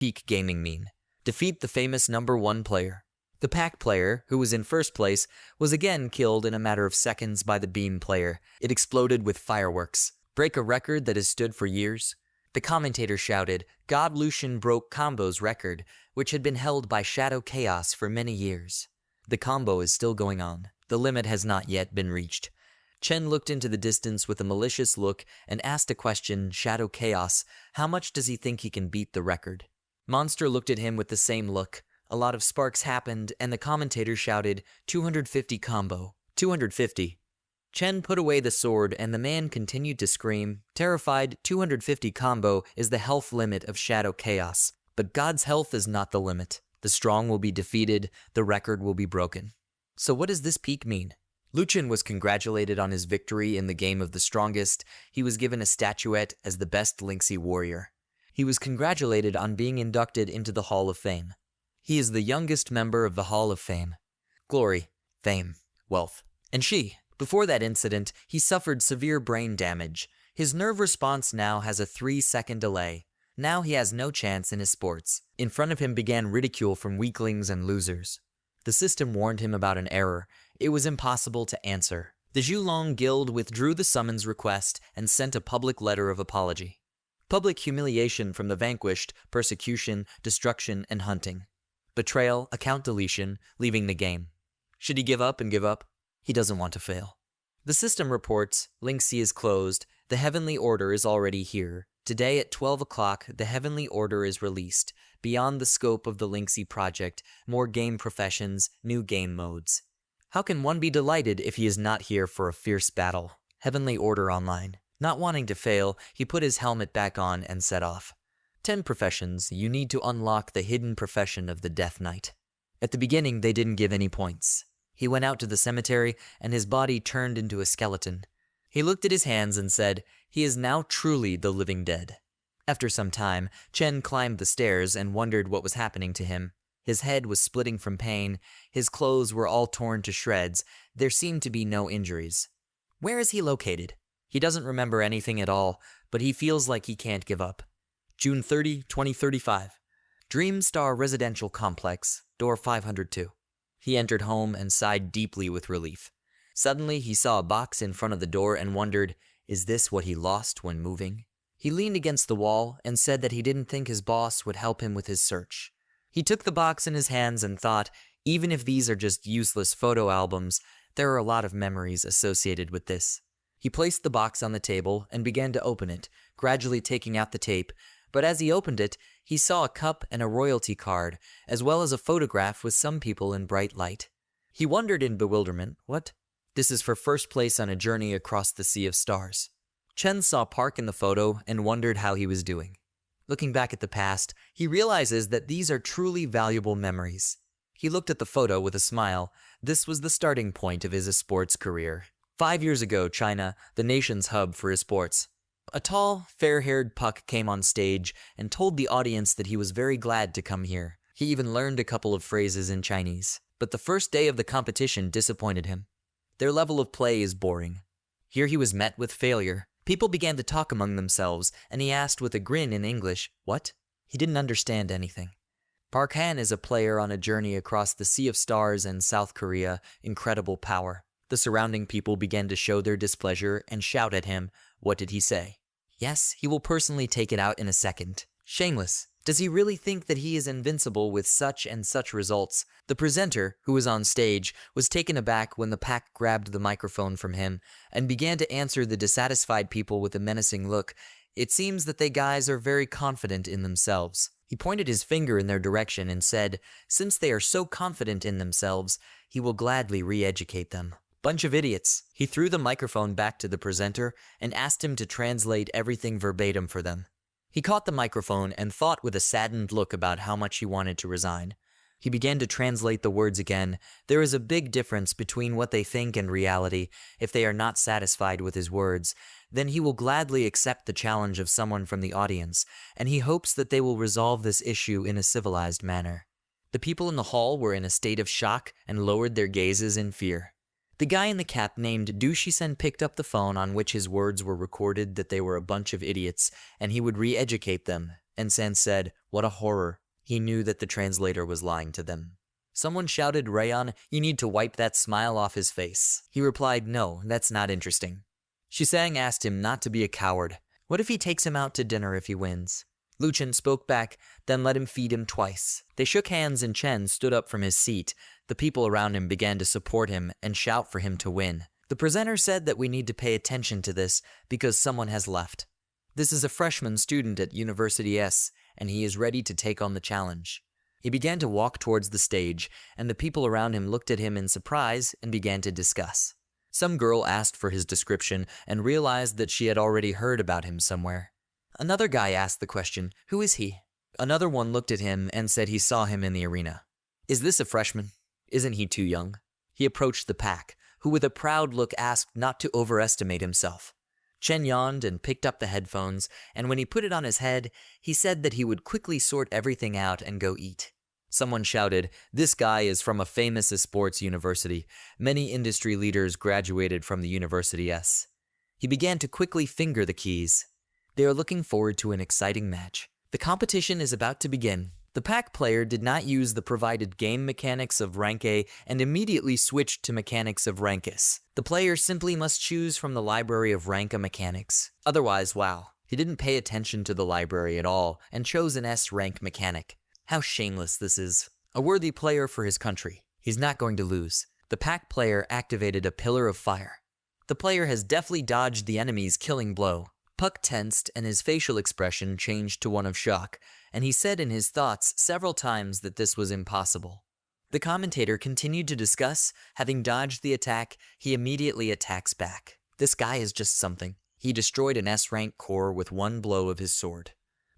Peak gaming meme. Defeat the famous number 1 player. The pack player, who was in first place, was again killed in a matter of seconds by the beam player. It exploded with fireworks. Break a record that has stood for years? The commentator shouted, God Lucian broke Combo's record, which had been held by Shadow Chaos for many years. The combo is still going on. The limit has not yet been reached. Chen looked into the distance with a malicious look and asked a question, Shadow Chaos, how much does he think he can beat the record? Monster looked at him with the same look. A lot of sparks happened, and the commentator shouted, 250 combo. 250. Chen put away the sword, and the man continued to scream, terrified, 250 combo is the health limit of Shadow Chaos. But God's health is not the limit. The strong will be defeated, the record will be broken. So what does this peak mean? Lucian was congratulated on his victory in the game of the strongest. He was given a statuette as the best Linksy warrior. He was congratulated on being inducted into the Hall of Fame. He is the youngest member of the Hall of Fame. Glory, fame, wealth. And before that incident, he suffered severe brain damage. His nerve response now has a 3-second delay. Now he has no chance in his sports. In front of him began ridicule from weaklings and losers. The system warned him about an error. It was impossible to answer. The Zhulong Guild withdrew the summons request and sent a public letter of apology. Public humiliation from the vanquished, persecution, destruction, and hunting. Betrayal, account deletion, leaving the game. Should he give up and give up? He doesn't want to fail. The system reports, Linksy is closed, the Heavenly Order is already here. Today at 12 o'clock, the Heavenly Order is released. Beyond the scope of the Linksy project, more game professions, new game modes. How can one be delighted if he is not here for a fierce battle? Heavenly Order Online. Not wanting to fail, he put his helmet back on and set off. 10 professions, you need to unlock the hidden profession of the Death Knight. At the beginning, they didn't give any points. He went out to the cemetery, and his body turned into a skeleton. He looked at his hands and said, he is now truly the living dead. After some time, Chen climbed the stairs and wondered what was happening to him. His head was splitting from pain, his clothes were all torn to shreds, there seemed to be no injuries. Where is he located? He doesn't remember anything at all, but he feels like he can't give up. June 30, 2035. Dream Star Residential Complex, door 502. He entered home and sighed deeply with relief. Suddenly, he saw a box in front of the door and wondered, is this what he lost when moving? He leaned against the wall and said that he didn't think his boss would help him with his search. He took the box in his hands and thought, even if these are just useless photo albums, there are a lot of memories associated with this. He placed the box on the table and began to open it, gradually taking out the tape, but as he opened it, he saw a cup and a royalty card, as well as a photograph with some people in bright light. He wondered in bewilderment, what? This is for first place on a journey across the sea of stars. Chen saw Park in the photo and wondered how he was doing. Looking back at the past, he realizes that these are truly valuable memories. He looked at the photo with a smile. This was the starting point of his esports career. 5 years ago, China, the nation's hub for esports. A tall, fair-haired Puck came on stage and told the audience that he was very glad to come here. He even learned a couple of phrases in Chinese. But the first day of the competition disappointed him. Their level of play is boring. Here he was met with failure. People began to talk among themselves, and he asked with a grin in English, what? He didn't understand anything. Park Han is a player on a journey across the Sea of Stars and South Korea, incredible power. The surrounding people began to show their displeasure and shout at him. What did he say? Yes, he will personally take it out in a second. Shameless. Does he really think that he is invincible with such and such results? The presenter, who was on stage, was taken aback when the pack grabbed the microphone from him and began to answer the dissatisfied people with a menacing look. It seems that they guys are very confident in themselves. He pointed his finger in their direction and said, since they are so confident in themselves, he will gladly re-educate them. Bunch of idiots. He threw the microphone back to the presenter and asked him to translate everything verbatim for them. He caught the microphone and thought with a saddened look about how much he wanted to resign. He began to translate the words again. There is a big difference between what they think and reality. If they are not satisfied with his words, then he will gladly accept the challenge of someone from the audience, and he hopes that they will resolve this issue in a civilized manner. The people in the hall were in a state of shock and lowered their gazes in fear. The guy in the cap named Dushisen picked up the phone on which his words were recorded that they were a bunch of idiots, and he would re-educate them, and San said, "What a horror." He knew that the translator was lying to them. Someone shouted, "Rayon, you need to wipe that smile off his face." He replied, "No, that's not interesting." Shisang asked him not to be a coward. What if he takes him out to dinner if he wins? Luchin spoke back, then let him feed him twice. They shook hands and Chen stood up from his seat. The people around him began to support him and shout for him to win. The presenter said that we need to pay attention to this because someone has left. This is a freshman student at University S, and he is ready to take on the challenge. He began to walk towards the stage, and the people around him looked at him in surprise and began to discuss. Some girl asked for his description and realized that she had already heard about him somewhere. Another guy asked the question, "Who is he?" Another one looked at him and said he saw him in the arena. "Is this a freshman? Isn't he too young?" He approached the pack, who with a proud look asked not to overestimate himself. Chen yawned and picked up the headphones, and when he put it on his head, he said that he would quickly sort everything out and go eat. Someone shouted, "This guy is from a famous sports university. Many industry leaders graduated from the University S." He began to quickly finger the keys. They are looking forward to an exciting match. The competition is about to begin. The pack player did not use the provided game mechanics of Rank A and immediately switched to mechanics of Rank S. The player simply must choose from the library of Rank A mechanics. Otherwise, wow. He didn't pay attention to the library at all and chose an S rank mechanic. How shameless this is. A worthy player for his country. He's not going to lose. The pack player activated a pillar of fire. The player has deftly dodged the enemy's killing blow. Puck tensed and his facial expression changed to one of shock, and he said in his thoughts several times that this was impossible. The commentator continued to discuss. Having dodged the attack, he immediately attacks back. This guy is just something. He destroyed an S-rank core with one blow of his sword.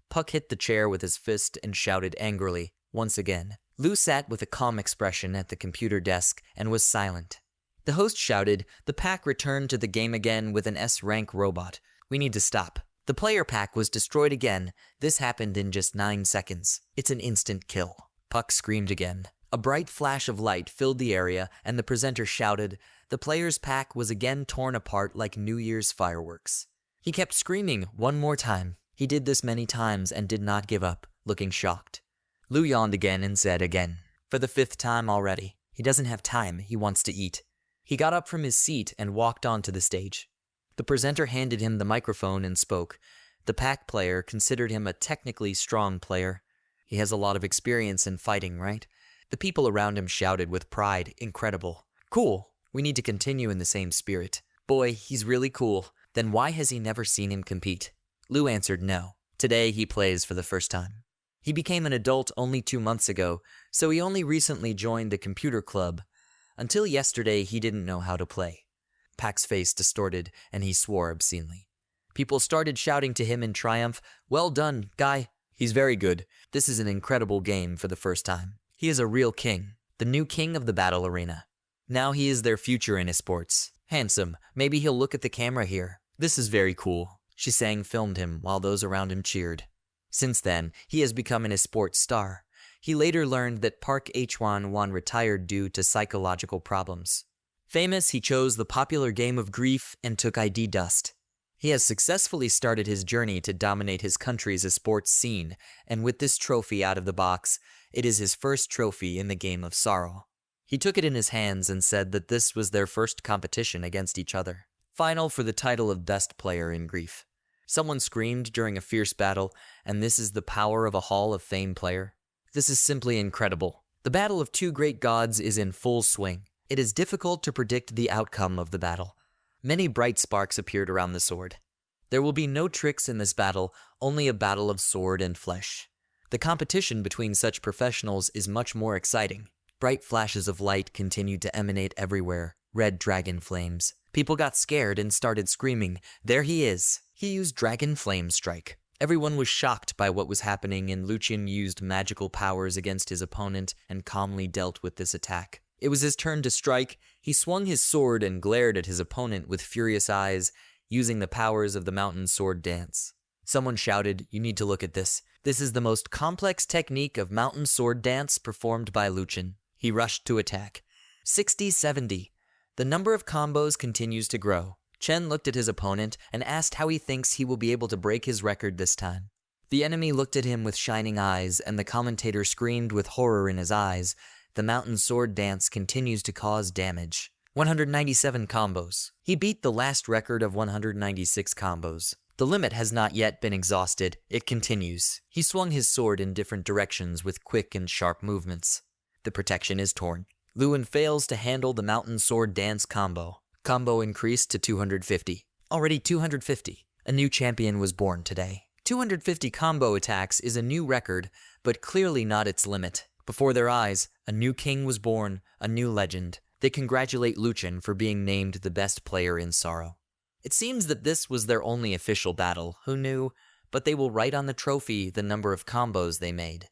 Puck hit the chair with his fist and shouted angrily, once again. Lu sat with a calm expression at the computer desk and was silent. The host shouted, "The pack returned to the game again with an S-rank robot. We need to stop." The player pack was destroyed again. This happened in just 9 seconds. It's an instant kill. Puck screamed again. A bright flash of light filled the area, and the presenter shouted, "The player's pack was again torn apart like New Year's fireworks." He kept screaming one more time. He did this many times and did not give up, looking shocked. Lu yawned again and said again, for the 5th time already. He doesn't have time, he wants to eat. He got up from his seat and walked onto the stage. The presenter handed him the microphone and spoke. The pack player considered him a technically strong player. He has a lot of experience in fighting, right? The people around him shouted with pride, "Incredible. Cool. We need to continue in the same spirit. Boy, he's really cool. Then why has he never seen him compete?" Lu answered no. Today he plays for the first time. He became an adult only 2 months ago, so he only recently joined the computer club. Until yesterday, he didn't know how to play. Pack's face distorted, and he swore obscenely. People started shouting to him in triumph, "Well done, guy. He's very good. This is an incredible game for the first time. He is a real king, the new king of the battle arena. Now he is their future in esports. Handsome, maybe he'll look at the camera here. This is very cool." Shisang filmed him while those around him cheered. Since then, he has become an esports star. He later learned that Park H1 retired due to psychological problems. Famous, he chose the popular game of Grief and took ID dust. He has successfully started his journey to dominate his country's esports scene, and with this trophy out of the box, it is his first trophy in the game of sorrow. He took it in his hands and said that this was their first competition against each other. Final for the title of best player in Grief. Someone screamed during a fierce battle, and this is the power of a Hall of Fame player. This is simply incredible. The battle of two great gods is in full swing. It is difficult to predict the outcome of the battle. Many bright sparks appeared around the sword. There will be no tricks in this battle, only a battle of sword and flesh. The competition between such professionals is much more exciting. Bright flashes of light continued to emanate everywhere, red dragon flames. People got scared and started screaming, "There he is!" He used Dragon Flame Strike. Everyone was shocked by what was happening, and Luchin used magical powers against his opponent and calmly dealt with this attack. It was his turn to strike. He swung his sword and glared at his opponent with furious eyes, using the powers of the mountain sword dance. Someone shouted, "You need to look at this. This is the most complex technique of mountain sword dance performed by Luchin." He rushed to attack. 60-70. The number of combos continues to grow. Chen looked at his opponent and asked how he thinks he will be able to break his record this time. The enemy looked at him with shining eyes, and the commentator screamed with horror in his eyes. The mountain sword dance continues to cause damage. 197 combos. He beat the last record of 196 combos. The limit has not yet been exhausted. It continues. He swung his sword in different directions with quick and sharp movements. The protection is torn. Lewin fails to handle the mountain sword dance combo. Combo increased to 250. Already 250. A new champion was born today. 250 combo attacks is a new record, but clearly not its limit. Before their eyes, a new king was born, a new legend. They congratulate Luchin for being named the best player in Sorrow. It seems that this was their only official battle, who knew, but they will write on the trophy the number of combos they made.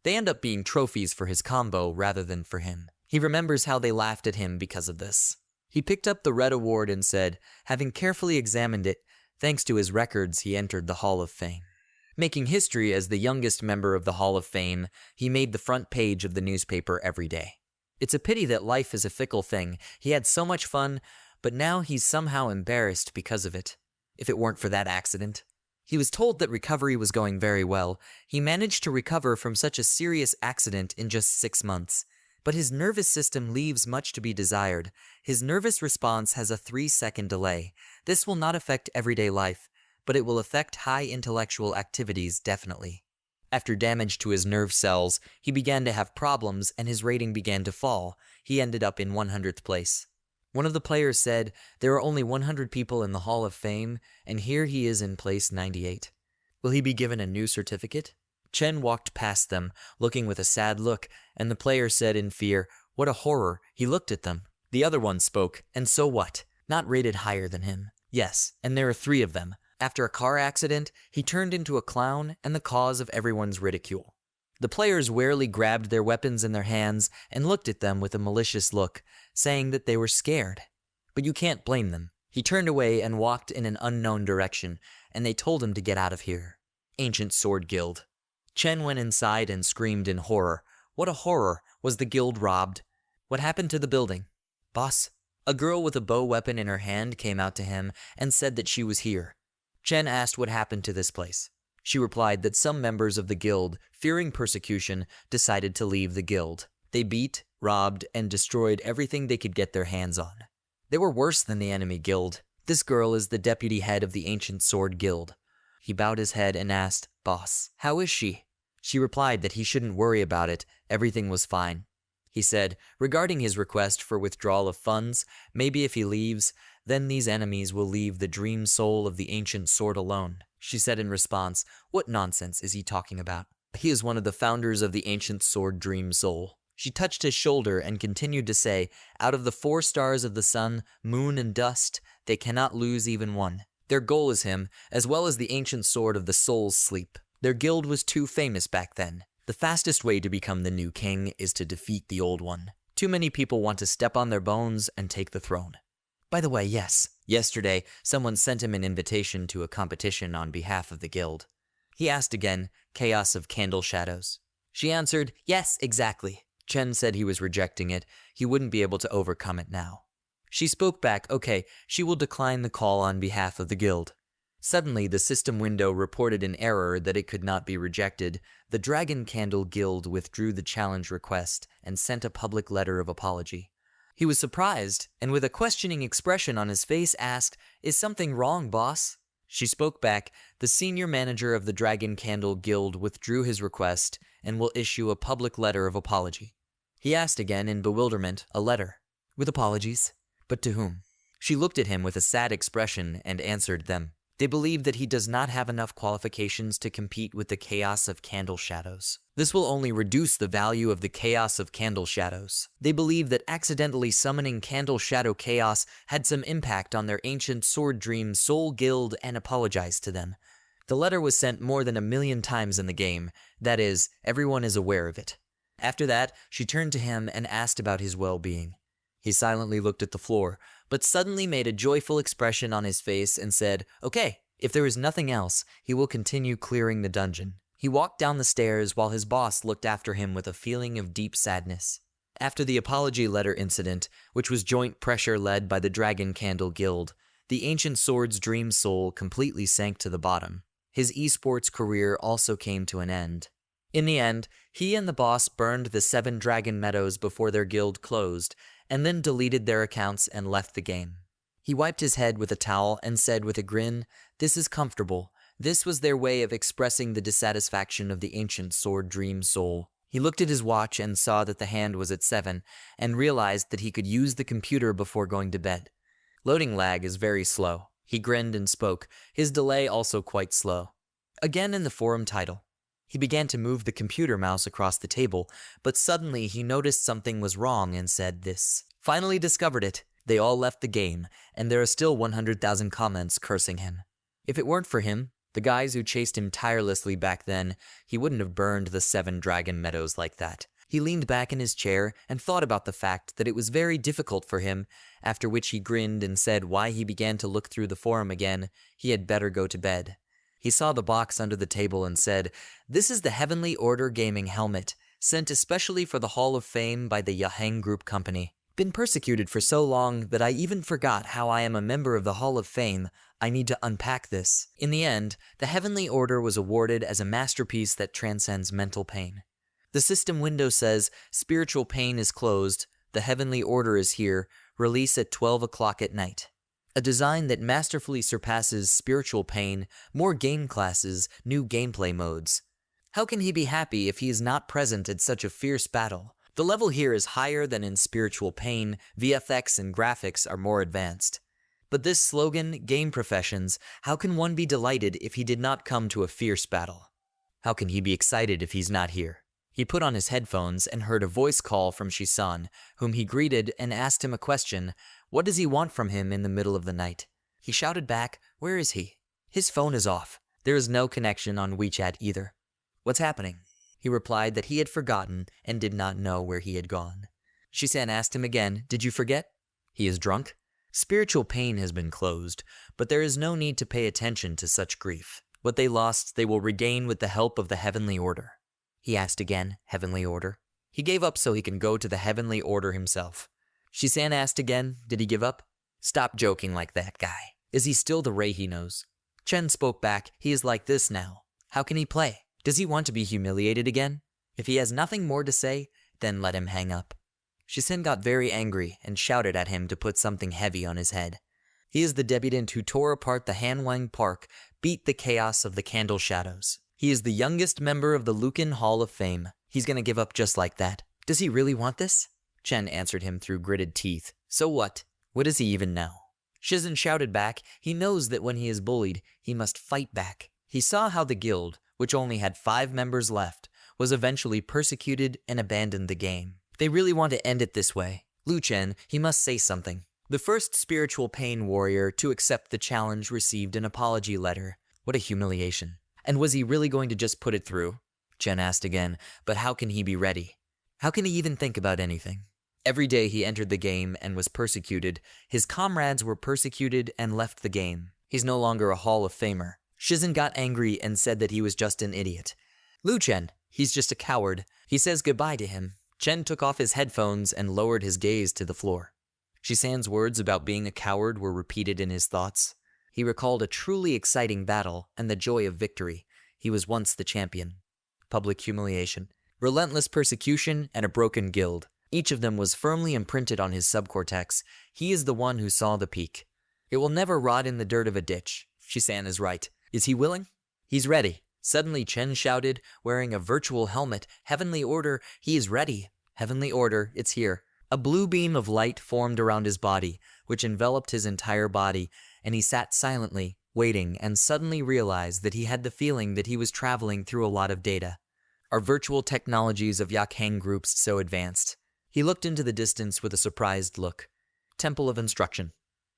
They end up being trophies for his combo rather than for him. He remembers how they laughed at him because of this. He picked up the red award and said, having carefully examined it, thanks to his records, he entered the Hall of Fame. Making history as the youngest member of the Hall of Fame, he made the front page of the newspaper every day. It's a pity that life is a fickle thing. He had so much fun, but now he's somehow embarrassed because of it. If it weren't for that accident. He was told that recovery was going very well. He managed to recover from such a serious accident in just 6 months. But his nervous system leaves much to be desired. His nervous response has a 3-second delay. This will not affect everyday life, but it will affect high intellectual activities definitely. After damage to his nerve cells, he began to have problems and his rating began to fall. He ended up in 100th place. One of the players said, there are only 100 people in the Hall of Fame, and here he is in place 98. Will he be given a new certificate? Chen walked past them, looking with a sad look, and the player said in fear, what a horror. He looked at them. The other one spoke, and so what? Not rated higher than him. Yes, and there are 3 of them. After a car accident, he turned into a clown and the cause of everyone's ridicule. The players warily grabbed their weapons in their hands and looked at them with a malicious look, saying that they were scared. But you can't blame them. He turned away and walked in an unknown direction, and they told him to get out of here. Ancient Sword Guild. Chen went inside and screamed in horror. What a horror! Was the guild robbed? What happened to the building? Boss? A girl with a bow weapon in her hand came out to him and said that she was here. Chen asked what happened to this place. She replied that some members of the guild, fearing persecution, decided to leave the guild. They beat, robbed, and destroyed everything they could get their hands on. They were worse than the enemy guild. This girl is the deputy head of the Ancient Sword Guild. He bowed his head and asked, Boss, how is she? She replied that he shouldn't worry about it, everything was fine. He said, regarding his request for withdrawal of funds, maybe if he leaves, then these enemies will leave the dream soul of the ancient sword alone. She said in response, what nonsense is he talking about? He is one of the founders of the ancient sword dream soul. She touched his shoulder and continued to say, out of the 4 stars of the sun, moon, and dust, they cannot lose even one. Their goal is him, as well as the ancient sword of the soul's sleep. Their guild was too famous back then. The fastest way to become the new king is to defeat the old one. Too many people want to step on their bones and take the throne. By the way, yes, yesterday someone sent him an invitation to a competition on behalf of the guild. He asked again, Chaos of Candle Shadows. She answered, yes, exactly. Chen said he was rejecting it. He wouldn't be able to overcome it now. She spoke back, okay, she will decline the call on behalf of the guild. Suddenly, the system window reported an error that it could not be rejected. The Dragon Candle Guild withdrew the challenge request and sent a public letter of apology. He was surprised, and with a questioning expression on his face asked, is something wrong, boss? She spoke back, the senior manager of the Dragon Candle Guild withdrew his request and will issue a public letter of apology. He asked again in bewilderment, a letter. With apologies? But to whom? She looked at him with a sad expression and answered them. They believe that he does not have enough qualifications to compete with the Chaos of Candle Shadows. This will only reduce the value of the Chaos of Candle Shadows. They believe that accidentally summoning Candle Shadow Chaos had some impact on their ancient Sword Dream Soul Guild and apologized to them. The letter was sent more than 1,000,000 times in the game. That is, everyone is aware of it. After that, she turned to him and asked about his well-being. He silently looked at the floor, but suddenly made a joyful expression on his face and said, okay, if there is nothing else, he will continue clearing the dungeon. He walked down the stairs while his boss looked after him with a feeling of deep sadness. After the apology letter incident, which was joint pressure led by the Dragon Candle Guild, the Ancient Sword's dream soul completely sank to the bottom. his esports career also came to an end. In the end, he and the boss burned the 7 Dragon Meadows before their guild closed, and then deleted their accounts and left the game. He wiped his head with a towel and said with a grin, "This is comfortable." This was their way of expressing the dissatisfaction of the ancient sword dream soul. He looked at his watch and saw that the hand was at 7, and realized that he could use the computer before going to bed. Loading lag is very slow. He grinned and spoke, his delay also quite slow. Again in the forum title. He began to move the computer mouse across the table, but suddenly he noticed something was wrong and said this. Finally discovered it. They all left the game, and there are still 100,000 comments cursing him. If it weren't for him, the guys who chased him tirelessly back then, he wouldn't have burned the 7 Dragon Meadows like that. He leaned back in his chair and thought about the fact that it was very difficult for him, after which he grinned and said why he began to look through the forum again, he had better go to bed. He saw the box under the table and said, "This is the Heavenly Order gaming helmet, sent especially for the Hall of Fame by the Yahang Group Company. Been persecuted for so long that I even forgot how I am a member of the Hall of Fame. I need to unpack this." In the end, the Heavenly Order was awarded as a masterpiece that transcends mental pain. The system window says, "Spiritual pain is closed, the Heavenly Order is here, release at 12 o'clock at night." A design that masterfully surpasses spiritual pain, more game classes, new gameplay modes. How can he be happy if he is not present at such a fierce battle? The level here is higher than in spiritual pain, VFX and graphics are more advanced. But this slogan, game professions, how can one be delighted if he did not come to a fierce battle? How can he be excited if he's not here? He put on his headphones and heard a voice call from Shisan, whom he greeted and asked him a question. What does he want from him in the middle of the night? He shouted back, "Where is he?" His phone is off. There is no connection on WeChat either. "What's happening?" He replied that he had forgotten and did not know where he had gone. Shisan asked him again, "Did you forget?" He is drunk. Spiritual pain has been closed, but there is no need to pay attention to such grief. What they lost, they will regain with the help of the Heavenly Order. He asked again, "Heavenly Order?" He gave up so he can go to the Heavenly Order himself. Shisan asked again, "Did he give up?" "Stop joking like that, guy. Is he still the Ray he knows?" Chen spoke back, "He is like this now. How can he play? Does he want to be humiliated again? If he has nothing more to say, then let him hang up." Shisan got very angry and shouted at him to put something heavy on his head. He is the debutant who tore apart the Hanwang Park, beat the chaos of the Candle Shadows. He is the youngest member of the Lucan Hall of Fame. He's gonna give up just like that. Does he really want this? Chen answered him through gritted teeth. So what? What does he even know? Shizen shouted back, he knows that when he is bullied, he must fight back. He saw how the guild, which only had 5 members left, was eventually persecuted and abandoned the game. They really want to end it this way. Lu Chen, he must say something. The first spiritual pain warrior to accept the challenge received an apology letter. What a humiliation. And was he really going to just put it through? Chen asked again, but how can he be ready? How can he even think about anything? Every day he entered the game and was persecuted. His comrades were persecuted and left the game. He's no longer a Hall of Famer. Shizen got angry and said that he was just an idiot. Lu Chen, he's just a coward. He says goodbye to him. Chen took off his headphones and lowered his gaze to the floor. Shisan's words about being a coward were repeated in his thoughts. He recalled a truly exciting battle and the joy of victory. He was once the champion. Public humiliation, relentless persecution, and a broken guild. Each of them was firmly imprinted on his subcortex. He is the one who saw the peak. It will never rot in the dirt of a ditch. Shisan is right. Is he willing? He's ready. Suddenly Chen shouted, wearing a virtual helmet, "Heavenly Order, he is ready. Heavenly Order, it's here." A blue beam of light formed around his body, which enveloped his entire body, and he sat silently, waiting, and suddenly realized that he had the feeling that he was traveling through a lot of data. Are virtual technologies of Yakhang groups so advanced? He looked into the distance with a surprised look. Temple of Instruction.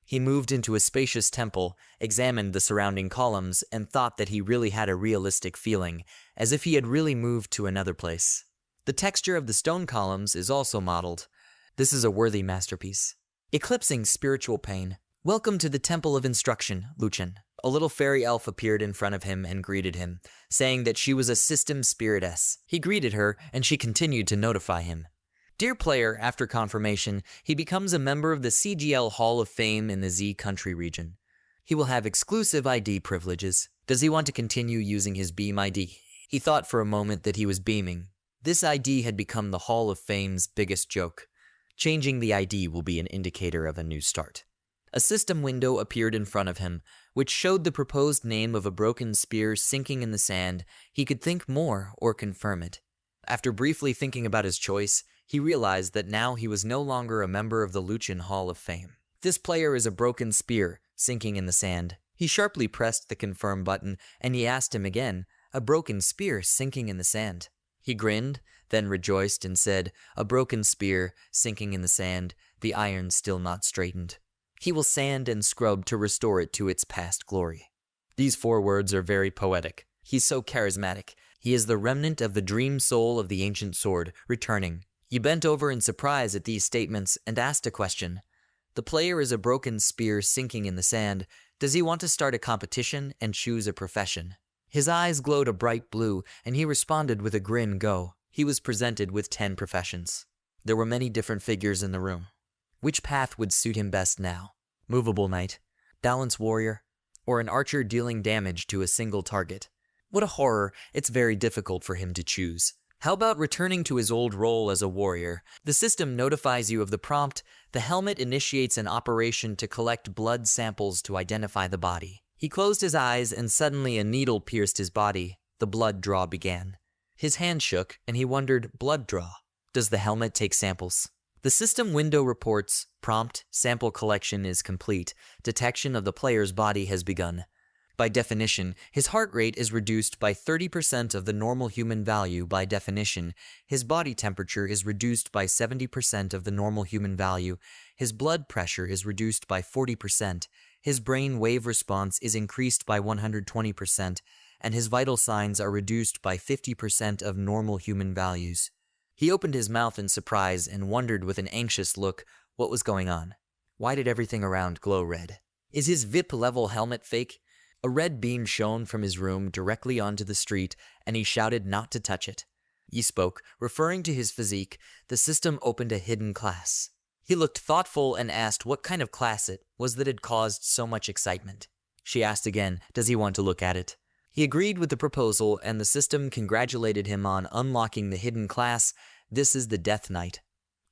He moved into a spacious temple, examined the surrounding columns, and thought that he really had a realistic feeling, as if he had really moved to another place. The texture of the stone columns is also modeled. This is a worthy masterpiece. Eclipsing spiritual pain. Welcome to the Temple of Instruction, Lu Chen. A little fairy elf appeared in front of him and greeted him, saying that she was a system spiritess. He greeted her, and she continued to notify him. Dear player, after confirmation, he becomes a member of the CGL Hall of Fame in the Z country region. He will have exclusive ID privileges. Does he want to continue using his Beam ID? He thought for a moment that he was beaming. This ID had become the Hall of Fame's biggest joke. Changing the ID will be an indicator of a new start. A system window appeared in front of him, which showed the proposed name of a broken spear sinking in the sand. He could think more or confirm it. After briefly thinking about his choice, he realized that now he was no longer a member of the Luchin Hall of Fame. This player is a broken spear sinking in the sand. He sharply pressed the confirm button, and he asked him again, a broken spear sinking in the sand. He grinned, then rejoiced and said, a broken spear sinking in the sand, the iron still not straightened. He will sand and scrub to restore it to its past glory. These 4 words are very poetic. He's so charismatic. He is the remnant of the dream soul of the ancient sword, returning. He bent over in surprise at these statements and asked a question. The player is a broken spear sinking in the sand. Does he want to start a competition and choose a profession? His eyes glowed a bright blue, and he responded with a grin. Go. He was presented with 10 professions. There were many different figures in the room. Which path would suit him best now? Movable knight, balance warrior, or an archer dealing damage to a single target? What a horror, it's very difficult for him to choose. How about returning to his old role as a warrior? The system notifies you of the prompt. The helmet initiates an operation to collect blood samples to identify the body. He closed his eyes and suddenly a needle pierced his body. The blood draw began. His hand shook and he wondered, blood draw. Does the helmet take samples? The system window reports, prompt, sample collection is complete. Detection of the player's body has begun. By definition, his heart rate is reduced by 30% of the normal human value. By definition, his body temperature is reduced by 70% of the normal human value. His blood pressure is reduced by 40%. His brain wave response is increased by 120%, and his vital signs are reduced by 50% of normal human values. He opened his mouth in surprise and wondered with an anxious look what was going on. Why did everything around glow red? Is his VIP-level helmet fake? A red beam shone from his room directly onto the street, and he shouted not to touch it. He spoke, referring to his physique. The system opened a hidden class. He looked thoughtful and asked what kind of class it was that had caused so much excitement. She asked again, does he want to look at it? He agreed with the proposal, and the system congratulated him on unlocking the hidden class. This is the Death Knight.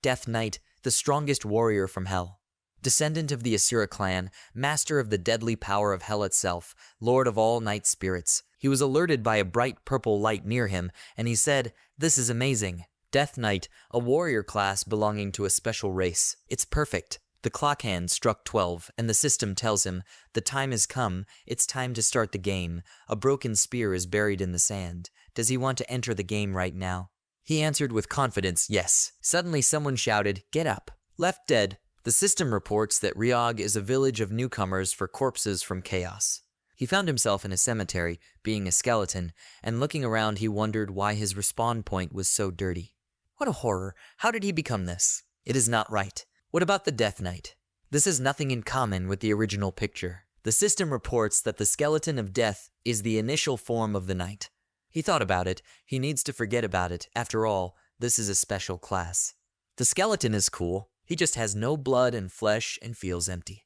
Death Knight, the strongest warrior from Hell. Descendant of the Asura clan, master of the deadly power of Hell itself, lord of all night spirits. He was alerted by a bright purple light near him, and he said, this is amazing. Death Knight, a warrior class belonging to a special race. It's perfect. The clock hand struck 12, and the system tells him, the time has come, it's time to start the game. A broken spear is buried in the sand. Does he want to enter the game right now? He answered with confidence, yes. Suddenly someone shouted, get up. Left dead. The system reports that Ryog is a village of newcomers for corpses from chaos. He found himself in a cemetery, being a skeleton, and looking around he wondered why his respawn point was so dirty. What a horror. How did he become this? It is not right. What about the Death Knight? This has nothing in common with the original picture. The system reports that the skeleton of death is the initial form of the knight. He thought about it. He needs to forget about it. After all, this is a special class. The skeleton is cool. He just has no blood and flesh and feels empty.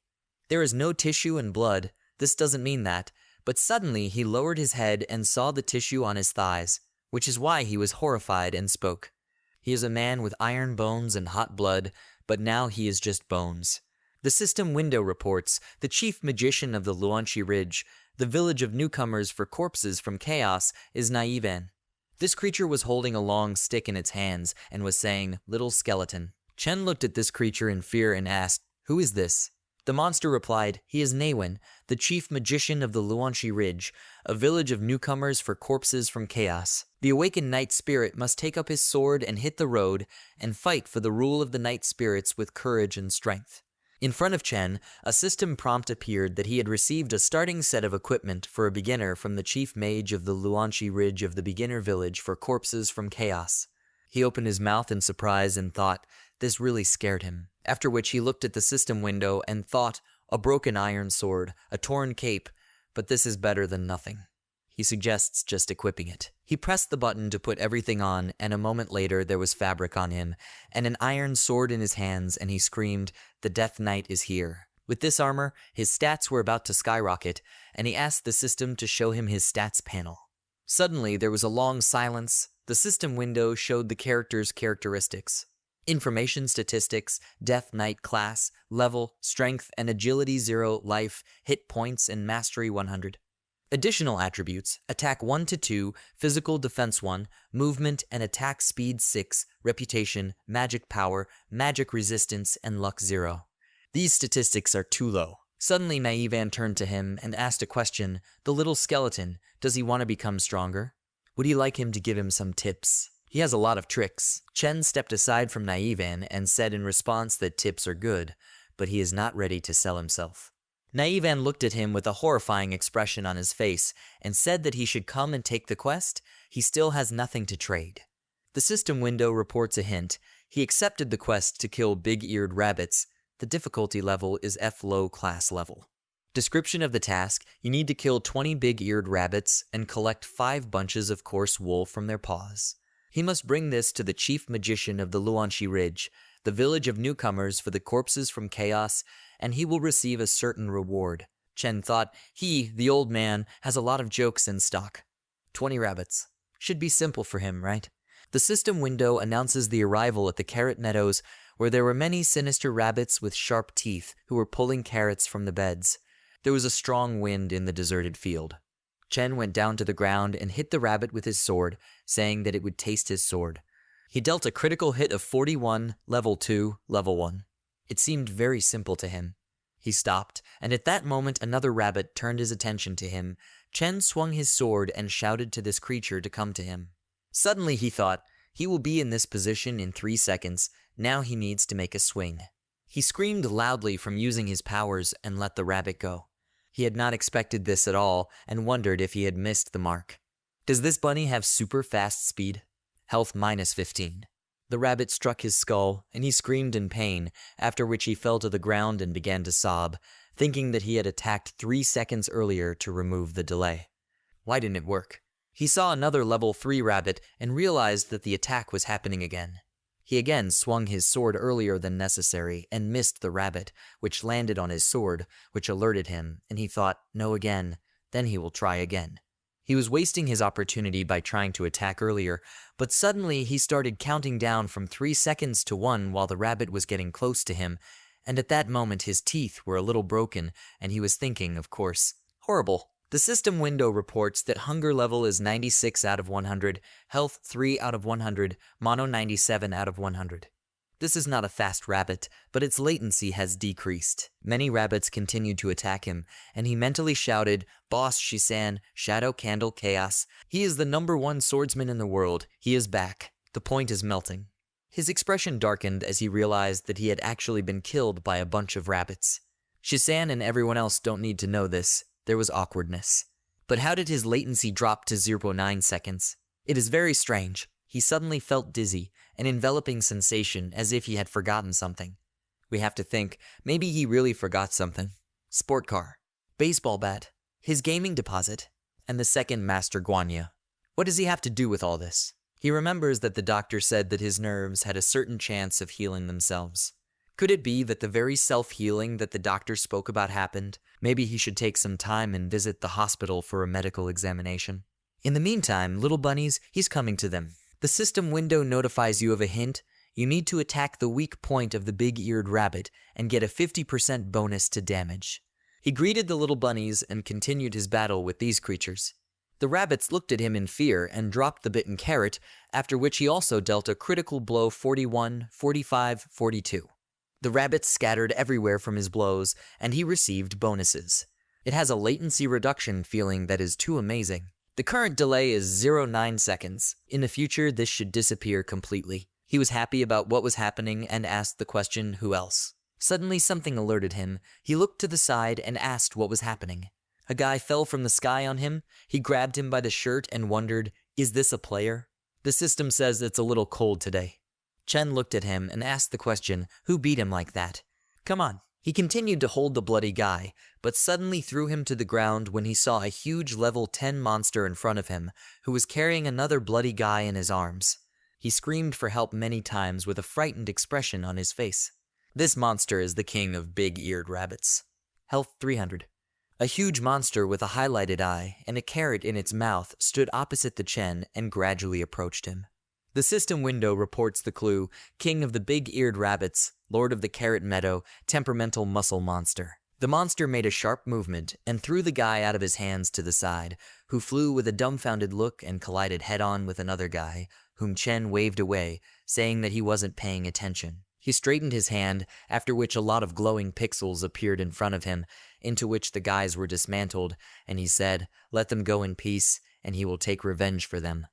There is no tissue and blood. This doesn't mean that. But suddenly he lowered his head and saw the tissue on his thighs, which is why he was horrified and spoke. He is a man with iron bones and hot blood, but now he is just bones. The system window reports, the chief magician of the Luanchi Ridge, the village of newcomers for corpses from chaos, is Naivan. This creature was holding a long stick in its hands and was saying, little skeleton. Chen looked at this creature in fear and asked, who is this? The monster replied, he is Naewin, the chief magician of the Luanchi Ridge, a village of newcomers for corpses from chaos. The awakened night spirit must take up his sword and hit the road and fight for the rule of the night spirits with courage and strength. In front of Chen, a system prompt appeared that he had received a starting set of equipment for a beginner from the chief mage of the Luanchi Ridge of the beginner village for corpses from chaos. He opened his mouth in surprise and thought, this really scared him. After which he looked at the system window and thought, a broken iron sword, a torn cape, but this is better than nothing. He suggests just equipping it. He pressed the button to put everything on, and a moment later there was fabric on him, and an iron sword in his hands, and he screamed, the Death Knight is here. With this armor, his stats were about to skyrocket, and he asked the system to show him his stats panel. Suddenly, there was a long silence. The system window showed the character's characteristics. Information statistics, Death Knight class, level, strength, and agility 0, life, hit points, and mastery 100. Additional attributes, attack 1 to 2, physical defense 1, movement and attack speed 6, reputation, magic power, magic resistance, and luck 0. These statistics are too low. Suddenly, Naivan turned to him and asked a question. The little skeleton, does he want to become stronger? Would he like him to give him some tips? He has a lot of tricks. Chen stepped aside from Naivan and said in response that tips are good, but he is not ready to sell himself. Naivan looked at him with a horrifying expression on his face and said that he should come and take the quest. He still has nothing to trade. The system window reports a hint. He accepted the quest to kill big-eared rabbits. The difficulty level is F-low class level. Description of the task, you need to kill 20 big-eared rabbits and collect 5 bunches of coarse wool from their paws. He must bring this to the chief magician of the Luanxi Ridge, the village of newcomers for the corpses from chaos, and he will receive a certain reward. Chen thought, he, the old man, has a lot of jokes in stock. 20 rabbits. Should be simple for him, right? The system window announces the arrival at the carrot meadows, where there were many sinister rabbits with sharp teeth who were pulling carrots from the beds. There was a strong wind in the deserted field. Chen went down to the ground and hit the rabbit with his sword, saying that it would taste his sword. He dealt a critical hit of 41, level 2, level 1. It seemed very simple to him. He stopped, and at that moment another rabbit turned his attention to him. Chen swung his sword and shouted to this creature to come to him. Suddenly he thought, he will be in this position in 3 seconds, now he needs to make a swing. He screamed loudly from using his powers and let the rabbit go. He had not expected this at all and wondered if he had missed the mark. Does this bunny have super fast speed? Health minus 15. The rabbit struck his skull, and he screamed in pain, after which he fell to the ground and began to sob, thinking that he had attacked 3 seconds earlier to remove the delay. Why didn't it work? He saw another level 3 rabbit and realized that the attack was happening again. He again swung his sword earlier than necessary and missed the rabbit, which landed on his sword, which alerted him, and he thought, no again, then he will try again. He was wasting his opportunity by trying to attack earlier, but suddenly he started counting down from 3 seconds to 1 while the rabbit was getting close to him, and at that moment his teeth were a little broken, and he was thinking, of course, horrible. The system window reports that hunger level is 96 out of 100, health 3 out of 100, mono 97 out of 100. This is not a fast rabbit, but its latency has decreased. Many rabbits continued to attack him, and he mentally shouted, Boss Shisan, Shadow Candle Chaos. He is the #1 swordsman in the world. He is back. The point is melting. His expression darkened as he realized that he had actually been killed by a bunch of rabbits. Shisan and everyone else don't need to know this. There was awkwardness. But how did his latency drop to 0.9 seconds? It is very strange. He suddenly felt dizzy, an enveloping sensation as if he had forgotten something. We have to think, maybe he really forgot something. Sport car, baseball bat, his gaming deposit, and the second Master Guanya. What does he have to do with all this? He remembers that the doctor said that his nerves had a certain chance of healing themselves. Could it be that the very self-healing that the doctor spoke about happened? Maybe he should take some time and visit the hospital for a medical examination. In the meantime, little bunnies, he's coming to them. The system window notifies you of a hint. You need to attack the weak point of the big-eared rabbit and get a 50% bonus to damage. He greeted the little bunnies and continued his battle with these creatures. The rabbits looked at him in fear and dropped the bitten carrot, after which he also dealt a critical blow 41, 45, 42. The rabbits scattered everywhere from his blows, and he received bonuses. It has a latency reduction feeling that is too amazing. The current delay is 0.9 seconds. In the future, this should disappear completely. He was happy about what was happening and asked the question, who else? Suddenly something alerted him. He looked to the side and asked what was happening. A guy fell from the sky on him. He grabbed him by the shirt and wondered, is this a player? The system says it's a little cold today. Chen looked at him and asked the question, who beat him like that? Come on. He continued to hold the bloody guy, but suddenly threw him to the ground when he saw a huge level 10 monster in front of him, who was carrying another bloody guy in his arms. He screamed for help many times with a frightened expression on his face. This monster is the king of big-eared rabbits. Health 300. A huge monster with a highlighted eye and a carrot in its mouth stood opposite the Chen and gradually approached him. The system window reports the clue, King of the Big-Eared Rabbits, Lord of the Carrot Meadow, Temperamental Muscle Monster. The monster made a sharp movement and threw the guy out of his hands to the side, who flew with a dumbfounded look and collided head-on with another guy, whom Chen waved away, saying that he wasn't paying attention. He straightened his hand, after which a lot of glowing pixels appeared in front of him, into which the guys were dismantled, and he said, "Let them go in peace, and he will take revenge for them."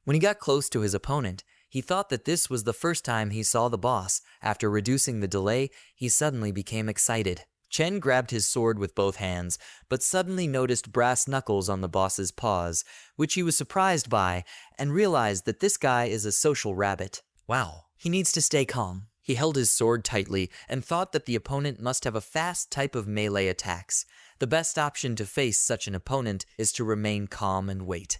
When he got close to his opponent, he thought that this was the first time he saw the boss. After reducing the delay, he suddenly became excited. Chen grabbed his sword with both hands, but suddenly noticed brass knuckles on the boss's paws, which he was surprised by, and realized that this guy is a social rabbit. Wow, he needs to stay calm. He held his sword tightly and thought that the opponent must have a fast type of melee attacks. The best option to face such an opponent is to remain calm and wait.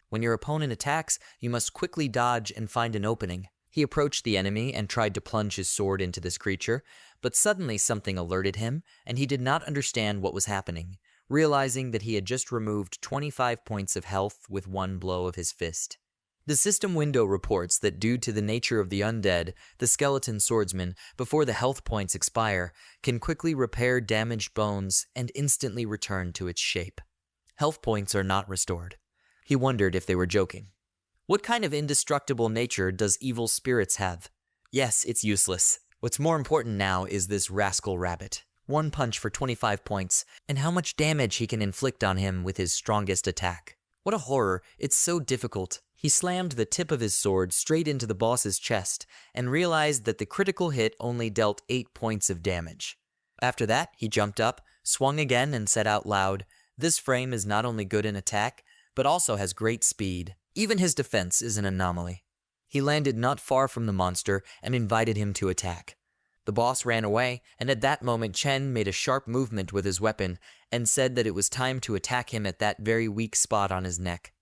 When your opponent attacks, you must quickly dodge and find an opening. He approached the enemy and tried to plunge his sword into this creature, but suddenly something alerted him, and he did not understand what was happening, realizing that he had just removed 25 points of health with one blow of his fist. The system window reports that due to the nature of the undead, the skeleton swordsman, before the health points expire, can quickly repair damaged bones and instantly return to its shape. Health points are not restored. He wondered if they were joking. What kind of indestructible nature does evil spirits have? Yes, it's useless. What's more important now is this rascal rabbit. One punch for 25 points, and how much damage he can inflict on him with his strongest attack. What a horror, it's so difficult. He slammed the tip of his sword straight into the boss's chest and realized that the critical hit only dealt 8 points of damage. After that, he jumped up, swung again and said out loud, "This frame is not only good in attack, but also has great speed. Even his defense is an anomaly." He landed not far from the monster and invited him to attack. The boss ran away, and at that moment Chen made a sharp movement with his weapon and said that it was time to attack him at that very weak spot on his neck.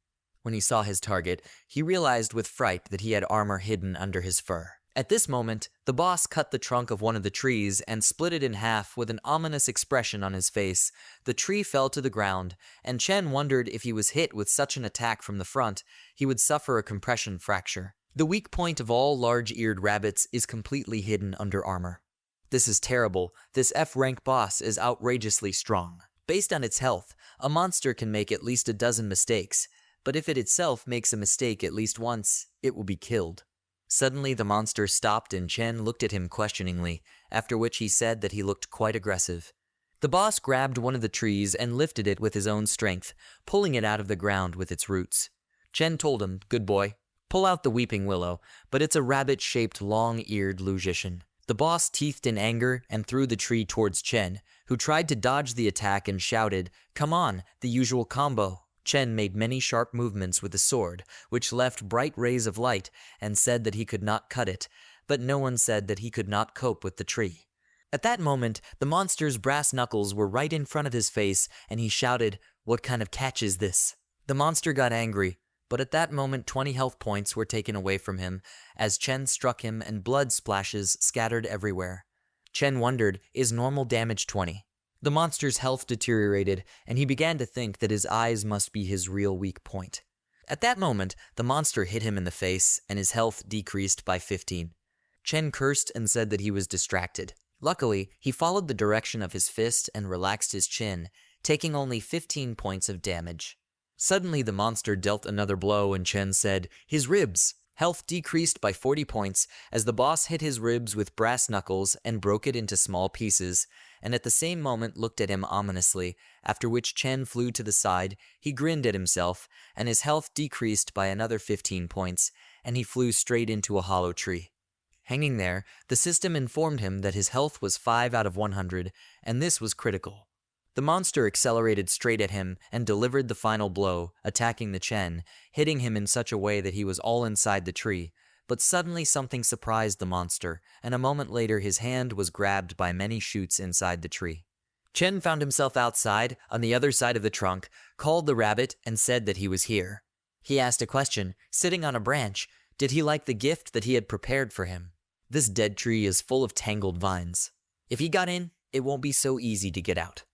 When he saw his target, he realized with fright that he had armor hidden under his fur. At this moment, the boss cut the trunk of one of the trees and split it in half with an ominous expression on his face. The tree fell to the ground, and Chen wondered if he was hit with such an attack from the front, he would suffer a compression fracture. The weak point of all large-eared rabbits is completely hidden under armor. This is terrible. This F-rank boss is outrageously strong. Based on its health, a monster can make at least a dozen mistakes, but if it itself makes a mistake at least once, it will be killed. Suddenly the monster stopped and Chen looked at him questioningly, after which he said that he looked quite aggressive. The boss grabbed one of the trees and lifted it with his own strength, pulling it out of the ground with its roots. Chen told him, "Good boy, pull out the weeping willow," but it's a rabbit-shaped long-eared logician. The boss teethed in anger and threw the tree towards Chen, who tried to dodge the attack and shouted, "Come on, the usual combo." Chen made many sharp movements with the sword, which left bright rays of light, and said that he could not cut it, but no one said that he could not cope with the tree. At that moment, the monster's brass knuckles were right in front of his face, and he shouted, "What kind of catch is this?" The monster got angry, but at that moment 20 health points were taken away from him, as Chen struck him and blood splashes scattered everywhere. Chen wondered, is normal damage 20? The monster's health deteriorated, and he began to think that his eyes must be his real weak point. At that moment, the monster hit him in the face, and his health decreased by 15. Chen cursed and said that he was distracted. Luckily, he followed the direction of his fist and relaxed his chin, taking only 15 points of damage. Suddenly, the monster dealt another blow, and Chen said, "His ribs!" Health decreased by 40 points as the boss hit his ribs with brass knuckles and broke it into small pieces, and at the same moment looked at him ominously, after which Chen flew to the side, he grinned at himself, and his health decreased by another 15 points, and he flew straight into a hollow tree. Hanging there, the system informed him that his health was 5 out of 100, and this was critical. The monster accelerated straight at him and delivered the final blow, attacking the Chen, hitting him in such a way that he was all inside the tree. But suddenly something surprised the monster, and a moment later his hand was grabbed by many shoots inside the tree. Chen found himself outside, on the other side of the trunk, called the rabbit, and said that he was here. He asked a question, sitting on a branch. Did he like the gift that he had prepared for him? This dead tree is full of tangled vines. If he got in, it won't be so easy to get out.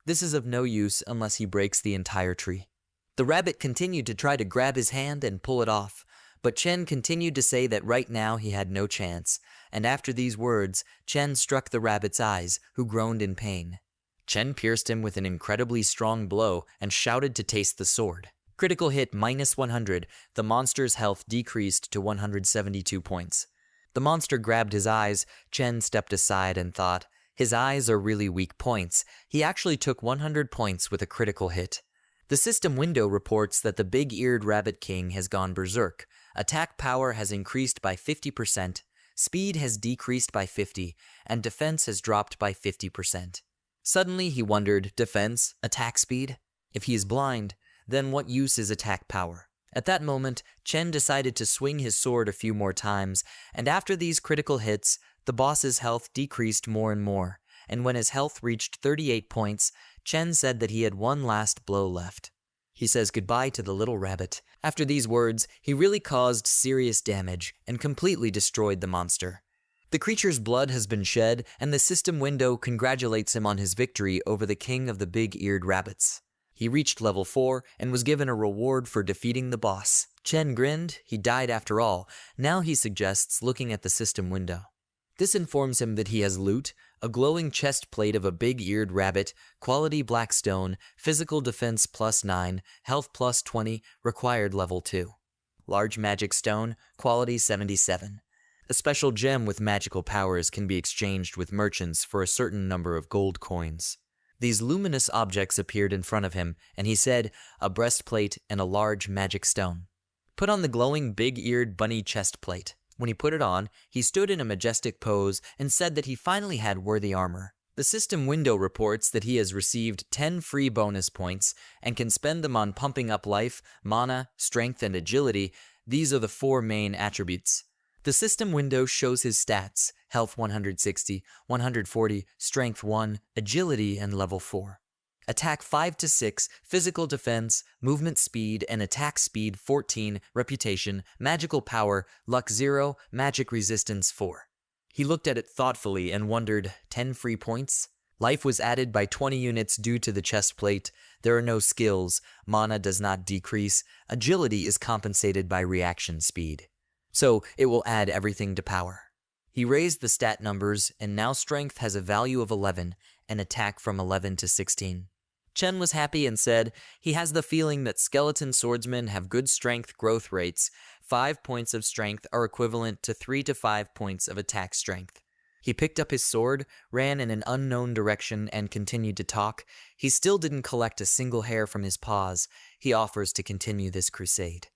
This is of no use unless he breaks the entire tree. The rabbit continued to try to grab his hand and pull it off, but Chen continued to say that right now he had no chance, and after these words, Chen struck the rabbit's eyes, who groaned in pain. Chen pierced him with an incredibly strong blow and shouted to taste the sword. Critical hit -100, the monster's health decreased to 172 points. The monster grabbed his eyes. Chen stepped aside and thought, his eyes are really weak points. He actually took 100 points with a critical hit. The system window reports that the big-eared rabbit king has gone berserk. Attack power has increased by 50%, speed has decreased by 50, and defense has dropped by 50%. Suddenly he wondered, defense, attack speed? If he is blind, then what use is attack power? At that moment, Chen decided to swing his sword a few more times, and after these critical hits, the boss's health decreased more and more, and when his health reached 38 points, Chen said that he had one last blow left. He says goodbye to the little rabbit. After these words, he really caused serious damage and completely destroyed the monster. The creature's blood has been shed, and the system window congratulates him on his victory over the king of the big-eared rabbits. He reached level 4 and was given a reward for defeating the boss. Chen grinned. He died after all. Now he suggests looking at the system window. This informs him that he has loot, a glowing chest plate of a big-eared rabbit, quality black stone, physical defense +9, health +20, required level 2. Large magic stone, quality 77. A special gem with magical powers can be exchanged with merchants for a certain number of gold coins. These luminous objects appeared in front of him, and he said, a breastplate and a large magic stone. Put on the glowing big-eared bunny chest plate. When he put it on, he stood in a majestic pose and said that he finally had worthy armor. The system window reports that he has received 10 free bonus points and can spend them on pumping up life, mana, strength, and agility. These are the 4 main attributes. The system window shows his stats: health 160, 140, strength 1, agility, and level 4. Attack 5 to 6, physical defense, movement speed, and attack speed 14, reputation, magical power, luck 0, magic resistance 4. He looked at it thoughtfully and wondered, 10 free points? Life was added by 20 units due to the chest plate. There are no skills. Mana does not decrease. Agility is compensated by reaction speed. So it will add everything to power. He raised the stat numbers, and now strength has a value of 11, and attack from 11 to 16. Chen was happy and said, he has the feeling that skeleton swordsmen have good strength growth rates. 5 points of strength are equivalent to 3 to 5 points of attack strength. He picked up his sword, ran in an unknown direction, and continued to talk. He still didn't collect a single hair from his paws. He offers to continue this crusade.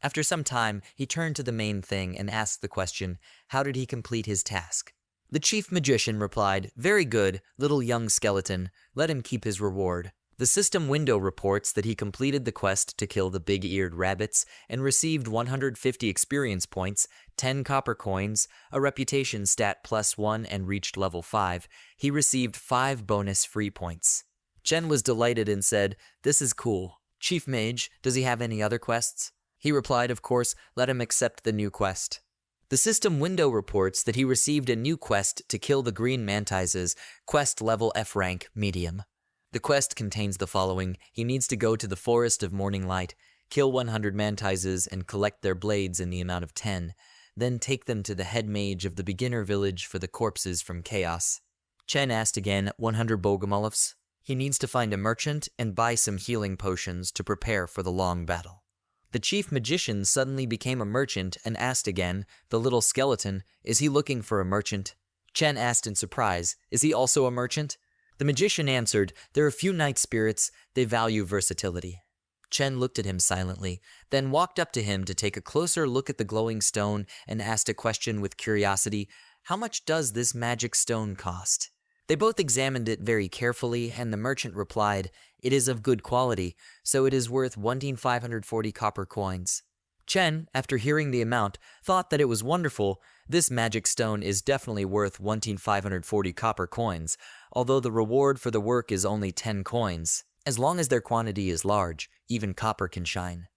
After some time, he turned to the main thing and asked the question, how did he complete his task? The chief magician replied, very good, little young skeleton, let him keep his reward. The system window reports that he completed the quest to kill the big-eared rabbits and received 150 experience points, 10 copper coins, a reputation stat +1, and reached level 5. He received 5 bonus free points. Chen was delighted and said, this is cool. Chief Mage, does he have any other quests? He replied, of course, let him accept the new quest. The system window reports that he received a new quest to kill the green mantises, quest level F rank, medium. The quest contains the following. He needs to go to the Forest of Morning Light, kill 100 mantises, and collect their blades in the amount of 10, then take them to the head mage of the beginner village for the corpses from Chaos. Chen asked again, 100 bogomolofs. He needs to find a merchant and buy some healing potions to prepare for the long battle. The chief magician suddenly became a merchant and asked again, the little skeleton, is he looking for a merchant? Chen asked in surprise, is he also a merchant? The magician answered, there are few night spirits, they value versatility. Chen looked at him silently, then walked up to him to take a closer look at the glowing stone and asked a question with curiosity, how much does this magic stone cost? They both examined it very carefully, and the merchant replied, it is of good quality, so it is worth 1,540 copper coins. Chen, after hearing the amount, thought that it was wonderful. This magic stone is definitely worth 1,540 copper coins, although the reward for the work is only 10 coins. As long as their quantity is large, even copper can shine.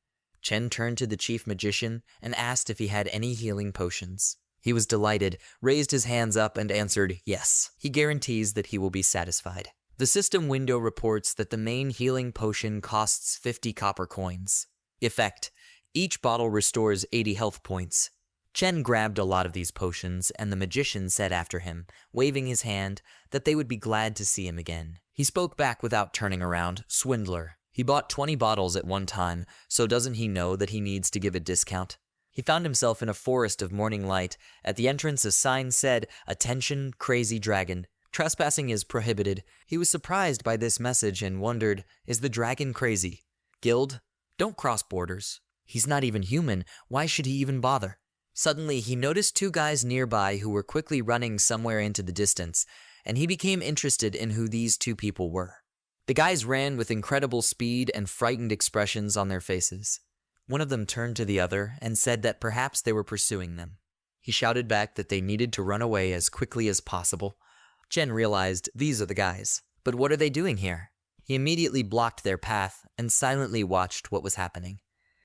Chen turned to the chief magician and asked if he had any healing potions. He was delighted, raised his hands up and answered yes. He guarantees that he will be satisfied. The system window reports that the main healing potion costs 50 copper coins. Effect: each bottle restores 80 health points. Chen grabbed a lot of these potions, and the magician said after him, waving his hand, that they would be glad to see him again. He spoke back without turning around, swindler. He bought 20 bottles at one time, so doesn't he know that he needs to give a discount? He found himself in a forest of morning light. At the entrance, a sign said, "Attention, crazy dragon. Trespassing is prohibited." He was surprised by this message and wondered, is the dragon crazy? Guild? Don't cross borders. He's not even human. Why should he even bother? Suddenly, he noticed two guys nearby who were quickly running somewhere into the distance, and he became interested in who these two people were. The guys ran with incredible speed and frightened expressions on their faces. One of them turned to the other and said that perhaps they were pursuing them. He shouted back that they needed to run away as quickly as possible. Chen realized these are the guys. But what are they doing here? He immediately blocked their path and silently watched what was happening.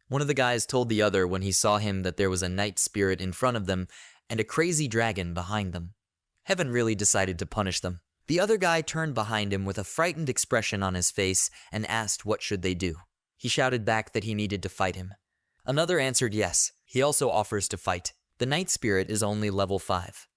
One of the guys told the other when he saw him that there was a night spirit in front of them and a crazy dragon behind them. Heaven really decided to punish them. The other guy turned behind him with a frightened expression on his face and asked what should they do. He shouted back that he needed to fight him. Another answered yes. He also offers to fight. The night spirit is only level 5,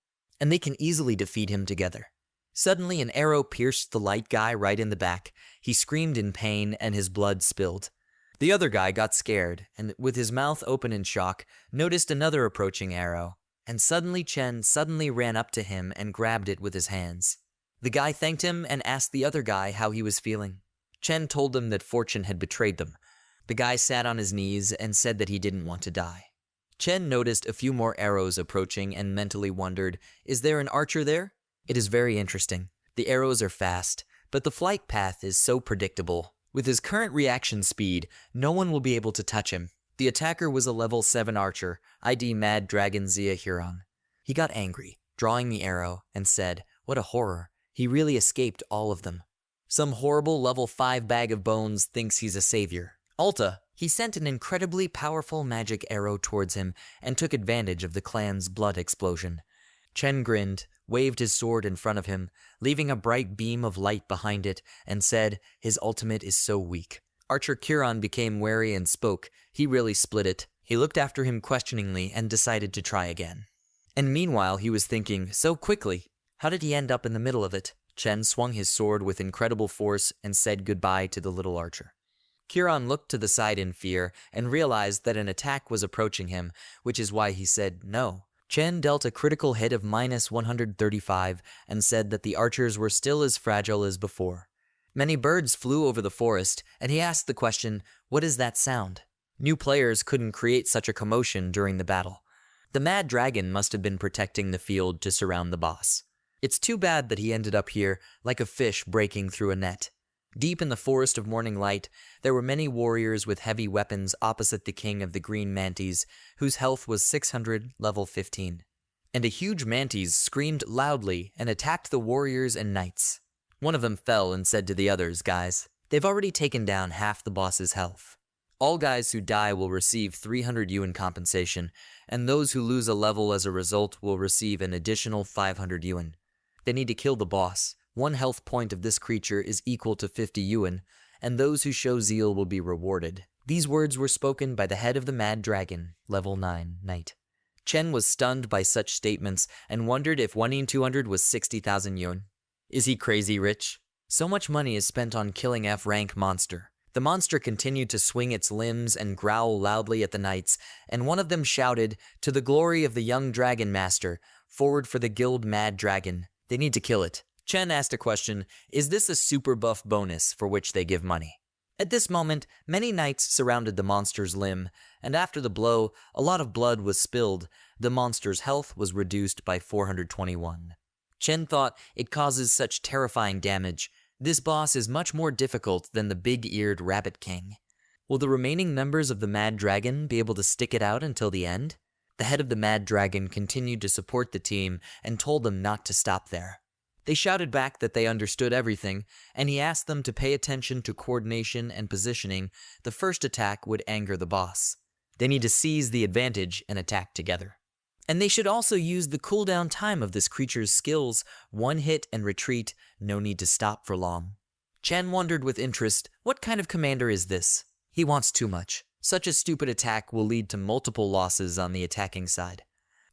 and they can easily defeat him together. Suddenly, an arrow pierced the light guy right in the back. He screamed in pain and his blood spilled. The other guy got scared and, with his mouth open in shock, noticed another approaching arrow. And suddenly Chen ran up to him and grabbed it with his hands. The guy thanked him and asked the other guy how he was feeling. Chen told them that fortune had betrayed them. The guy sat on his knees and said that he didn't want to die. Chen noticed a few more arrows approaching and mentally wondered, is there an archer there? It is very interesting. The arrows are fast, but the flight path is so predictable. With his current reaction speed, no one will be able to touch him. The attacker was a level 7 archer, ID Mad Dragon Zia Huron. He got angry, drawing the arrow, and said, what a horror. He really escaped all of them. Some horrible level 5 bag of bones thinks he's a savior. Alta, he sent an incredibly powerful magic arrow towards him and took advantage of the clan's blood explosion. Chen grinned, waved his sword in front of him, leaving a bright beam of light behind it, and said, his ultimate is so weak. Archer Huron became wary and spoke. He really split it. He looked after him questioningly and decided to try again. And meanwhile, he was thinking, so quickly, how did he end up in the middle of it? Chen swung his sword with incredible force and said goodbye to the little archer. Huron looked to the side in fear and realized that an attack was approaching him, which is why he said no. Chen dealt a critical hit of -135 and said that the archers were still as fragile as before. Many birds flew over the forest, and he asked the question, what is that sound? New players couldn't create such a commotion during the battle. The Mad Dragon must have been protecting the field to surround the boss. It's too bad that he ended up here, like a fish breaking through a net. Deep in the forest of morning light, there were many warriors with heavy weapons opposite the king of the green manties, whose health was 600, level 15. And a huge mantis screamed loudly and attacked the warriors and knights. One of them fell and said to the others, guys, they've already taken down half the boss's health. All guys who die will receive 300 yuan compensation, and those who lose a level as a result will receive an additional 500 yuan. They need to kill the boss. 1 health point of this creature is equal to 50 yuan, and those who show zeal will be rewarded. These words were spoken by the head of the Mad Dragon, level 9, knight. Chen was stunned by such statements and wondered if 1 in 200 was 60,000 yuan. Is he crazy rich? So much money is spent on killing F-rank monster. The monster continued to swing its limbs and growl loudly at the knights, and one of them shouted, to the glory of the young dragon master, forward for the guild Mad Dragon. They need to kill it. Chen asked a question, is this a super buff bonus for which they give money? At this moment, many knights surrounded the monster's limb, and after the blow, a lot of blood was spilled. The monster's health was reduced by 421. Chen thought, it causes such terrifying damage. This boss is much more difficult than the big-eared Rabbit King. Will the remaining members of the Mad Dragon be able to stick it out until the end? The head of the Mad Dragon continued to support the team and told them not to stop there. They shouted back that they understood everything, and he asked them to pay attention to coordination and positioning. The first attack would anger the boss. They need to seize the advantage and attack together. And they should also use the cooldown time of this creature's skills, one hit and retreat, no need to stop for long. Chen wondered with interest, what kind of commander is this? He wants too much. Such a stupid attack will lead to multiple losses on the attacking side.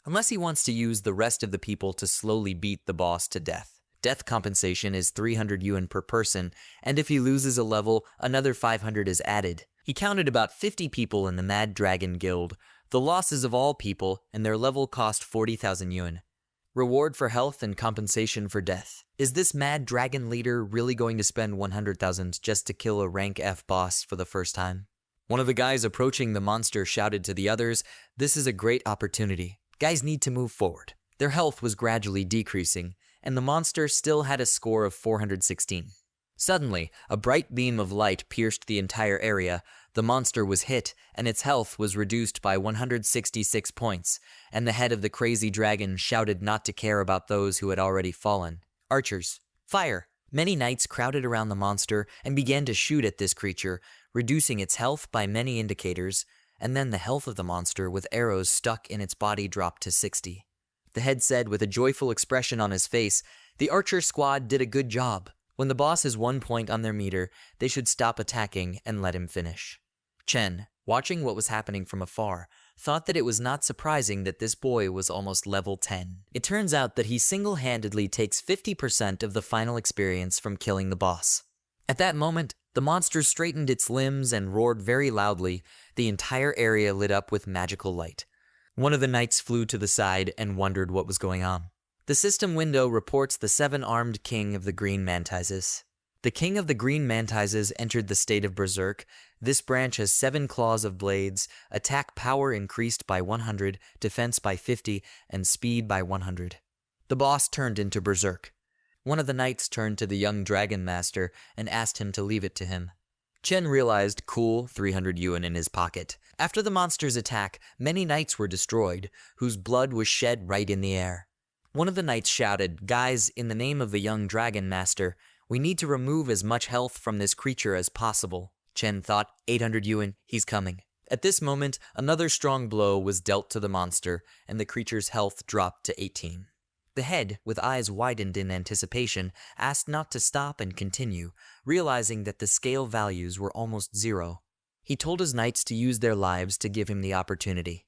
Unless he wants to use the rest of the people to slowly beat the boss to death. Death compensation is 300 yuan per person, and if he loses a level, another 500 is added. He counted about 50 people in the Mad Dragon Guild, the losses of all people, and their level cost 40,000 yuan. Reward for health and compensation for death. Is this Mad Dragon leader really going to spend 100,000 just to kill a rank F boss for the first time? One of the guys approaching the monster shouted to the others, "This is a great opportunity. Guys need to move forward." Their health was gradually decreasing, and the monster still had a score of 416. Suddenly, a bright beam of light pierced the entire area. The monster was hit, and its health was reduced by 166 points, and the head of the crazy dragon shouted not to care about those who had already fallen. Archers, fire! Many knights crowded around the monster and began to shoot at this creature, reducing its health by many indicators, and then the health of the monster with arrows stuck in its body dropped to 60. The head said with a joyful expression on his face, "The archer squad did a good job. When the boss is 1 point on their meter, they should stop attacking and let him finish." Chen, watching what was happening from afar, thought that it was not surprising that this boy was almost level 10. It turns out that he single-handedly takes 50% of the final experience from killing the boss. At that moment, the monster straightened its limbs and roared very loudly. The entire area lit up with magical light. One of the knights flew to the side and wondered what was going on. The system window reports the 7-armed king of the green mantises. The king of the green mantises entered the state of Berserk. This branch has 7 claws of blades, attack power increased by 100, defense by 50, and speed by 100. The boss turned into Berserk. One of the knights turned to the young dragon master and asked him to leave it to him. Chen realized cool 300 yuan in his pocket. After the monster's attack, many knights were destroyed, whose blood was shed right in the air. One of the knights shouted, "Guys, in the name of the young dragon master, we need to remove as much health from this creature as possible." Chen thought, 800 yuan, he's coming. At this moment, another strong blow was dealt to the monster, and the creature's health dropped to 18. The head, with eyes widened in anticipation, asked not to stop and continue, realizing that the scale values were almost 0. He told his knights to use their lives to give him the opportunity.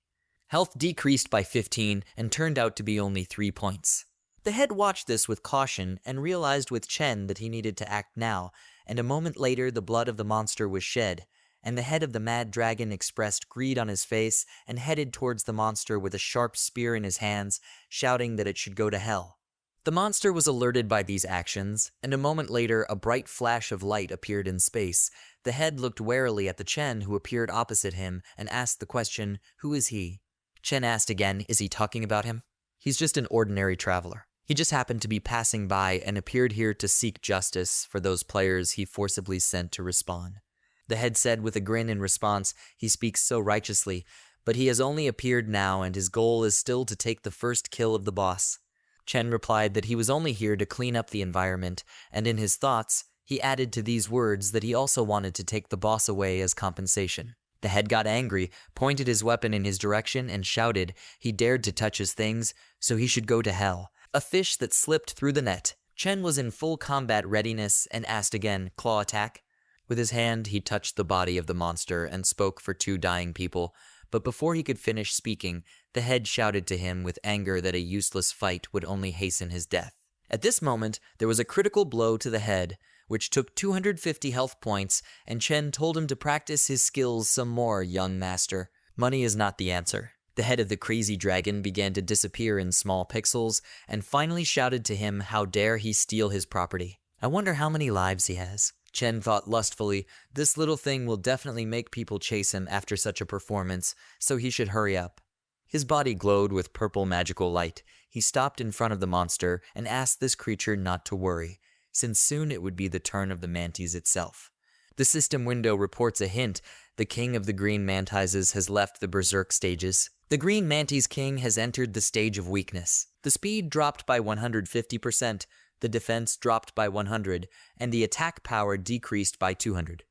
Health decreased by 15 and turned out to be only 3 points. The head watched this with caution and realized with Chen that he needed to act now, and a moment later the blood of the monster was shed, and the head of the mad dragon expressed greed on his face and headed towards the monster with a sharp spear in his hands, shouting that it should go to hell. The monster was alerted by these actions, and a moment later a bright flash of light appeared in space. The head looked warily at the Chen who appeared opposite him and asked the question, "Who is he?" Chen asked again, "Is he talking about him?" "He's just an ordinary traveler. He just happened to be passing by and appeared here to seek justice for those players he forcibly sent to respawn." The head said with a grin in response, "He speaks so righteously, but he has only appeared now and his goal is still to take the first kill of the boss." Chen replied that he was only here to clean up the environment, and in his thoughts, he added to these words that he also wanted to take the boss away as compensation. The head got angry, pointed his weapon in his direction, and shouted he dared to touch his things, so he should go to hell. A fish that slipped through the net. Chen was in full combat readiness and asked again, "Claw attack?" With his hand, he touched the body of the monster and spoke for 2 dying people, but before he could finish speaking, the head shouted to him with anger that a useless fight would only hasten his death. At this moment, there was a critical blow to the head, which took 250 health points, and Chen told him to practice his skills some more, young master. Money is not the answer. The head of the crazy dragon began to disappear in small pixels, and finally shouted to him how dare he steal his property. I wonder how many lives he has. Chen thought lustfully, this little thing will definitely make people chase him after such a performance, so he should hurry up. His body glowed with purple magical light. He stopped in front of the monster and asked this creature not to worry, since soon it would be the turn of the mantis itself. The system window reports a hint. The king of the green mantises has left the berserk stages. The green mantis king has entered the stage of weakness. The speed dropped by 150%, the defense dropped by 100, and the attack power decreased by 200.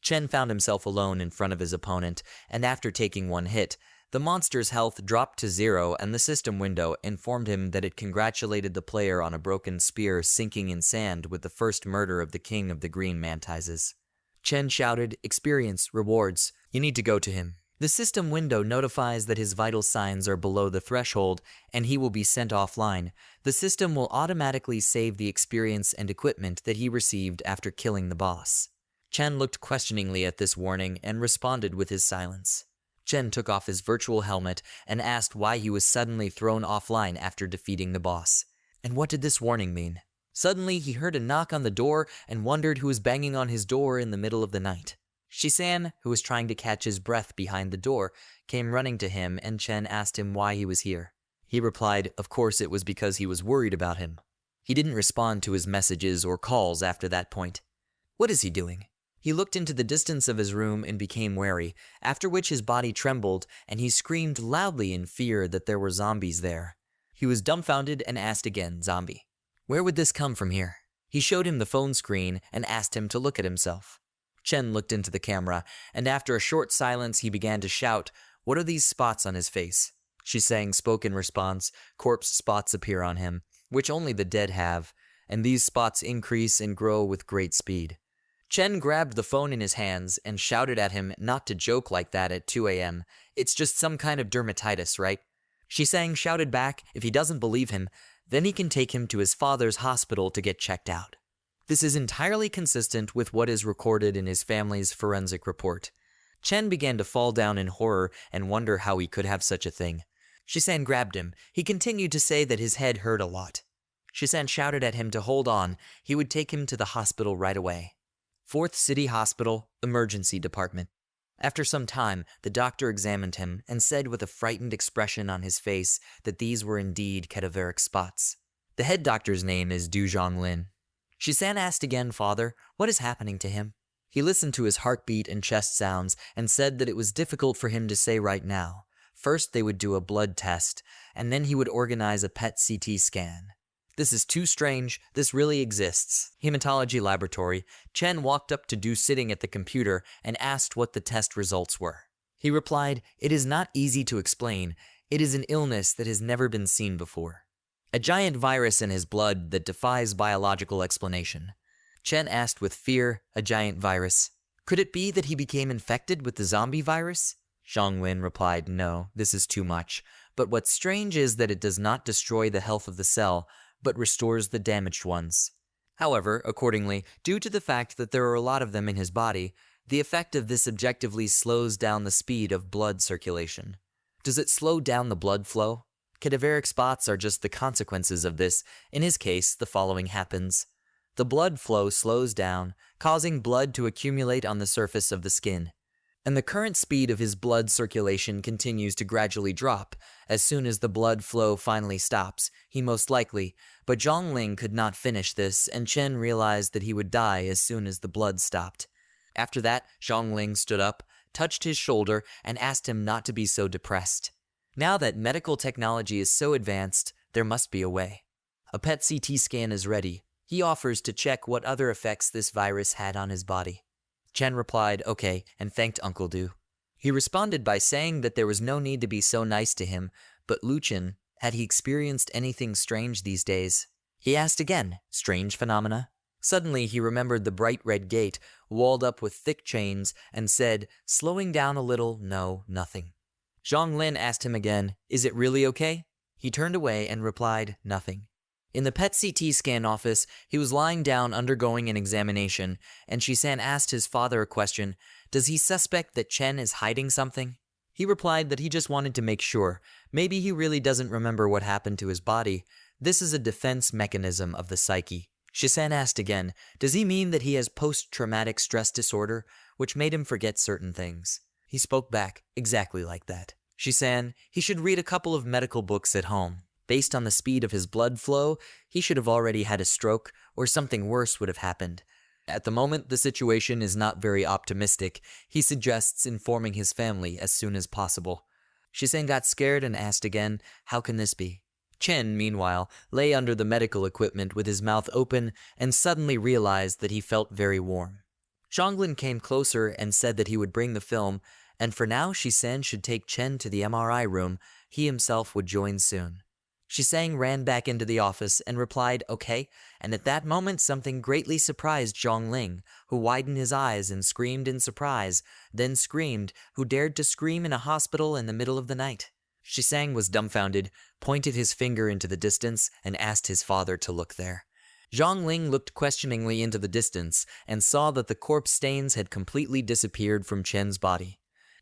Chen found himself alone in front of his opponent, and after taking one hit, The monster's health dropped to 0 and the system window informed him that it congratulated the player on a broken spear sinking in sand with the first murder of the king of the green mantises. Chen shouted, "Experience, rewards. You need to go to him." The system window notifies that his vital signs are below the threshold and he will be sent offline. The system will automatically save the experience and equipment that he received after killing the boss. Chen looked questioningly at this warning and responded with his silence. Chen took off his virtual helmet and asked why he was suddenly thrown offline after defeating the boss. And what did this warning mean? Suddenly, he heard a knock on the door and wondered who was banging on his door in the middle of the night. Shisan, who was trying to catch his breath behind the door, came running to him and Chen asked him why he was here. He replied, of course it was because he was worried about him. He didn't respond to his messages or calls after that point. What is he doing? He looked into the distance of his room and became wary, after which his body trembled and he screamed loudly in fear that there were zombies there. He was dumbfounded and asked again, "Zombie, where would this come from here?" He showed him the phone screen and asked him to look at himself. Chen looked into the camera, and after a short silence he began to shout, "What are these spots on his face?" Shisang spoke in response, "Corpse spots appear on him, which only the dead have, and these spots increase and grow with great speed." Chen grabbed the phone in his hands and shouted at him not to joke like that at 2 a.m. "It's just some kind of dermatitis, right?" Shisang shouted back if he doesn't believe him, then he can take him to his father's hospital to get checked out. This is entirely consistent with what is recorded in his family's forensic report. Chen began to fall down in horror and wonder how he could have such a thing. Shisan grabbed him. He continued to say that his head hurt a lot. Shisan shouted at him to hold on. He would take him to the hospital right away. 4th City Hospital, Emergency Department. After some time, the doctor examined him and said with a frightened expression on his face that these were indeed cadaveric spots. The head doctor's name is Du Zhonglin. Shisan asked again, "Father, what is happening to him?" He listened to his heartbeat and chest sounds and said that it was difficult for him to say right now. First they would do a blood test, and then he would organize a PET CT scan. This is too strange, this really exists. Hematology laboratory. Chen walked up to Du sitting at the computer and asked what the test results were. He replied, "It is not easy to explain. It is an illness that has never been seen before. A giant virus in his blood that defies biological explanation." Chen asked with fear, "A giant virus? Could it be that he became infected with the zombie virus?" Zhonglin replied, "No, this is too much. But what's strange is that it does not destroy the health of the cell, but restores the damaged ones. However, accordingly, due to the fact that there are a lot of them in his body, the effect of this objectively slows down the speed of blood circulation." Does it slow down the blood flow? Cadaveric spots are just the consequences of this. In his case, the following happens. The blood flow slows down, causing blood to accumulate on the surface of the skin. And the current speed of his blood circulation continues to gradually drop. As soon as the blood flow finally stops, he most likely, but Zhongling could not finish this, and Chen realized that he would die as soon as the blood stopped. After that, Zhongling stood up, touched his shoulder, and asked him not to be so depressed. Now that medical technology is so advanced, there must be a way. A PET CT scan is ready. He offers to check what other effects this virus had on his body. Chen replied, "Okay," and thanked Uncle Du. He responded by saying that there was no need to be so nice to him, but Luchin, had he experienced anything strange these days? He asked again, "Strange phenomena?" Suddenly he remembered the bright red gate, walled up with thick chains, and said, slowing down a little, "No, nothing." Zhonglin asked him again, "Is it really okay?" He turned away and replied, "Nothing." In the PET CT scan office, he was lying down undergoing an examination, and Shisan asked his father a question, "Does he suspect that Chen is hiding something?" He replied that he just wanted to make sure. Maybe he really doesn't remember what happened to his body. This is a defense mechanism of the psyche. Shisan asked again, "Does he mean that he has post-traumatic stress disorder, which made him forget certain things?" He spoke back, exactly like that. Shisan, he should read a couple of medical books at home. Based on the speed of his blood flow, he should have already had a stroke, or something worse would have happened. At the moment, the situation is not very optimistic. He suggests informing his family as soon as possible. Shisan got scared and asked again, "How can this be?" Chen, meanwhile, lay under the medical equipment with his mouth open and suddenly realized that he felt very warm. Zhonglin came closer and said that he would bring the film, and for now Shisan should take Chen to the MRI room. He himself would join soon. Shisang ran back into the office and replied, "Okay," and at that moment something greatly surprised Zhongling, who widened his eyes and screamed in surprise, then screamed, who dared to scream in a hospital in the middle of the night. Shisang was dumbfounded, pointed his finger into the distance, and asked his father to look there. Zhongling looked questioningly into the distance and saw that the corpse stains had completely disappeared from Chen's body.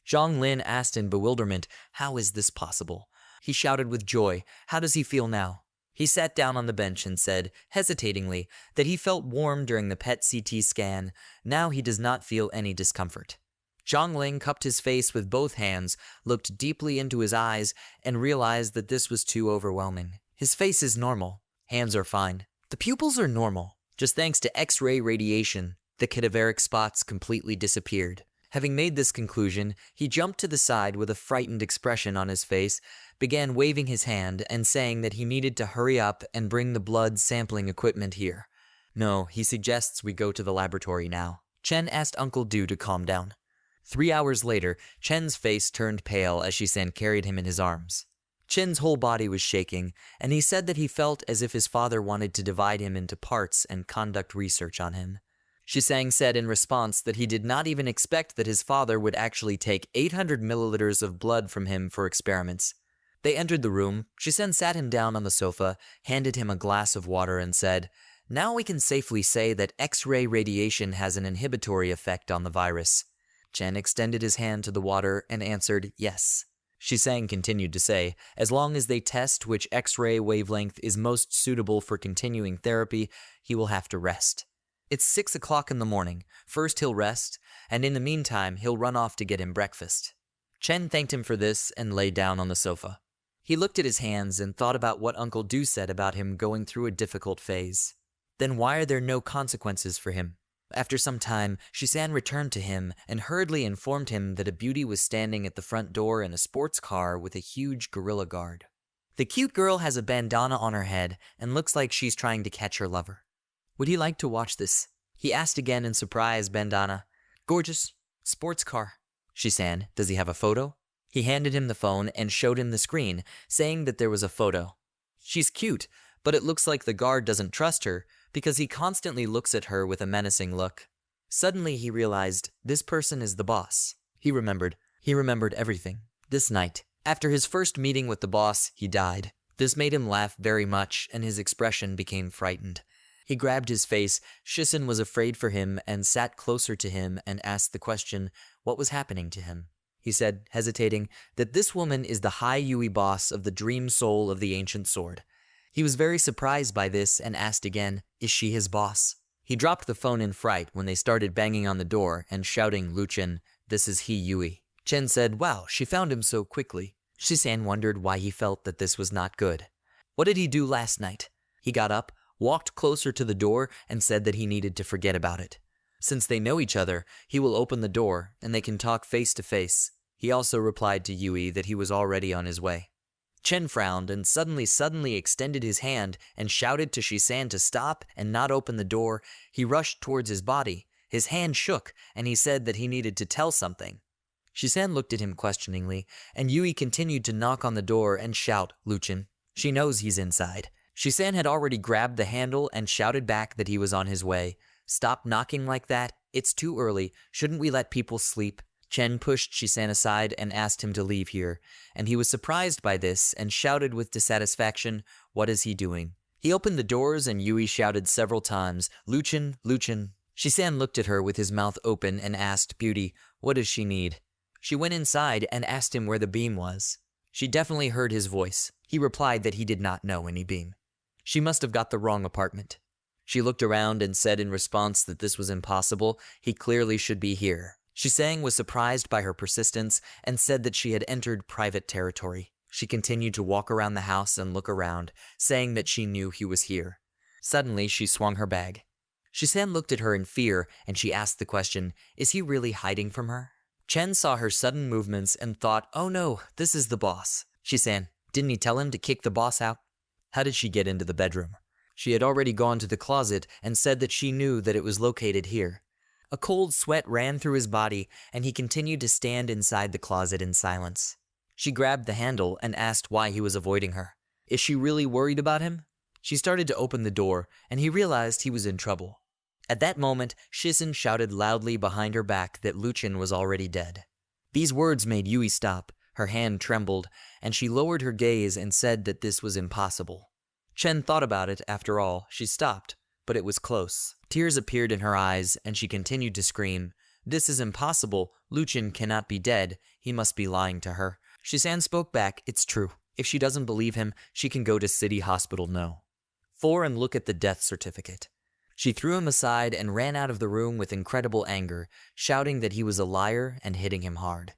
Zhonglin asked in bewilderment, "How is this possible?" He shouted with joy, "How does he feel now?" He sat down on the bench and said, hesitatingly, that he felt warm during the PET CT scan. Now he does not feel any discomfort. Zhongling cupped his face with both hands, looked deeply into his eyes, and realized that this was too overwhelming. His face is normal. Hands are fine. The pupils are normal. Just thanks to X-ray radiation, the cadaveric spots completely disappeared. Having made this conclusion, he jumped to the side with a frightened expression on his face, began waving his hand and saying that he needed to hurry up and bring the blood sampling equipment here. No, he suggests we go to the laboratory now. Chen asked Uncle Du to calm down. 3 hours later, Chen's face turned pale as Shisan carried him in his arms. Chen's whole body was shaking, and he said that he felt as if his father wanted to divide him into parts and conduct research on him. Shisang said in response that he did not even expect that his father would actually take 800 milliliters of blood from him for experiments. They entered the room. Shisang sat him down on the sofa, handed him a glass of water, and said, "Now we can safely say that X-ray radiation has an inhibitory effect on the virus." Chen extended his hand to the water and answered, "Yes." Shisang continued to say, "As long as they test which X-ray wavelength is most suitable for continuing therapy, he will have to rest. It's 6 o'clock in the morning. First he'll rest, and in the meantime he'll run off to get him breakfast." Chen thanked him for this and lay down on the sofa. He looked at his hands and thought about what Uncle Du said about him going through a difficult phase. Then why are there no consequences for him? After some time, Shisan returned to him and hurriedly informed him that a beauty was standing at the front door in a sports car with a huge gorilla guard. The cute girl has a bandana on her head and looks like she's trying to catch her lover. "Would he like to watch this?" he asked again in surprise. Bandana. "Gorgeous. Sports car." Shisan, "Does he have a photo?" He handed him the phone and showed him the screen, saying that there was a photo. "She's cute, but it looks like the guard doesn't trust her because he constantly looks at her with a menacing look." Suddenly he realized, this person is the boss. He remembered everything. This night, after his first meeting with the boss, he died. This made him laugh very much, and his expression became frightened. He grabbed his face. Shisan was afraid for him and sat closer to him and asked the question, what was happening to him? He said, hesitating, that this woman is the High Yui boss of the dream soul of the ancient sword. He was very surprised by this and asked again, is she his boss? He dropped the phone in fright when they started banging on the door and shouting, "Luchin, this is He Yui." Chen said, "Wow, she found him so quickly." Shisan wondered why he felt that this was not good. What did he do last night? He got up, walked closer to the door, and said that he needed to forget about it. Since they know each other, he will open the door, and they can talk face to face. He also replied to Yui that he was already on his way. Chen frowned and suddenly extended his hand and shouted to Shisan to stop and not open the door. He rushed towards his body. His hand shook, and he said that he needed to tell something. Shisan looked at him questioningly, and Yui continued to knock on the door and shout, "Luchin." She knows he's inside. Shisan had already grabbed the handle and shouted back that he was on his way. "Stop knocking like that. It's too early. Shouldn't we let people sleep?" Chen pushed Shisan aside and asked him to leave here, and he was surprised by this and shouted with dissatisfaction, "What is he doing?" He opened the doors and Yui shouted several times, "Luchin, Luchin." Shisan looked at her with his mouth open and asked, "Beauty, what does she need?" She went inside and asked him where the beam was. She definitely heard his voice. He replied that he did not know any beam. She must have got the wrong apartment. She looked around and said in response that this was impossible. He clearly should be here. Shisan was surprised by her persistence and said that she had entered private territory. She continued to walk around the house and look around, saying that she knew he was here. Suddenly, she swung her bag. Shisan looked at her in fear, and she asked the question, is he really hiding from her? Chen saw her sudden movements and thought, oh no, this is the boss. Shisan, didn't he tell him to kick the boss out? How did she get into the bedroom? She had already gone to the closet and said that she knew that it was located here. A cold sweat ran through his body, and he continued to stand inside the closet in silence. She grabbed the handle and asked why he was avoiding her. Is she really worried about him? She started to open the door, and he realized he was in trouble. At that moment, Shizen shouted loudly behind her back that Luchin was already dead. These words made Yui stop. Her hand trembled, and she lowered her gaze and said that this was impossible. Chen thought about it. After all, she stopped, but it was close. Tears appeared in her eyes, and she continued to scream, "This is impossible. Luchin cannot be dead. He must be lying to her." Shizen spoke back, "It's true. If she doesn't believe him, she can go to City Hospital now. And look at the death certificate." She threw him aside and ran out of the room with incredible anger, shouting that he was a liar and hitting him hard.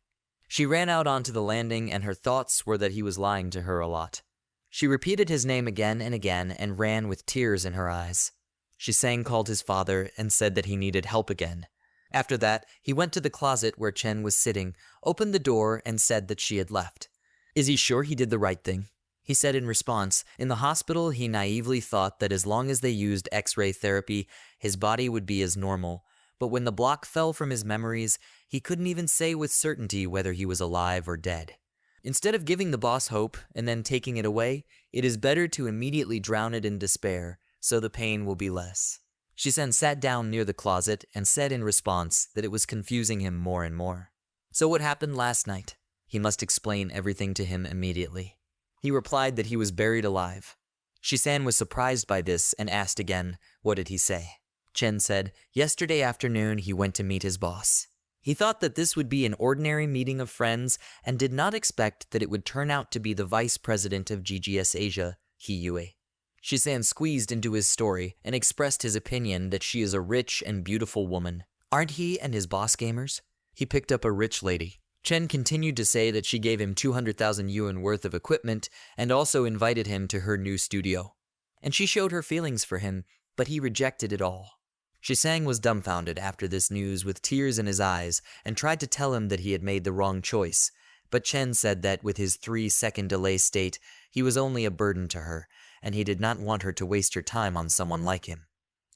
She ran out onto the landing, and her thoughts were that he was lying to her a lot. She repeated his name again and again and ran with tears in her eyes. Shizen called his father and said that he needed help again. After that, he went to the closet where Chen was sitting, opened the door, and said that she had left. Is he sure he did the right thing? He said in response, in the hospital he naively thought that as long as they used X-ray therapy, his body would be as normal. But when the block fell from his memories, he couldn't even say with certainty whether he was alive or dead. Instead of giving the boss hope and then taking it away, it is better to immediately drown it in despair, so the pain will be less. Shizen sat down near the closet and said in response that it was confusing him more and more. So what happened last night? He must explain everything to him immediately. He replied that he was buried alive. Shizen was surprised by this and asked again, what did he say? Chen said, yesterday afternoon he went to meet his boss. He thought that this would be an ordinary meeting of friends and did not expect that it would turn out to be the vice president of GGS Asia, Hiyue. Shizen squeezed into his story and expressed his opinion that she is a rich and beautiful woman. Aren't he and his boss gamers? He picked up a rich lady. Chen continued to say that she gave him 200,000 yuan worth of equipment and also invited him to her new studio. And she showed her feelings for him, but he rejected it all. Shizen was dumbfounded after this news with tears in his eyes and tried to tell him that he had made the wrong choice. But Chen said that with his 3-second delay state, he was only a burden to her, and he did not want her to waste her time on someone like him.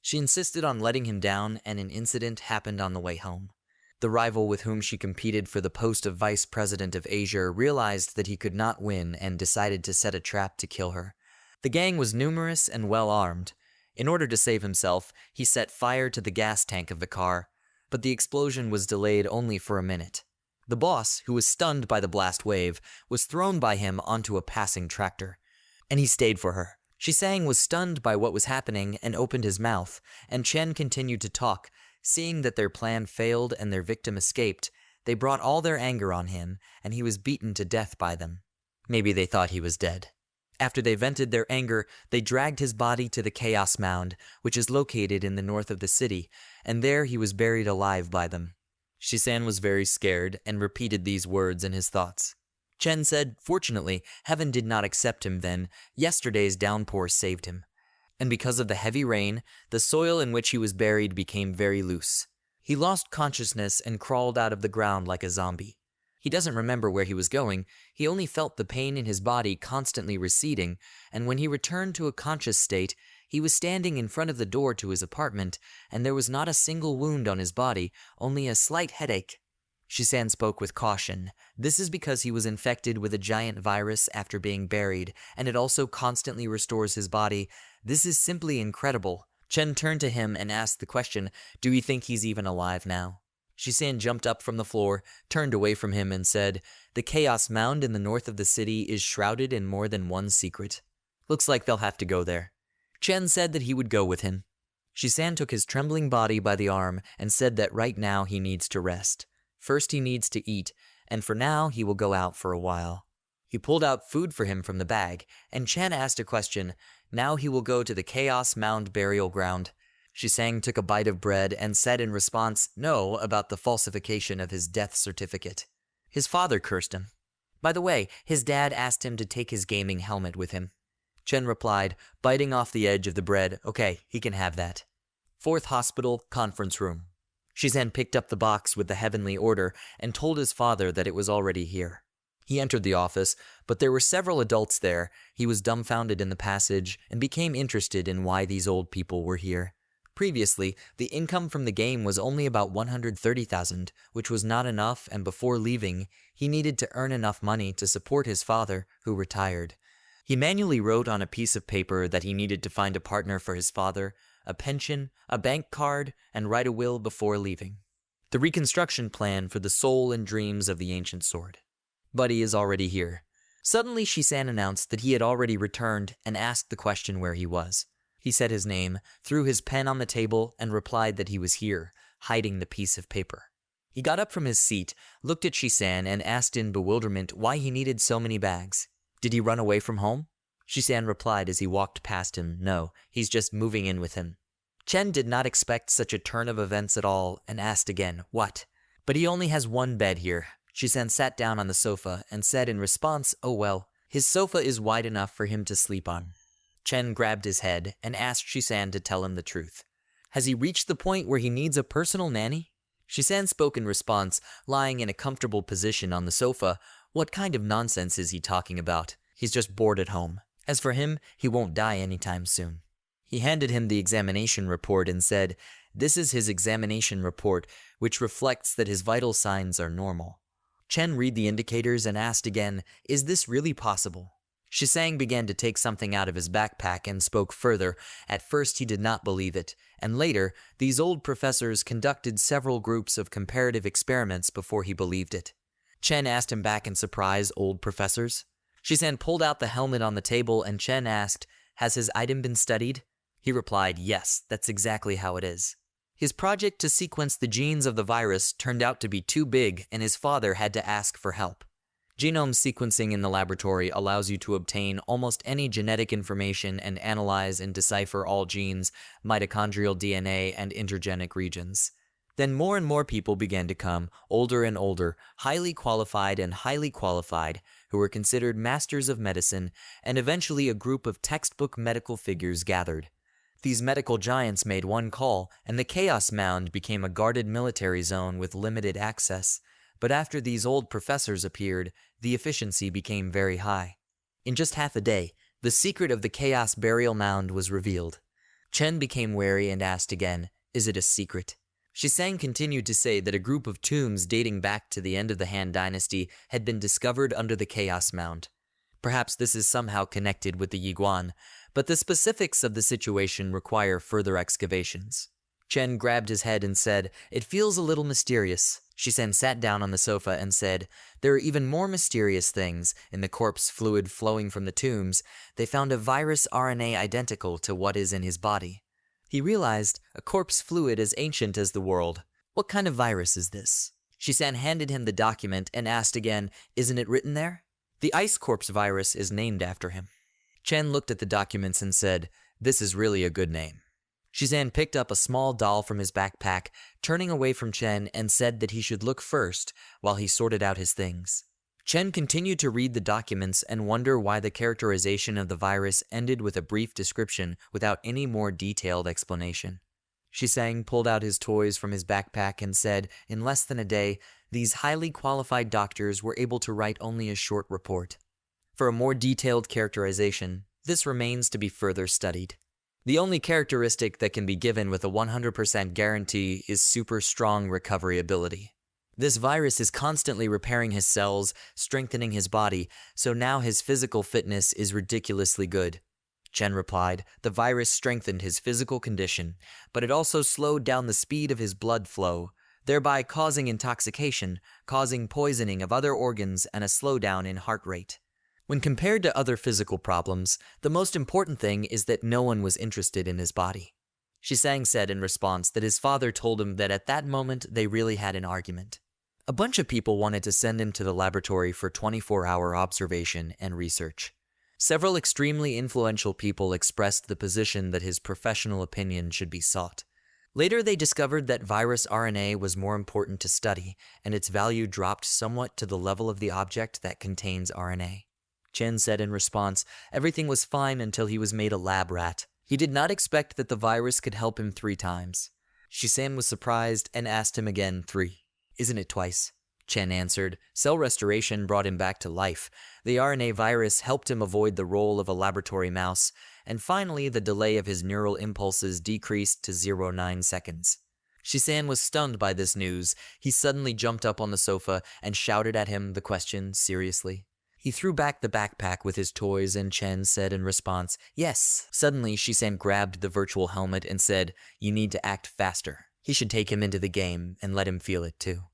She insisted on letting him down, and an incident happened on the way home. The rival with whom she competed for the post of vice president of Asia realized that he could not win and decided to set a trap to kill her. The gang was numerous and well armed. In order to save himself, he set fire to the gas tank of the car, but the explosion was delayed only for a minute. The boss, who was stunned by the blast wave, was thrown by him onto a passing tractor, and he stayed for her. Shizen was stunned by what was happening and opened his mouth, and Chen continued to talk. Seeing that their plan failed and their victim escaped, they brought all their anger on him, and he was beaten to death by them. Maybe they thought he was dead. After they vented their anger, they dragged his body to the Chaos Mound, which is located in the north of the city, and there he was buried alive by them. Shizen was very scared and repeated these words in his thoughts. Chen said, fortunately, heaven did not accept him then. Yesterday's downpour saved him. And because of the heavy rain, the soil in which he was buried became very loose. He lost consciousness and crawled out of the ground like a zombie. He doesn't remember where he was going, he only felt the pain in his body constantly receding, and when he returned to a conscious state, he was standing in front of the door to his apartment, and there was not a single wound on his body, only a slight headache. Shizen spoke with caution. This is because he was infected with a giant virus after being buried, and it also constantly restores his body. This is simply incredible. Chen turned to him and asked the question, do you think he's even alive now? Shizen jumped up from the floor, turned away from him and said, the Chaos Mound in the north of the city is shrouded in more than one secret. Looks like they'll have to go there. Chen said that he would go with him. Shizen took his trembling body by the arm and said that right now he needs to rest. First he needs to eat, and for now he will go out for a while. He pulled out food for him from the bag, and Chen asked a question. Now he will go to the Chaos Mound burial ground. Shizen took a bite of bread and said in response, no, about the falsification of his death certificate. His father cursed him. By the way, his dad asked him to take his gaming helmet with him. Chen replied, biting off the edge of the bread, okay, he can have that. 4th Hospital, Conference Room. Shizen picked up the box with the heavenly order and told his father that it was already here. He entered the office, but there were several adults there. He was dumbfounded in the passage and became interested in why these old people were here. Previously, the income from the game was only about 130,000, which was not enough, and before leaving, he needed to earn enough money to support his father, who retired. He manually wrote on a piece of paper that he needed to find a partner for his father, a pension, a bank card, and write a will before leaving. The reconstruction plan for the soul and dreams of the ancient sword. Buddy is already here. Suddenly, Shisan announced that he had already returned and asked the question where he was. He said his name, threw his pen on the table, and replied that he was here, hiding the piece of paper. He got up from his seat, looked at Shisan, and asked in bewilderment why he needed so many bags. Did he run away from home? Shisan replied as he walked past him, no, he's just moving in with him. Chen did not expect such a turn of events at all, and asked again, what? But he only has one bed here. Shisan sat down on the sofa and said in response, oh well, his sofa is wide enough for him to sleep on. Chen grabbed his head and asked Shisan to tell him the truth. Has he reached the point where he needs a personal nanny? Shisan spoke in response, lying in a comfortable position on the sofa. What kind of nonsense is he talking about? He's just bored at home. As for him, he won't die anytime soon. He handed him the examination report and said, this is his examination report, which reflects that his vital signs are normal. Chen read the indicators and asked again, is this really possible? Shisang began to take something out of his backpack and spoke further. At first he did not believe it, and later, these old professors conducted several groups of comparative experiments before he believed it. Chen asked him back in surprise, old professors? Shisan pulled out the helmet on the table and Chen asked, has his item been studied? He replied, yes, that's exactly how it is. His project to sequence the genes of the virus turned out to be too big and his father had to ask for help. Genome sequencing in the laboratory allows you to obtain almost any genetic information and analyze and decipher all genes, mitochondrial DNA, and intergenic regions. Then more and more people began to come, older and older, highly qualified, who were considered masters of medicine, and eventually a group of textbook medical figures gathered. These medical giants made one call, and the Chaos Mound became a guarded military zone with limited access. But after these old professors appeared, the efficiency became very high. In just half a day, the secret of the Chaos Burial Mound was revealed. Chen became wary and asked again, is it a secret? Shisang continued to say that a group of tombs dating back to the end of the Han Dynasty had been discovered under the Chaos Mound. Perhaps this is somehow connected with the Yiguan, but the specifics of the situation require further excavations. Chen grabbed his head and said, it feels a little mysterious. Shisen sat down on the sofa and said, there are even more mysterious things. In the corpse fluid flowing from the tombs, they found a virus RNA identical to what is in his body. He realized a corpse fluid as ancient as the world. What kind of virus is this? Shisen handed him the document and asked again, isn't it written there? The ice corpse virus is named after him. Chen looked at the documents and said, this is really a good name. Shizan picked up a small doll from his backpack, turning away from Chen, and said that he should look first while he sorted out his things. Chen continued to read the documents and wonder why the characterization of the virus ended with a brief description without any more detailed explanation. Shisang pulled out his toys from his backpack and said, in less than a day, these highly qualified doctors were able to write only a short report. For a more detailed characterization, this remains to be further studied. The only characteristic that can be given with a 100% guarantee is super strong recovery ability. This virus is constantly repairing his cells, strengthening his body, so now his physical fitness is ridiculously good. Chen replied, the virus strengthened his physical condition, but it also slowed down the speed of his blood flow, thereby causing intoxication, causing poisoning of other organs and a slowdown in heart rate. When compared to other physical problems, the most important thing is that no one was interested in his body. Shisang said in response that his father told him that at that moment they really had an argument. A bunch of people wanted to send him to the laboratory for 24-hour observation and research. Several extremely influential people expressed the position that his professional opinion should be sought. Later they discovered that virus RNA was more important to study, and its value dropped somewhat to the level of the object that contains RNA. Chen said in response, everything was fine until he was made a lab rat. He did not expect that the virus could help him 3 times. Shisam was surprised and asked him again 3. Isn't it twice? Chen answered, cell restoration brought him back to life. The RNA virus helped him avoid the role of a laboratory mouse, and finally the delay of his neural impulses decreased to 0.9 seconds. Shisan was stunned by this news. He suddenly jumped up on the sofa and shouted at him the question seriously. He threw back the backpack with his toys and Chen said in response, "Yes." Suddenly, Shisan grabbed the virtual helmet and said, "You need to act faster." He should take him into the game and let him feel it too.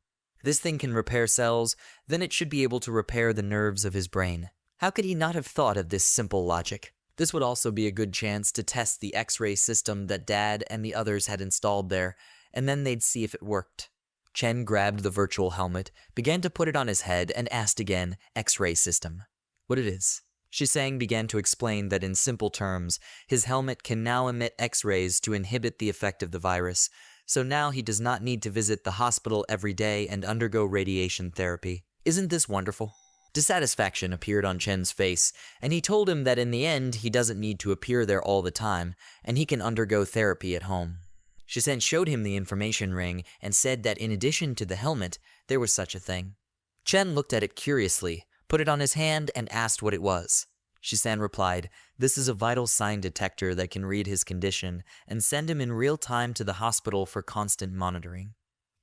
This thing can repair cells, then it should be able to repair the nerves of his brain. How could he not have thought of this simple logic? This would also be a good chance to test the X-ray system that Dad and the others had installed there, and then they'd see if it worked. Chen grabbed the virtual helmet, began to put it on his head, and asked again, "X-ray system." What it is. Shisang began to explain that in simple terms, his helmet can now emit X-rays to inhibit the effect of the virus, so now he does not need to visit the hospital every day and undergo radiation therapy. Isn't this wonderful? Dissatisfaction appeared on Chen's face, and he told him that in the end he doesn't need to appear there all the time, and he can undergo therapy at home. Shisen showed him the information ring and said that in addition to the helmet, there was such a thing. Chen looked at it curiously, put it on his hand, and asked what it was. Shisen replied, "This is a vital sign detector that can read his condition and send him in real time to the hospital for constant monitoring.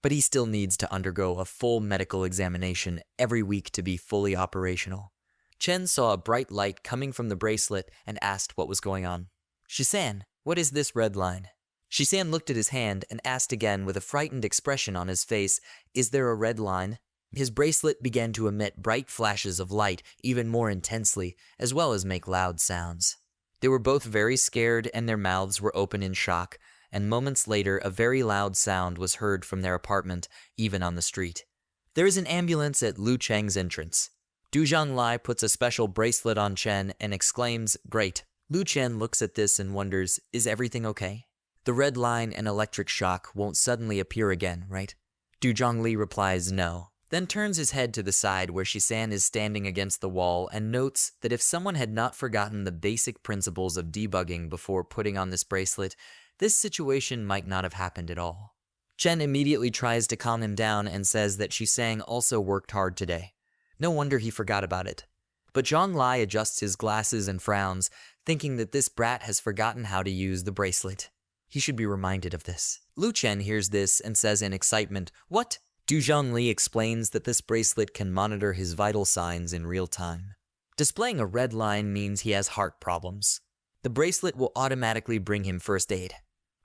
But he still needs to undergo a full medical examination every week to be fully operational." Chen saw a bright light coming from the bracelet and asked what was going on. "Shisan, what is this red line?" Shisan looked at his hand and asked again with a frightened expression on his face, "Is there a red line?" His bracelet began to emit bright flashes of light even more intensely, as well as make loud sounds. They were both very scared and their mouths were open in shock, and moments later a very loud sound was heard from their apartment, even on the street. There is an ambulance at Lu Cheng's entrance. Du Zhonglai puts a special bracelet on Chen and exclaims, "Great." Lu Chen looks at this and wonders, is everything okay? The red line and electric shock won't suddenly appear again, right? Du Zhongli replies no, then turns his head to the side where Shisan is standing against the wall and notes that if someone had not forgotten the basic principles of debugging before putting on this bracelet, this situation might not have happened at all. Chen immediately tries to calm him down and says that Shisang also worked hard today. No wonder he forgot about it. But Zhonglai adjusts his glasses and frowns, thinking that this brat has forgotten how to use the bracelet. He should be reminded of this. Lu Chen hears this and says in excitement, "What?" Du Zhongli explains that this bracelet can monitor his vital signs in real time. Displaying a red line means he has heart problems. The bracelet will automatically bring him first aid.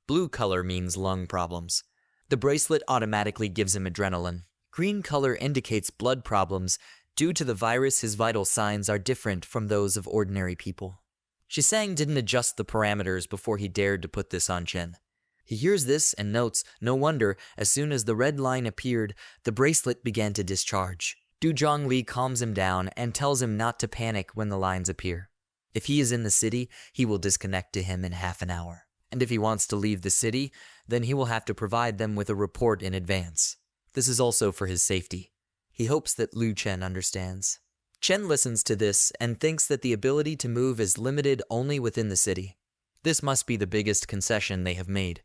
Blue color means lung problems. The bracelet automatically gives him adrenaline. Green color indicates blood problems. Due to the virus, his vital signs are different from those of ordinary people. Shisang didn't adjust the parameters before he dared to put this on Chen. He hears this and notes, no wonder, as soon as the red line appeared, the bracelet began to discharge. Du Zhongli calms him down and tells him not to panic when the lines appear. If he is in the city, he will disconnect to him in half an hour. And if he wants to leave the city, then he will have to provide them with a report in advance. This is also for his safety. He hopes that Lu Chen understands. Chen listens to this and thinks that the ability to move is limited only within the city. This must be the biggest concession they have made.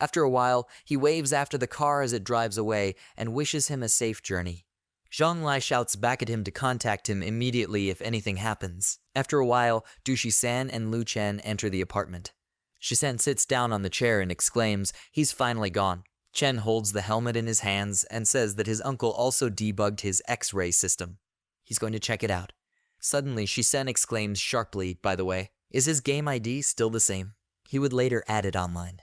After a while, he waves after the car as it drives away and wishes him a safe journey. Zhonglai shouts back at him to contact him immediately if anything happens. After a while, Du Shisan and Lu Chen enter the apartment. Shisan sits down on the chair and exclaims, "He's finally gone." Chen holds the helmet in his hands and says that his uncle also debugged his X-ray system. He's going to check it out. Suddenly, Shisen exclaims sharply, by the way, "Is his game ID still the same?" He would later add it online.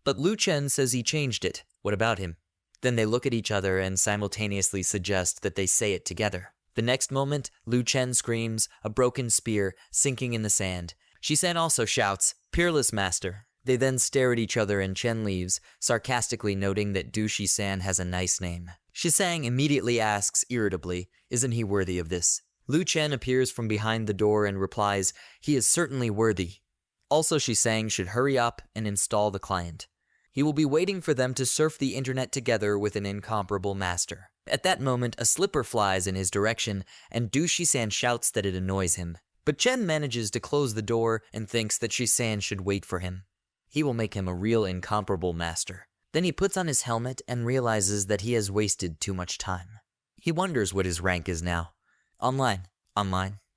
But Lu Chen says he changed it. What about him? Then they look at each other and simultaneously suggest that they say it together. The next moment, Lu Chen screams, a broken spear sinking in the sand. Shisen also shouts, "Peerless Master." They then stare at each other and Chen leaves, sarcastically noting that Du Shisan has a nice name. Shisang immediately asks irritably, "Isn't he worthy of this?" Lu Chen appears from behind the door and replies, "He is certainly worthy." Also, Shisang should hurry up and install the client. He will be waiting for them to surf the internet together with an incomparable master. At that moment, a slipper flies in his direction, and Du Shisan shouts that it annoys him. But Chen manages to close the door and thinks that Shisan should wait for him. He will make him a real incomparable master. Then he puts on his helmet and realizes that he has wasted too much time. He wonders what his rank is now. Online.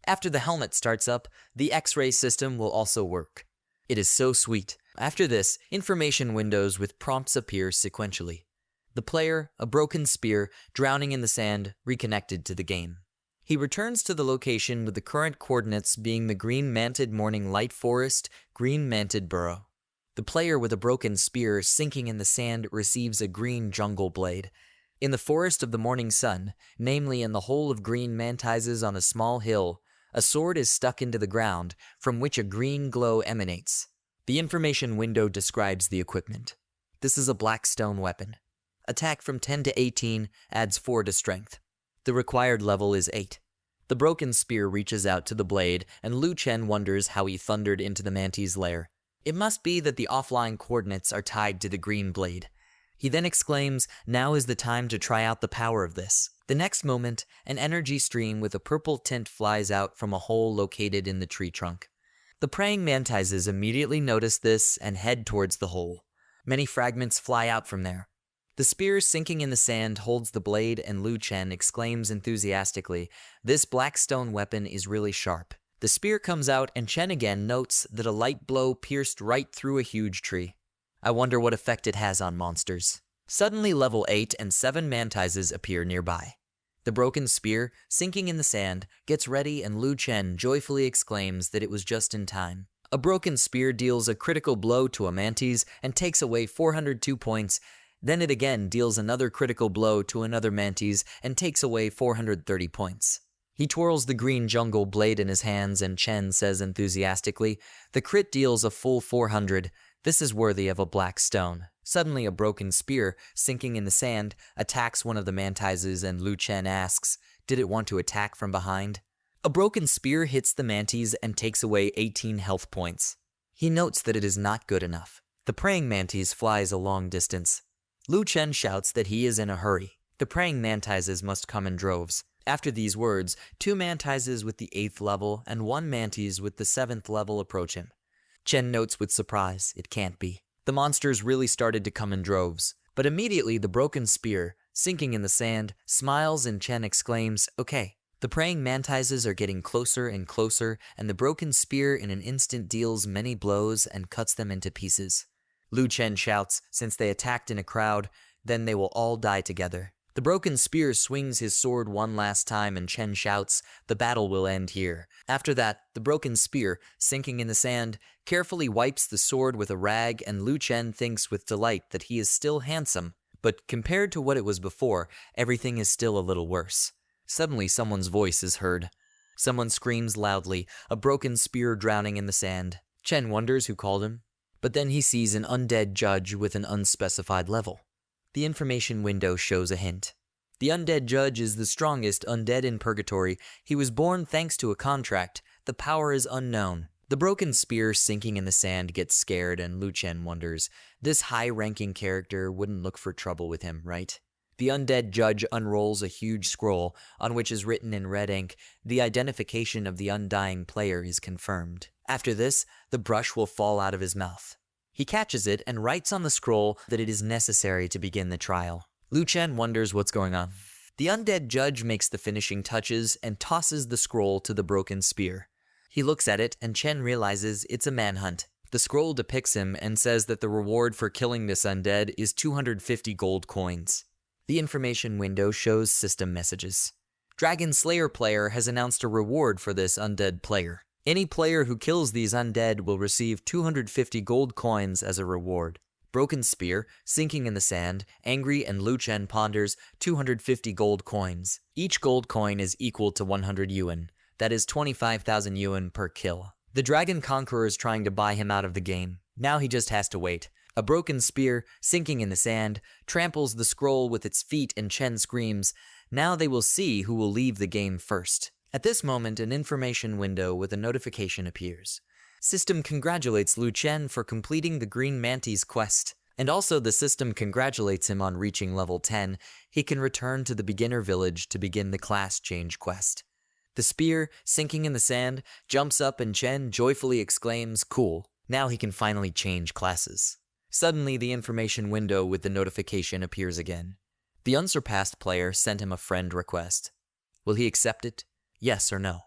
After the helmet starts up, the X-ray system will also work. It is so sweet. After this, information windows with prompts appear sequentially. The player, a broken spear, drowning in the sand, reconnected to the game. He returns to the location with the current coordinates being the green manted morning light forest, green manted burrow. The player with a broken spear sinking in the sand receives a green jungle blade. In the forest of the morning sun, namely in the hole of green mantises on a small hill, a sword is stuck into the ground, from which a green glow emanates. The information window describes the equipment. This is a black stone weapon. Attack from 10 to 18 adds 4 to strength. The required level is 8. The broken spear reaches out to the blade, and Lu Chen wonders how he thundered into the mantis' lair. It must be that the offline coordinates are tied to the green blade. He then exclaims, "Now is the time to try out the power of this." The next moment, an energy stream with a purple tint flies out from a hole located in the tree trunk. The praying mantises immediately notice this and head towards the hole. Many fragments fly out from there. The spear sinking in the sand holds the blade, and Lu Chen exclaims enthusiastically, "This black stone weapon is really sharp." The spear comes out, and Chen again notes that a light blow pierced right through a huge tree. I wonder what effect it has on monsters. Suddenly level 8 and 7 mantises appear nearby. The broken spear, sinking in the sand, gets ready, and Lu Chen joyfully exclaims that it was just in time. A broken spear deals a critical blow to a mantis and takes away 402 points. Then it again deals another critical blow to another mantis and takes away 430 points. He twirls the green jungle blade in his hands, and Chen says enthusiastically, "The crit deals a full 400. This is worthy of a black stone." Suddenly a broken spear, sinking in the sand, attacks one of the mantises, and Lu Chen asks, "Did it want to attack from behind?" A broken spear hits the mantis and takes away 18 health points. He notes that it is not good enough. The praying mantis flies a long distance. Lu Chen shouts that he is in a hurry. The praying mantises must come in droves. After these words, 2 mantises with the 8th level and 1 mantis with the 7th level approach him. Chen notes with surprise, it can't be. The monsters really started to come in droves. But immediately the broken spear, sinking in the sand, smiles, and Chen exclaims, "Okay." The praying mantises are getting closer and closer, and the broken spear in an instant deals many blows and cuts them into pieces. Lu Chen shouts, since they attacked in a crowd, then they will all die together. The broken spear swings his sword one last time, and Chen shouts, "The battle will end here." After that, the broken spear, sinking in the sand, carefully wipes the sword with a rag, and Lu Chen thinks with delight that he is still handsome, but compared to what it was before, everything is still a little worse. Suddenly someone's voice is heard. Someone screams loudly, a broken spear drowning in the sand. Chen wonders who called him, but then he sees an undead judge with an unspecified level. The information window shows a hint. The undead judge is the strongest undead in purgatory. He was born thanks to a contract. The power is unknown. The broken spear sinking in the sand gets scared, and Lu Chen wonders, this high-ranking character wouldn't look for trouble with him, right? The undead judge unrolls a huge scroll on which is written in red ink, "The identification of the undying player is confirmed." After this, the brush will fall out of his mouth. He catches it and writes on the scroll that it is necessary to begin the trial. Lu Chen wonders what's going on. The undead judge makes the finishing touches and tosses the scroll to the broken spear. He looks at it, and Chen realizes it's a manhunt. The scroll depicts him and says that the reward for killing this undead is 250 gold coins. The information window shows system messages. Dragon Slayer player has announced a reward for this undead player. Any player who kills these undead will receive 250 gold coins as a reward. Broken spear, sinking in the sand, angry, and Lu Chen ponders 250 gold coins. Each gold coin is equal to 100 yuan. That is 25,000 yuan per kill. The dragon conqueror is trying to buy him out of the game. Now he just has to wait. A broken spear, sinking in the sand, tramples the scroll with its feet, and Chen screams, "Now they will see who will leave the game first." At this moment, an information window with a notification appears. System congratulates Lu Chen for completing the Green Mantis quest, and also the system congratulates him on reaching level 10. He can return to the beginner village to begin the class change quest. The spear, sinking in the sand, jumps up, and Chen joyfully exclaims, "Cool, now he can finally change classes." Suddenly, the information window with the notification appears again. The unsurpassed player sent him a friend request. Will he accept it? Yes or no?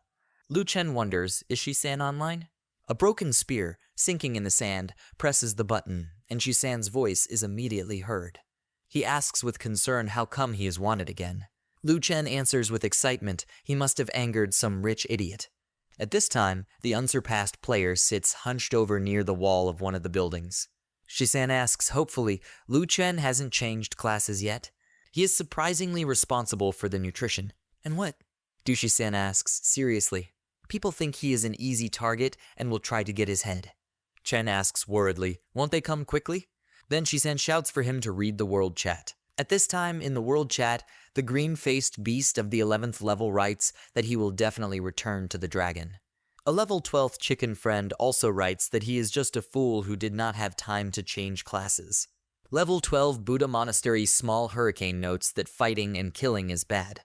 Lu Chen wonders, is she San online? A broken spear, sinking in the sand, presses the button, and Shisan's voice is immediately heard. He asks with concern how come he is wanted again. Lu Chen answers with excitement he must have angered some rich idiot. At this time, the unsurpassed player sits hunched over near the wall of one of the buildings. Shisan asks hopefully Lu Chen hasn't changed classes yet. He is surprisingly responsible for the nutrition. And what? Du Shisan asks seriously. People think he is an easy target and will try to get his head. Chen asks worriedly, won't they come quickly? Then Shisan shouts for him to read the world chat. At this time in the world chat, the green-faced beast of the 11th level writes that he will definitely return to the dragon. A level 12th chicken friend also writes that he is just a fool who did not have time to change classes. Level 12 Buddha Monastery Small Hurricane notes that fighting and killing is bad.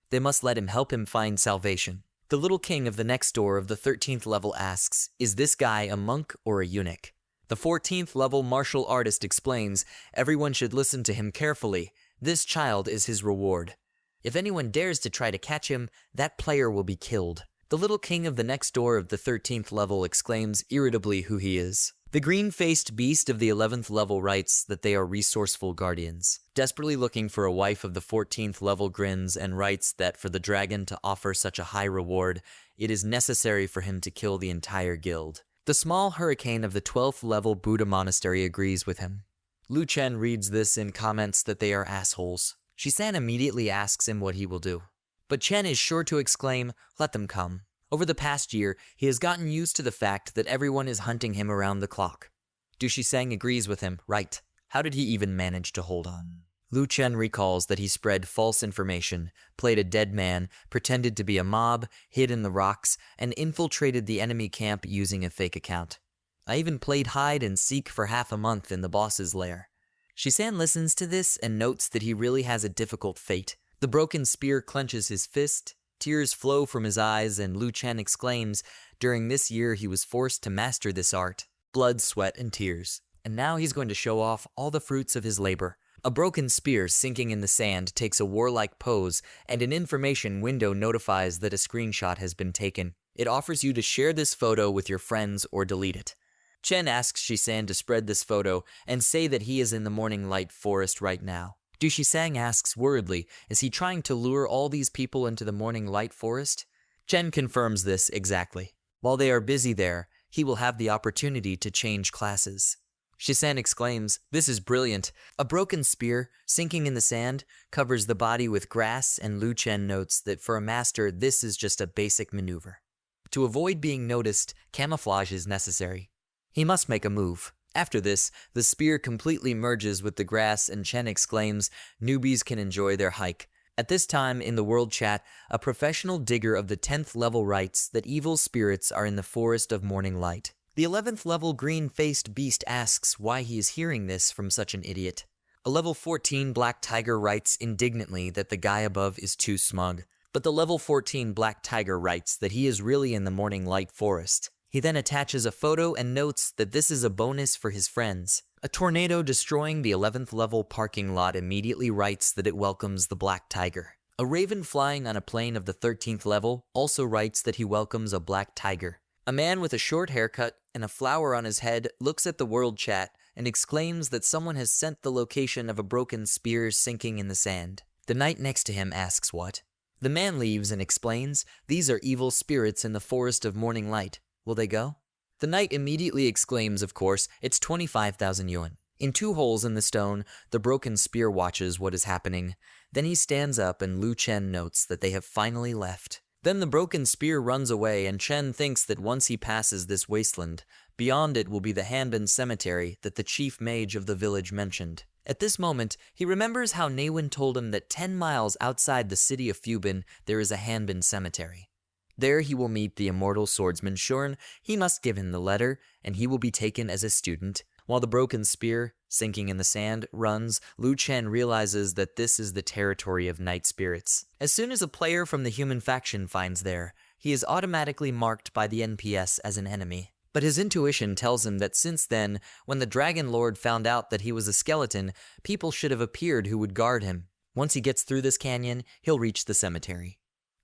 They must let him help him find salvation. The little king of the next door of the 13th level asks, is this guy a monk or a eunuch? The 14th level martial artist explains, everyone should listen to him carefully. This child is his reward. If anyone dares to try to catch him, that player will be killed. The little king of the next door of the 13th level exclaims irritably who he is. The green-faced beast of the 11th level writes that they are resourceful guardians. Desperately looking for a wife of the 14th level grins and writes that for the dragon to offer such a high reward, it is necessary for him to kill the entire guild. The small hurricane of the 12th level Buddha Monastery agrees with him. Lu Chen reads this and comments that they are assholes. Shisan immediately asks him what he will do. But Chen is sure to exclaim, let them come. Over the past year, he has gotten used to the fact that everyone is hunting him around the clock. Du Shisang agrees with him, right. How did he even manage to hold on? Lu Chen recalls that he spread false information, played a dead man, pretended to be a mob, hid in the rocks, and infiltrated the enemy camp using a fake account. I even played hide and seek for half a month in the boss's lair. Shisan listens to this and notes that he really has a difficult fate. The broken spear clenches his fist, tears flow from his eyes, and Lu Chen exclaims, during this year he was forced to master this art. Blood, sweat, and tears. And now he's going to show off all the fruits of his labor. A broken spear sinking in the sand takes a warlike pose, and an information window notifies that a screenshot has been taken. It offers you to share this photo with your friends or delete it. Chen asks Shisan to spread this photo and say that he is in the Morning Light Forest right now. Du Shisang asks worriedly, is he trying to lure all these people into the Morning Light Forest? Chen confirms this exactly. While they are busy there, he will have the opportunity to change classes. Shisan exclaims, this is brilliant. A broken spear, sinking in the sand, covers the body with grass, and Lu Chen notes that for a master this is just a basic maneuver. To avoid being noticed, camouflage is necessary. He must make a move. After this, the spear completely merges with the grass and Chen exclaims, newbies can enjoy their hike. At this time in the world chat, a professional digger of the 10th level writes that evil spirits are in the forest of morning light. The 11th level green-faced beast asks why he is hearing this from such an idiot. A level 14 black tiger writes indignantly that the guy above is too smug. But the level 14 black tiger writes that he is really in the morning light forest. He then attaches a photo and notes that this is a bonus for his friends. A tornado destroying the 11th level parking lot immediately writes that it welcomes the black tiger. A raven flying on a plane of the 13th level also writes that he welcomes a black tiger. A man with a short haircut and a flower on his head looks at the world chat and exclaims that someone has sent the location of a broken spear sinking in the sand. The knight next to him asks what. The man leaves and explains, these are evil spirits in the forest of morning light. Will they go? The knight immediately exclaims, of course, it's 25,000 yuan. In 2 holes in the stone, the broken spear watches what is happening. Then he stands up and Lu Chen notes that they have finally left. Then the broken spear runs away and Chen thinks that once he passes this wasteland, beyond it will be the Hanbin cemetery that the chief mage of the village mentioned. At this moment, he remembers how Naewin told him that 10 miles outside the city of Fubin there is a Hanbin cemetery. There he will meet the immortal swordsman Shorn. He must give him the letter, and he will be taken as a student. While the broken spear, sinking in the sand, runs, Lu Chen realizes that this is the territory of night spirits. As soon as a player from the human faction finds there, he is automatically marked by the NPS as an enemy. But his intuition tells him that since then, when the Dragon Lord found out that he was a skeleton, people should have appeared who would guard him. Once he gets through this canyon, he'll reach the cemetery.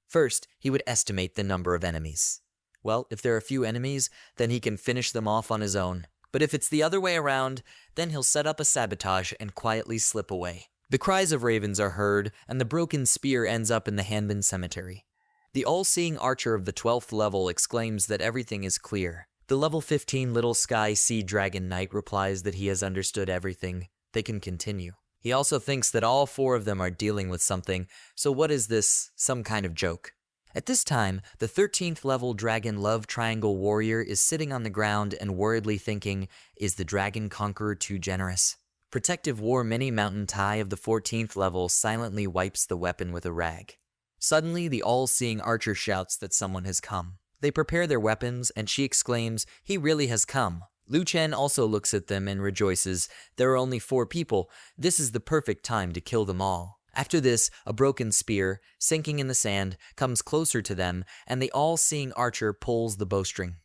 First, he would estimate the number of enemies. Well, if there are a few enemies, then he can finish them off on his own. But if it's the other way around, then he'll set up a sabotage and quietly slip away. The cries of ravens are heard, and the broken spear ends up in the Hanbin cemetery. The all-seeing archer of the 12th level exclaims that everything is clear. The level 15 Little Sky Sea Dragon Knight replies that he has understood everything. They can continue. He also thinks that all 4 of them are dealing with something, so what is this, some kind of joke? At this time, the 13th level Dragon Love Triangle Warrior is sitting on the ground and worriedly thinking, is the Dragon Conqueror too generous? Protective War Mini Mountain Tai of the 14th level silently wipes the weapon with a rag. Suddenly, the all-seeing archer shouts that someone has come. They prepare their weapons, and she exclaims, he really has come. Lu Chen also looks at them and rejoices, there are only 4 people, this is the perfect time to kill them all. After this, a broken spear, sinking in the sand, comes closer to them, and the all-seeing archer pulls the bowstring.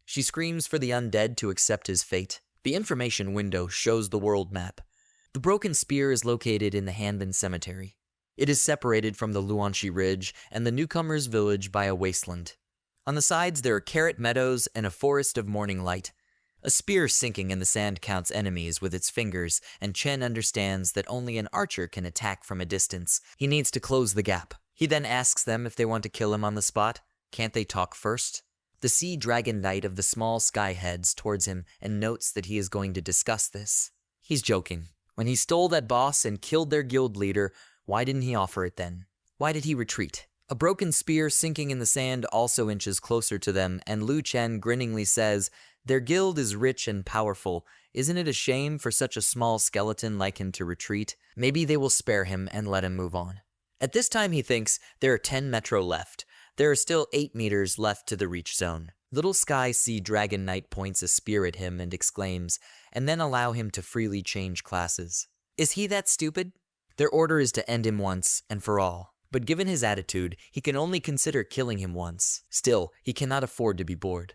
She screams for the undead to accept his fate. The information window shows the world map. The broken spear is located in the Hanbin Cemetery. It is separated from the Luanshi Ridge and the newcomers' village by a wasteland. On the sides there are carrot meadows and a forest of morning light. A spear sinking in the sand counts enemies with its fingers, and Chen understands that only an archer can attack from a distance. He needs to close the gap. He then asks them if they want to kill him on the spot. Can't they talk first? The Sea Dragon Knight of the Small Sky heads towards him and notes that he is going to discuss this. He's joking. When he stole that boss and killed their guild leader, why didn't he offer it then? Why did he retreat? A broken spear sinking in the sand also inches closer to them, and Lu Chen grinningly says, their guild is rich and powerful. Isn't it a shame for such a small skeleton like him to retreat? Maybe they will spare him and let him move on. At this time he thinks there are 10 metro left. There are still 8 meters left to the reach zone. Little Sky Sea Dragon Knight points a spear at him and exclaims, and then allow him to freely change classes. Is he that stupid? Their order is to end him once and for all. But given his attitude, he can only consider killing him once. Still, he cannot afford to be bored.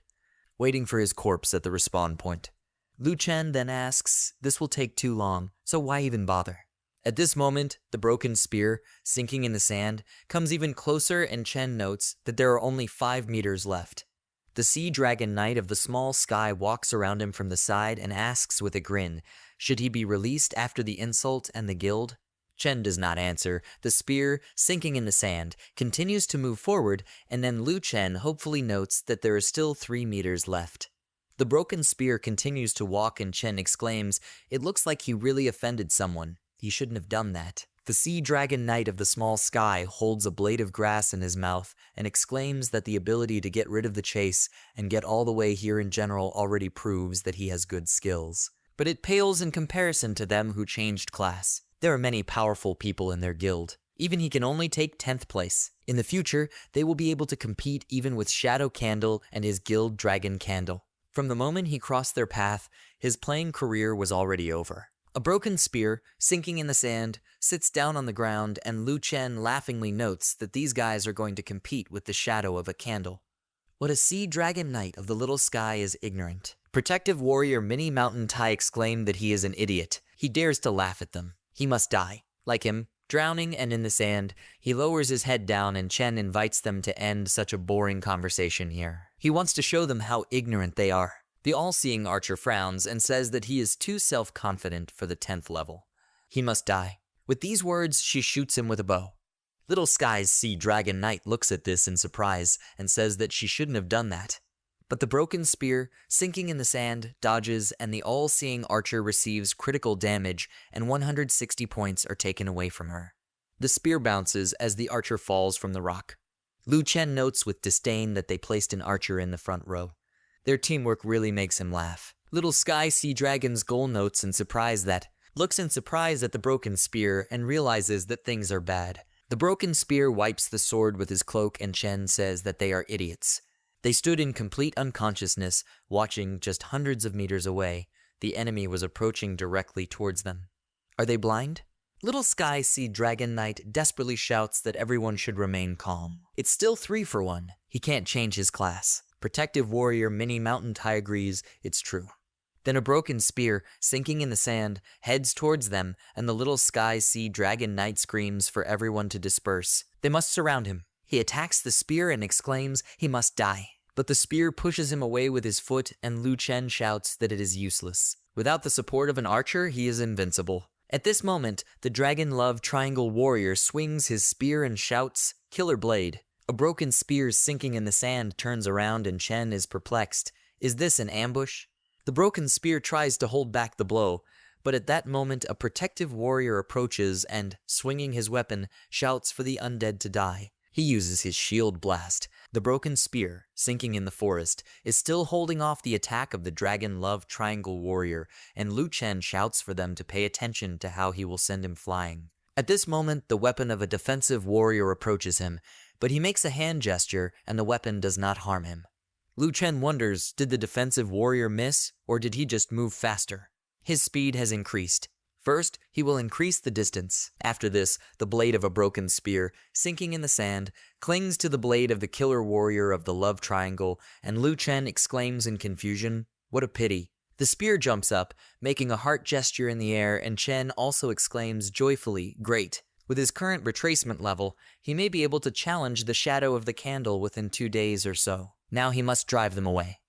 Waiting for his corpse at the respawn point. Lu Chen then asks, this will take too long, so why even bother? At this moment, the broken spear, sinking in the sand, comes even closer, and Chen notes that there are only 5 meters left. The Sea Dragon Knight of the Small Sky walks around him from the side and asks with a grin, should he be released after the insult and the guild? Chen does not answer. The spear, sinking in the sand, continues to move forward, and then Lu Chen hopefully notes that there is still 3 meters left. The broken spear continues to walk, and Chen exclaims, it looks like he really offended someone. He shouldn't have done that. The Sea Dragon Knight of the Small Sky holds a blade of grass in his mouth and exclaims that the ability to get rid of the chase and get all the way here in general already proves that he has good skills. But it pales in comparison to them who changed class. There are many powerful people in their guild. Even he can only take 10th place. In the future, they will be able to compete even with Shadow Candle and his guild Dragon Candle. From the moment he crossed their path, his playing career was already over. A broken spear, sinking in the sand, sits down on the ground, and Lu Chen laughingly notes that these guys are going to compete with the shadow of a candle. What a Sea Dragon Knight of the Little Sky is ignorant. Protective Warrior Mini Mountain Tai exclaimed that he is an idiot. He dares to laugh at them. He must die. Like him, drowning and in the sand, he lowers his head down, and Chen invites them to end such a boring conversation here. He wants to show them how ignorant they are. The all-seeing archer frowns and says that he is too self-confident for the 10th level. He must die. With these words, she shoots him with a bow. Little Sky's Sea Dragon Knight looks at this in surprise and says that she shouldn't have done that. But the broken spear, sinking in the sand, dodges, and the all-seeing archer receives critical damage, and 160 points are taken away from her. The spear bounces as the archer falls from the rock. Lu Chen notes with disdain that they placed an archer in the front row. Their teamwork really makes him laugh. Little Sky Sea Dragon's goal notes in surprise looks in surprise at the broken spear and realizes that things are bad. The broken spear wipes the sword with his cloak, and Chen says that they are idiots. They stood in complete unconsciousness, watching just hundreds of meters away. The enemy was approaching directly towards them. Are they blind? Little Sky Sea Dragon Knight desperately shouts that everyone should remain calm. It's still 3 for 1. He can't change his class. Protective Warrior Mini Mountain Tai agrees it's true. Then a broken spear, sinking in the sand, heads towards them, and the Little Sky Sea Dragon Knight screams for everyone to disperse. They must surround him. He attacks the spear and exclaims he must die. but the spear pushes him away with his foot and Lu Chen shouts that it is useless. Without the support of an archer, he is invincible. At this moment, the Dragon Love Triangle Warrior swings his spear and shouts, "Killer Blade." A broken spear sinking in the sand turns around and Chen is perplexed. Is this an ambush? The broken spear tries to hold back the blow, but at that moment a protective warrior approaches and, swinging his weapon, shouts for the undead to die. He uses his shield blast. The broken spear, sinking in the forest, is still holding off the attack of the Dragon Love Triangle Warrior, and Lu Chen shouts for them to pay attention to how he will send him flying. At this moment, the weapon of a defensive warrior approaches him, but he makes a hand gesture and the weapon does not harm him. Lu Chen wonders, did the defensive warrior miss, or did he just move faster? His speed has increased. First, he will increase the distance. After this, the blade of a broken spear, sinking in the sand, clings to the blade of the killer warrior of the love triangle, and Lu Chen exclaims in confusion, "What a pity." The spear jumps up, making a heart gesture in the air, and Chen also exclaims joyfully, "Great." With his current retracement level, he may be able to challenge the shadow of the candle within 2 days or so. Now he must drive them away.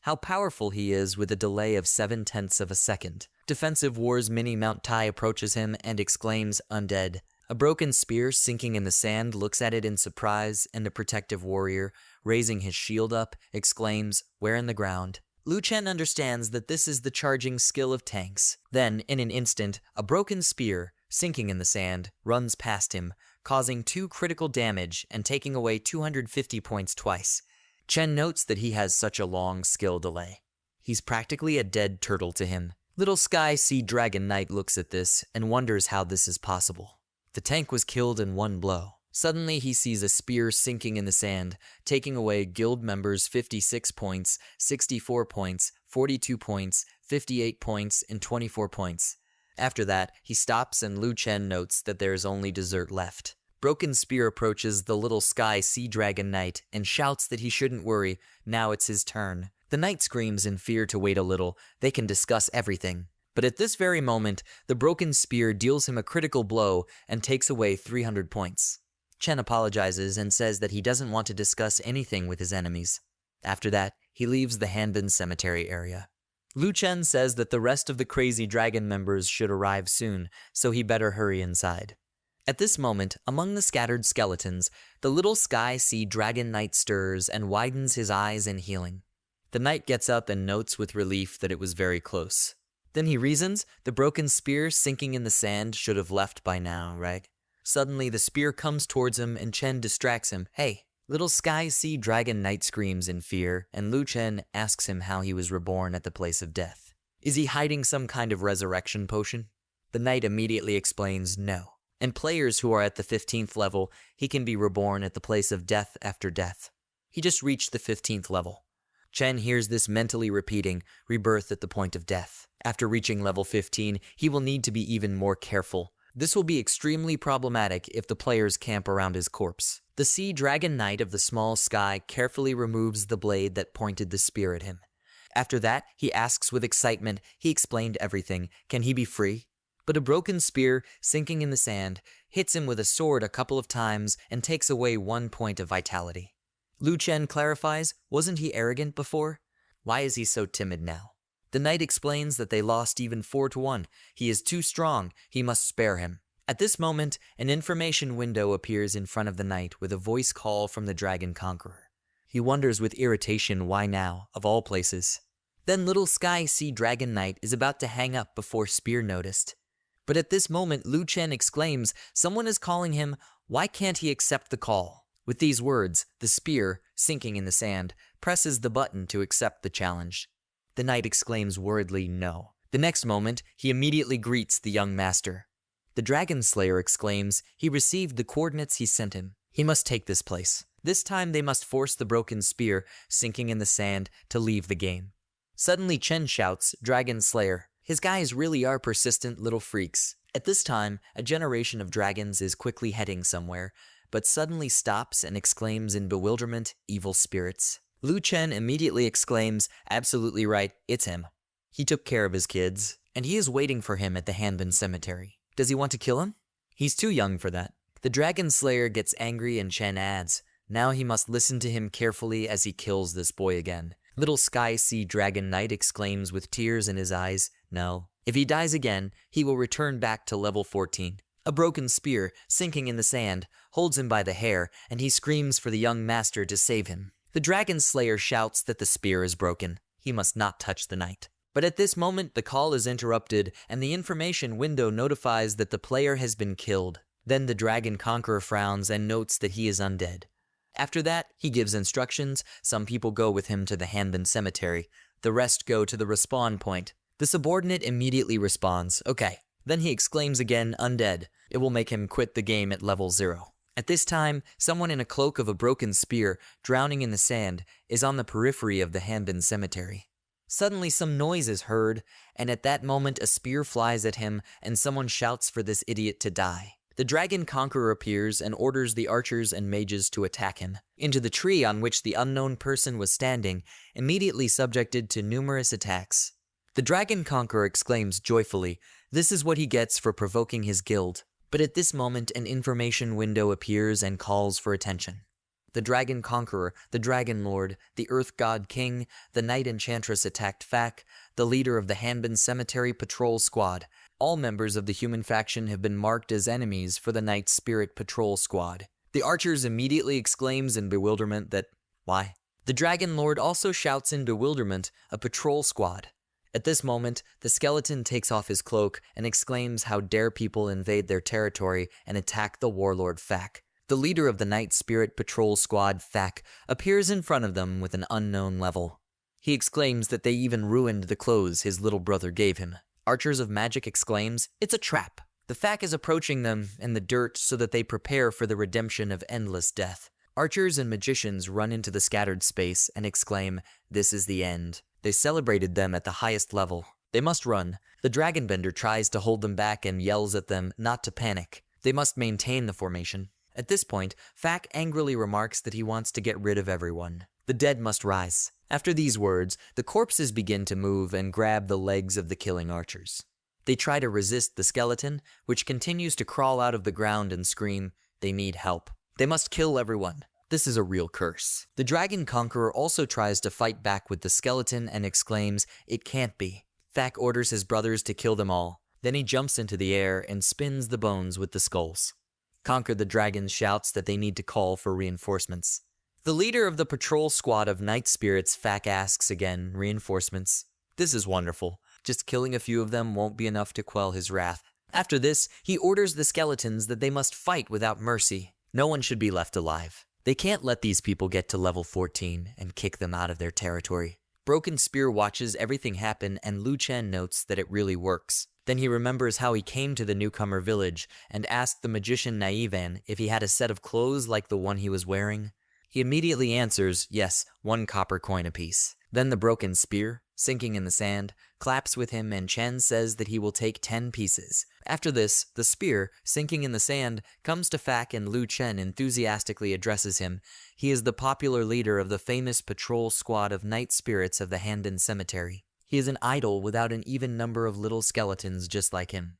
How powerful he is with a delay of 7/10 of a second. Defensive War's Mini Mount Tai approaches him and exclaims, "Undead." A broken spear sinking in the sand looks at it in surprise, and a protective warrior, raising his shield up, exclaims, "Where in the ground?" Lu Chen understands that this is the charging skill of tanks. Then, in an instant, a broken spear, sinking in the sand, runs past him, causing 2 critical damage and taking away 250 points twice. Chen notes that he has such a long skill delay. He's practically a dead turtle to him. Little Sky Sea Dragon Knight looks at this and wonders how this is possible. The tank was killed in 1 blow. Suddenly he sees a spear sinking in the sand, taking away guild members 56 points, 64 points, 42 points, 58 points, and 24 points. After that, he stops and Lu Chen notes that there is only dessert left. Broken Spear approaches the Little Sky Sea Dragon Knight and shouts that he shouldn't worry, now it's his turn. The knight screams in fear to wait a little, they can discuss everything. But at this very moment, the Broken Spear deals him a critical blow and takes away 300 points. Chen apologizes and says that he doesn't want to discuss anything with his enemies. After that, he leaves the Hanbin Cemetery area. Lu Chen says that the rest of the crazy dragon members should arrive soon, so he better hurry inside. At this moment, among the scattered skeletons, the Little Sky Sea Dragon Knight stirs and widens his eyes in healing. The knight gets up and notes with relief that it was very close. Then he reasons the broken spear sinking in the sand should have left by now, right? Suddenly, the spear comes towards him and Chen distracts him. "Hey!" Little Sky Sea Dragon Knight screams in fear, and Lu Chen asks him how he was reborn at the place of death. Is he hiding some kind of resurrection potion? The knight immediately explains no. And players who are at the 15th level, he can be reborn at the place of death after death. He just reached the 15th level. Chen hears this mentally repeating, rebirth at the point of death. After reaching level 15, he will need to be even more careful. This will be extremely problematic if the players camp around his corpse. The Sea Dragon Knight of the Small Sky carefully removes the blade that pointed the spear at him. After that, he asks with excitement, he explained everything, can he be free? But a broken spear, sinking in the sand, hits him with a sword a couple of times and takes away 1 point of vitality. Lu Chen clarifies, wasn't he arrogant before? Why is he so timid now? The knight explains that they lost even 4-1. He is too strong, he must spare him. At this moment, an information window appears in front of the knight with a voice call from the Dragon Conqueror. He wonders with irritation why now, of all places. Then Little Sky Sea Dragon Knight is about to hang up before Spear noticed. But at this moment, Lu Chen exclaims, someone is calling him, why can't he accept the call? With these words, the spear, sinking in the sand, presses the button to accept the challenge. The knight exclaims worriedly, no. The next moment, he immediately greets the young master. The Dragon Slayer exclaims, he received the coordinates he sent him. He must take this place. This time they must force the broken spear, sinking in the sand, to leave the game. Suddenly Chen shouts, Dragon Slayer. His guys really are persistent little freaks. At this time, a generation of dragons is quickly heading somewhere, but suddenly stops and exclaims in bewilderment, evil spirits. Lu Chen immediately exclaims, absolutely right, it's him. He took care of his kids, and he is waiting for him at the Hanbin Cemetery. Does he want to kill him? He's too young for that. The Dragon Slayer gets angry and Chen adds, Now he must listen to him carefully as he kills this boy again. Little Sky Sea Dragon Knight exclaims with tears in his eyes, no. If he dies again, he will return back to level 14. A broken spear, sinking in the sand, holds him by the hair, and he screams for the young master to save him. The Dragon Slayer shouts that the spear is broken. He must not touch the knight. But at this moment, the call is interrupted, and the information window notifies that the player has been killed. Then the Dragon Conqueror frowns and notes that he is undead. After that, he gives instructions. Some people go with him to the Hanbin Cemetery. The rest go to the respawn point. The subordinate immediately responds, okay. Then he exclaims again, undead. It will make him quit the game at level 0. At this time, someone in a cloak of a broken spear, drowning in the sand, is on the periphery of the Hanbin Cemetery. Suddenly some noise is heard, and at that moment a spear flies at him and someone shouts for this idiot to die. The Dragon Conqueror appears and orders the archers and mages to attack him. Into the tree on which the unknown person was standing, immediately subjected to numerous attacks. The Dragon Conqueror exclaims joyfully, this is what he gets for provoking his guild. But at this moment an information window appears and calls for attention. The Dragon Conqueror, the Dragon Lord, the Earth God King, the Knight Enchantress attacked Fak, the leader of the Hanbin Cemetery Patrol Squad. All members of the human faction have been marked as enemies for the Night Spirit Patrol Squad. The archers immediately exclaims in bewilderment that, why? The Dragon Lord also shouts in bewilderment, a patrol squad. At this moment, the skeleton takes off his cloak and exclaims how dare people invade their territory and attack the warlord Fak. The leader of the Night Spirit Patrol Squad, Fak, appears in front of them with an unknown level. He exclaims that they even ruined the clothes his little brother gave him. Archers of Magic exclaims, it's a trap. The Fak is approaching them in the dirt so that they prepare for the redemption of endless death. Archers and magicians run into the scattered space and exclaim, this is the end. They celebrated them at the highest level. They must run. The Dragonbender tries to hold them back and yells at them not to panic. They must maintain the formation. At this point, Fak angrily remarks that he wants to get rid of everyone. The dead must rise. After these words, the corpses begin to move and grab the legs of the killing archers. They try to resist the skeleton, which continues to crawl out of the ground and scream, they need help. They must kill everyone. This is a real curse. The Dragon Conqueror also tries to fight back with the skeleton and exclaims, it can't be. Fak orders his brothers to kill them all. Then he jumps into the air and spins the bones with the skulls. Conquer the Dragons shouts that they need to call for reinforcements. The leader of the patrol squad of night spirits, Fak, asks again, reinforcements. This is wonderful. Just killing a few of them won't be enough to quell his wrath. After this, he orders the skeletons that they must fight without mercy. No one should be left alive. They can't let these people get to level 14 and kick them out of their territory. Broken Spear watches everything happen and Lu Chen notes that it really works. Then he remembers how he came to the newcomer village and asked the magician Naivan if he had a set of clothes like the one he was wearing. He immediately answers, yes, 1 copper coin apiece. Then the Broken Spear, sinking in the sand, claps with him and Chen says that he will take 10 pieces. After this, the spear, sinking in the sand, comes to Fak and Lu Chen enthusiastically addresses him. He is the popular leader of the famous patrol squad of night spirits of the Hanbin Cemetery. He is an idol without an even number of little skeletons just like him.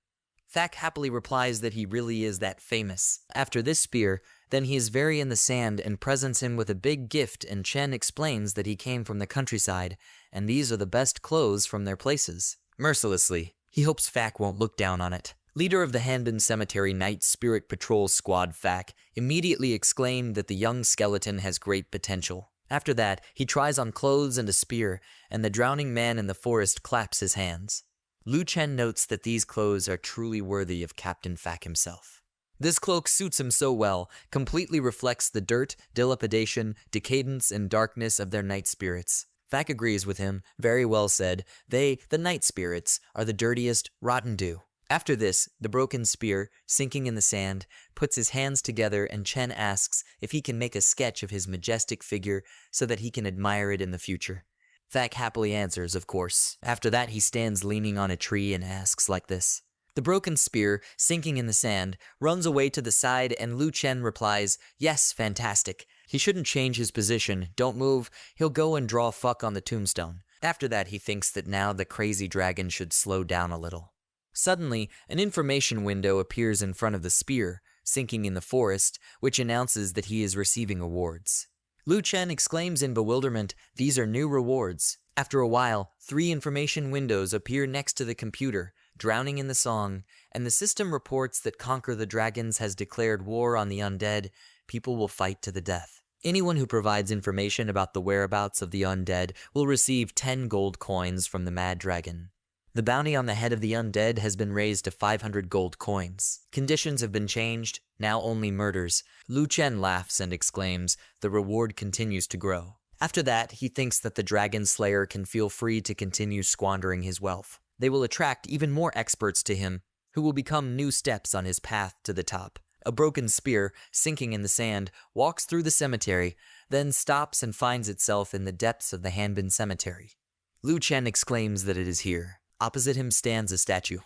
Fak happily replies that he really is that famous. After this spear, then he is very in the sand and presents him with a big gift and Chen explains that he came from the countryside and these are the best clothes from their places. Mercilessly, he hopes Fak won't look down on it. Leader of the Hanbin Cemetery Night Spirit Patrol Squad, Fak, immediately exclaimed that the young skeleton has great potential. After that, he tries on clothes and a spear, and the drowning man in the forest claps his hands. Lu Chen notes that these clothes are truly worthy of Captain Fak himself. This cloak suits him so well, completely reflects the dirt, dilapidation, decadence, and darkness of their night spirits. Fak agrees with him, very well said. They, the night spirits, are the dirtiest, rotten dew. After this, the Broken Spear, sinking in the sand, puts his hands together and Chen asks if he can make a sketch of his majestic figure so that he can admire it in the future. Fak happily answers, of course. After that, he stands leaning on a tree and asks like this. The Broken Spear, sinking in the sand, runs away to the side and Lu Chen replies, yes, fantastic. He shouldn't change his position, don't move, he'll go and draw fuck on the tombstone. After that, he thinks that now the crazy dragon should slow down a little. Suddenly, an information window appears in front of the spear. sinking in the forest, which announces that he is receiving awards. Lu Chen exclaims in bewilderment, "These are new rewards." After a while, 3 information windows appear next to the computer, drowning in the song, and the system reports that Conquer the Dragons has declared war on the undead. People will fight to the death. Anyone who provides information about the whereabouts of the undead will receive 10 gold coins from the Mad Dragon. The bounty on the head of the undead has been raised to 500 gold coins. Conditions have been changed, now only murders. Lu Chen laughs and exclaims, the reward continues to grow. After that, he thinks that the Dragon Slayer can feel free to continue squandering his wealth. They will attract even more experts to him, who will become new steps on his path to the top. A broken spear, sinking in the sand, walks through the cemetery, then stops and finds itself in the depths of the Hanbin Cemetery. Lu Chen exclaims that it is here. Opposite him stands a statue.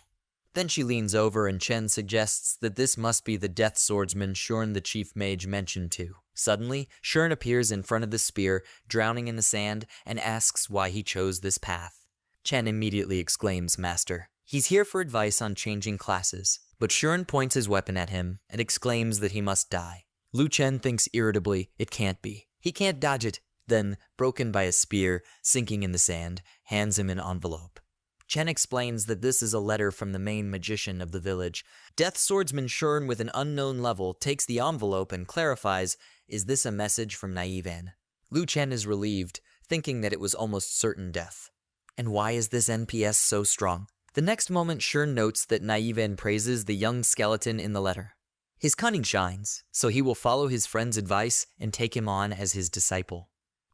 Then she leans over and Chen suggests that this must be the death swordsman Shurn the chief mage mentioned to. Suddenly, Shurn appears in front of the spear, drowning in the sand, and asks why he chose this path. Chen immediately exclaims, "Master." He's here for advice on changing classes, but Shurn points his weapon at him and exclaims that he must die. Lu Chen thinks irritably, it can't be. He can't dodge it. Then, broken by a spear, sinking in the sand, hands him an envelope. Chen explains that this is a letter from the main magician of the village. Death Swordsman Shurn with an unknown level takes the envelope and clarifies, is this a message from Naivan? Lu Chen is relieved, thinking that it was almost certain death. And why is this NPS so strong? The next moment Shurn notes that Naivan praises the young skeleton in the letter. His cunning shines, so he will follow his friend's advice and take him on as his disciple.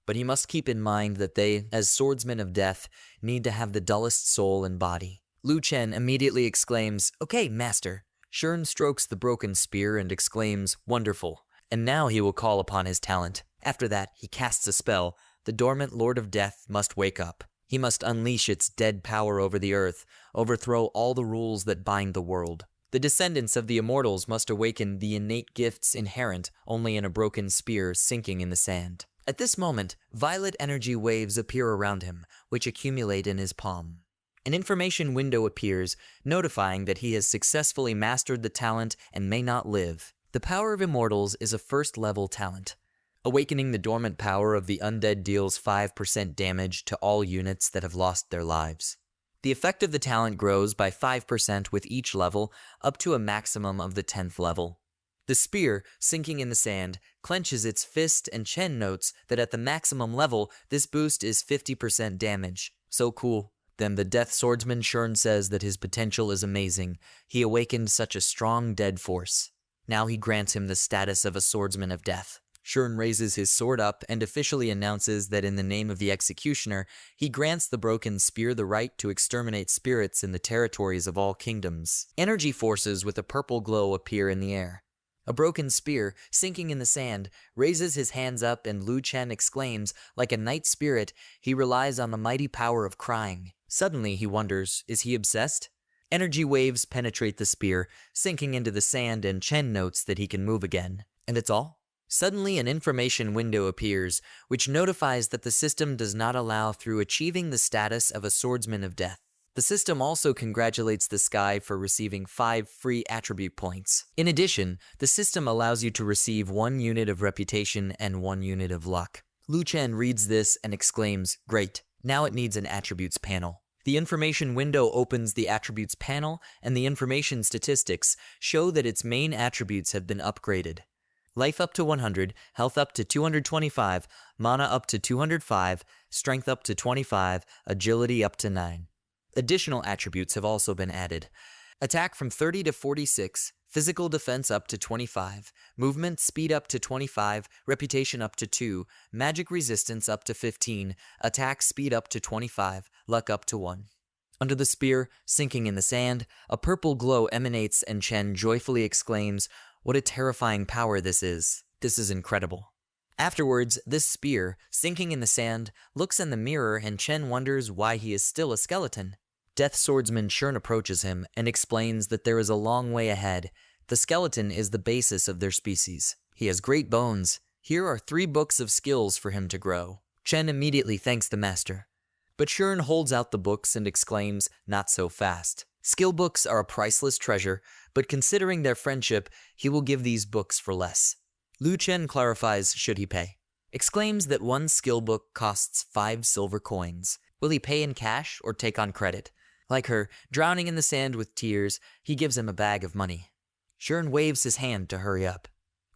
But he must keep in mind that they, as swordsmen of death, need to have the dullest soul and body. Lu Chen immediately exclaims, "Okay, master." Shurn strokes the broken spear and exclaims, "Wonderful." And now he will call upon his talent. After that, he casts a spell. The dormant Lord of Death must wake up. He must unleash its dead power over the earth, overthrow all the rules that bind the world. The descendants of the immortals must awaken the innate gifts inherent only in a broken spear sinking in the sand. At this moment, violet energy waves appear around him, which accumulate in his palm. An information window appears, notifying that he has successfully mastered the talent and may not live. The power of immortals is a first-level talent. Awakening the dormant power of the undead deals 5% damage to all units that have lost their lives. The effect of the talent grows by 5% with each level, up to a maximum of the 10th level. The spear, sinking in the sand, clenches its fist, and Chen notes that at the maximum level, this boost is 50% damage. So cool. Then the Death Swordsman Shurn says that his potential is amazing. He awakened such a strong dead force. Now he grants him the status of a swordsman of death. Shurn raises his sword up and officially announces that in the name of the executioner, he grants the broken spear the right to exterminate spirits in the territories of all kingdoms. Energy forces with a purple glow appear in the air. A broken spear, sinking in the sand, raises his hands up and Lu Chen exclaims, like a night spirit, he relies on the mighty power of crying. Suddenly he wonders, is he obsessed? Energy waves penetrate the spear, sinking into the sand, and Chen notes that he can move again. And it's all? Suddenly an information window appears, which notifies that the system does not allow through achieving the status of a swordsman of death. The system also congratulates the Sky for receiving 5 free attribute points. In addition, the system allows you to receive 1 unit of reputation and 1 unit of luck. Lu Chen reads this and exclaims, great, now it needs an attributes panel. The information window opens the attributes panel, and the information statistics show that its main attributes have been upgraded. Life up to 100, health up to 225, mana up to 205, strength up to 25, agility up to 9. Additional attributes have also been added. Attack from 30 to 46, physical defense up to 25, movement speed up to 25, reputation up to 2, magic resistance up to 15, attack speed up to 25, luck up to 1. Under the spear, sinking in the sand, a purple glow emanates and Chen joyfully exclaims, what a terrifying power this is. This is incredible. Afterwards, this spear, sinking in the sand, looks in the mirror and Chen wonders why he is still a skeleton. Death Swordsman Shurn approaches him and explains that there is a long way ahead. The skeleton is the basis of their species. He has great bones. Here are 3 books of skills for him to grow. Chen immediately thanks the master. But Shurn holds out the books and exclaims, not so fast. Skill books are a priceless treasure, but considering their friendship, he will give these books for less. Lu Chen clarifies should he pay. Exclaims that one skill book costs 5 silver coins. Will he pay in cash or take on credit? Like her, drowning in the sand with tears, he gives him a bag of money. Shern waves his hand to hurry up.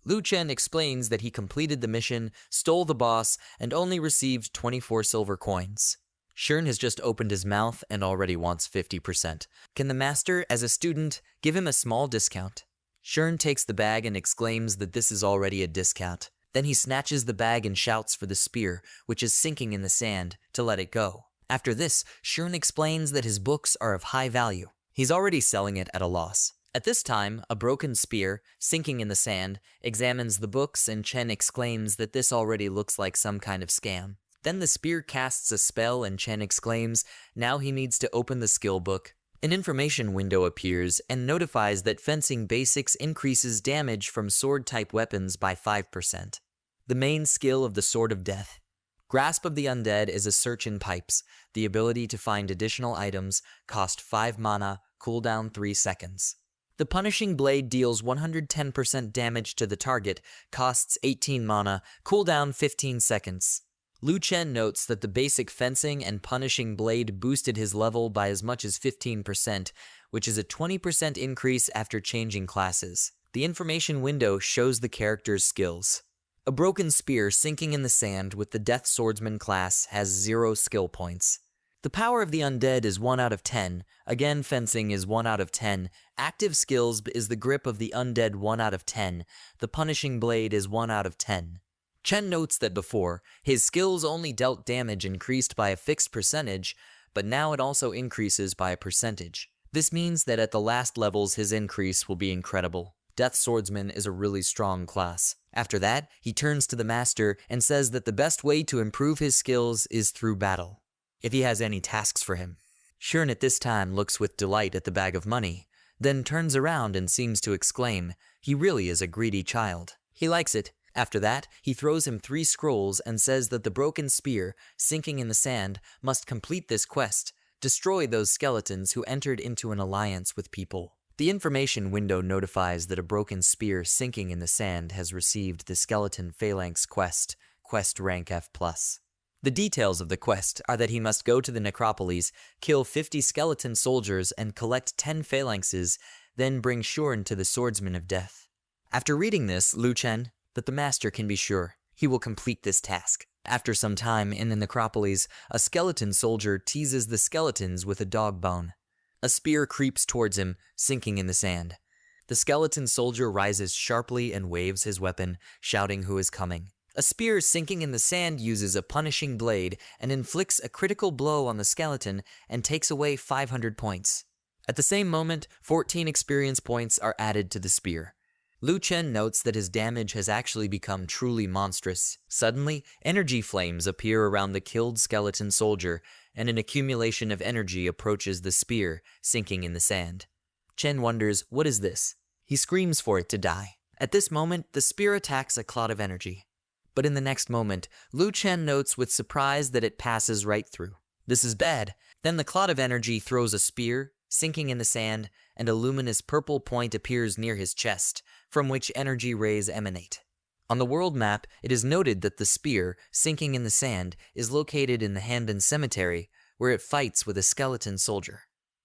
Lu Chen explains that he completed the mission, stole the boss, and only received 24 silver coins. Shern has just opened his mouth and already wants 50%. Can the master, as a student, give him a small discount? Shern takes the bag and exclaims that this is already a discount. Then he snatches the bag and shouts for the spear, which is sinking in the sand, to let it go. After this, Shern explains that his books are of high value. He's already selling it at a loss. At this time, a broken spear, sinking in the sand, examines the books and Chen exclaims that this already looks like some kind of scam. Then the spear casts a spell and Chen exclaims now he needs to open the skill book. An information window appears and notifies that fencing basics increases damage from sword-type weapons by 5%. The main skill of the Sword of Death. Grasp of the Undead is a search in pipes. The ability to find additional items, cost 5 mana, cooldown 3 seconds. The Punishing Blade deals 110% damage to the target, costs 18 mana, cooldown 15 seconds. Lu Chen notes that the basic fencing and Punishing Blade boosted his level by as much as 15%, which is a 20% increase after changing classes. The information window shows the character's skills. A broken spear sinking in the sand with the Death Swordsman class has 0 skill points. The power of the Undead is 1 out of 10, again fencing is 1 out of 10, active skills is the grip of the Undead 1 out of 10, the Punishing Blade is 1 out of 10. Chen notes that before, his skills only dealt damage increased by a fixed percentage, but now it also increases by a percentage. This means that at the last levels his increase will be incredible. Death Swordsman is a really strong class. After that, he turns to the master and says that the best way to improve his skills is through battle, if he has any tasks for him. Shern at this time looks with delight at the bag of money, then turns around and seems to exclaim, he really is a greedy child. He likes it. After that, he throws him 3 scrolls and says that the broken spear, sinking in the sand, must complete this quest, destroy those skeletons who entered into an alliance with people. The information window notifies that a broken spear sinking in the sand has received the Skeleton Phalanx quest, quest rank F+. The details of the quest are that he must go to the necropolis, kill 50 skeleton soldiers and collect 10 phalanxes, then bring Shorn to the Swordsman of Death. After reading this, Lu Chen, that the master can be sure he will complete this task. After some time in the necropolis, a skeleton soldier teases the skeletons with a dog bone. A spear creeps towards him, sinking in the sand. The skeleton soldier rises sharply and waves his weapon, shouting who is coming. A spear sinking in the sand uses a punishing blade and inflicts a critical blow on the skeleton and takes away 500 points. At the same moment, 14 experience points are added to the spear. Lu Chen notes that his damage has actually become truly monstrous. Suddenly, energy flames appear around the killed skeleton soldier, and an accumulation of energy approaches the spear, sinking in the sand. Chen wonders, what is this? He screams for it to die. At this moment, the spear attacks a cloud of energy. But in the next moment, Lu Chen notes with surprise that it passes right through. This is bad. Then the cloud of energy throws a spear, sinking in the sand, and a luminous purple point appears near his chest, from which energy rays emanate. On the world map, it is noted that the spear, sinking in the sand, is located in the Handen Cemetery, where it fights with a skeleton soldier.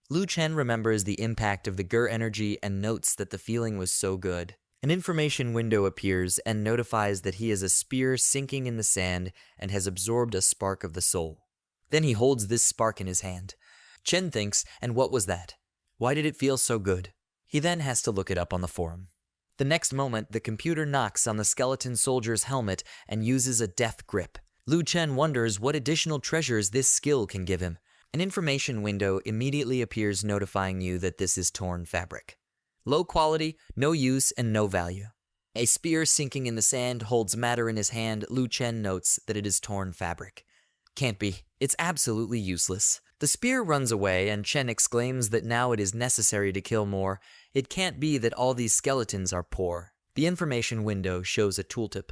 Lu Chen remembers the impact of the Gur energy and notes that the feeling was so good. An information window appears and notifies that he is a spear sinking in the sand and has absorbed a spark of the soul. Then he holds this spark in his hand. Chen thinks, and what was that? Why did it feel so good? He then has to look it up on the forum. The next moment, the computer knocks on the skeleton soldier's helmet and uses a death grip. Lu Chen wonders what additional treasures this skill can give him. An information window immediately appears notifying you that this is torn fabric. Low quality, no use, and no value. A spear sinking in the sand holds matter in his hand. Lu Chen notes that it is torn fabric. Can't be. It's absolutely useless. The spear runs away, and Chen exclaims that now it is necessary to kill more. It can't be that all these skeletons are poor. The information window shows a tooltip.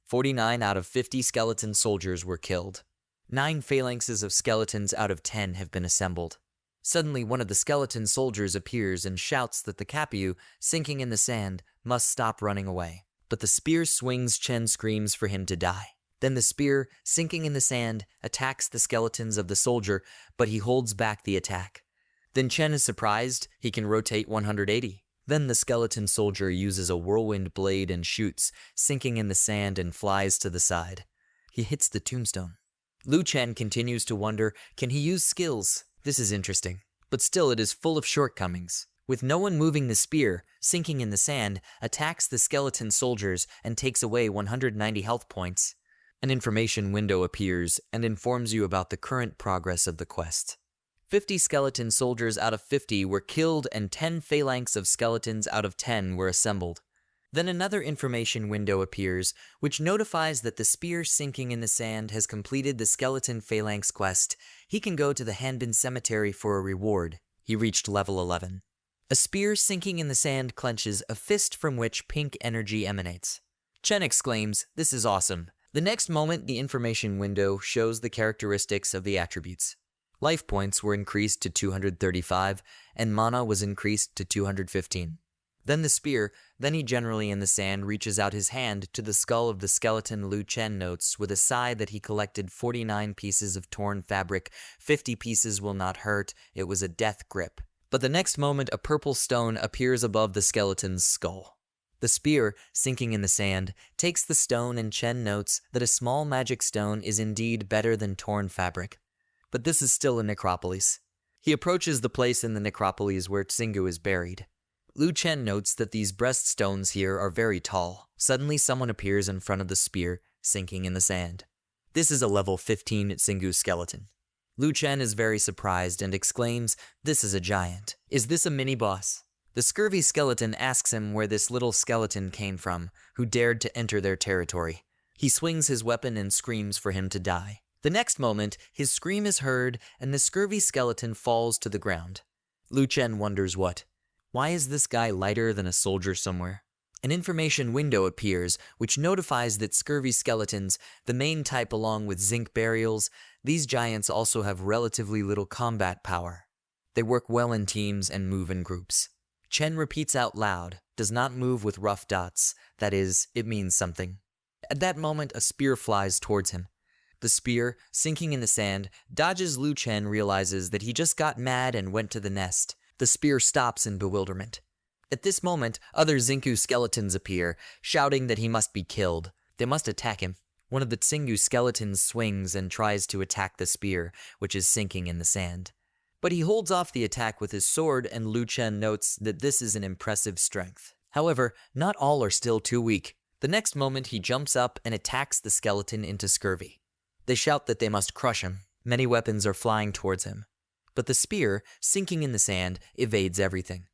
49 out of 50 skeleton soldiers were killed. 9 phalanxes of skeletons out of 10 have been assembled. Suddenly, one of the skeleton soldiers appears and shouts that the Kapu, sinking in the sand, must stop running away. But the spear swings. Chen screams for him to die. Then the spear, sinking in the sand, attacks the skeletons of the soldier, but he holds back the attack. Then Chen is surprised he can rotate 180. Then the skeleton soldier uses a whirlwind blade and shoots, sinking in the sand and flies to the side. He hits the tombstone. Lu Chen continues to wonder, can he use skills? This is interesting, but still it is full of shortcomings. With no one moving, the spear, sinking in the sand, attacks the skeleton soldiers and takes away 190 health points. An information window appears and informs you about the current progress of the quest. 50 skeleton soldiers out of 50 were killed and 10 phalanx of skeletons out of 10 were assembled. Then another information window appears, which notifies that the spear sinking in the sand has completed the skeleton phalanx quest. He can go to the Hanbin Cemetery for a reward. He reached level 11. A spear sinking in the sand clenches a fist from which pink energy emanates. Chen exclaims, "This is awesome." The next moment, the information window shows the characteristics of the attributes. Life points were increased to 235, and mana was increased to 215. Then the spear, then he generally in the sand reaches out his hand to the skull of the skeleton. Lu Chen notes with a sigh that he collected 49 pieces of torn fabric. 50 pieces will not hurt, it was a death grip. But the next moment a purple stone appears above the skeleton's skull. The spear, sinking in the sand, takes the stone, and Chen notes that a small magic stone is indeed better than torn fabric. But this is still a necropolis. He approaches the place in the necropolis where Tsingu is buried. Lu Chen notes that these breaststones here are very tall. Suddenly someone appears in front of the spear, sinking in the sand. This is a level 15 Tsingu skeleton. Lu Chen is very surprised and exclaims, "This is a giant. Is this a mini-boss?" The scurvy skeleton asks him where this little skeleton came from, who dared to enter their territory. He swings his weapon and screams for him to die. The next moment, his scream is heard and the scurvy skeleton falls to the ground. Lu Chen wonders what. Why is this guy lighter than a soldier somewhere? An information window appears, which notifies that scurvy skeletons, the main type along with zinc burials, these giants also have relatively little combat power. They work well in teams and move in groups. Chen repeats out loud, "Does not move with rough dots. That is, it means something." At that moment, a spear flies towards him. The spear, sinking in the sand, dodges. Lu Chen realizes that he just got mad and went to the nest. The spear stops in bewilderment. At this moment, other Xingqiu skeletons appear, shouting that he must be killed. They must attack him. One of the Xingqiu skeletons swings and tries to attack the spear, which is sinking in the sand. But he holds off the attack with his sword, and Lu Chen notes that this is an impressive strength. However, not all are still too weak. The next moment, he jumps up and attacks the skeleton into scurvy. They shout that they must crush him. Many weapons are flying towards him. But the spear, sinking in the sand, evades everything.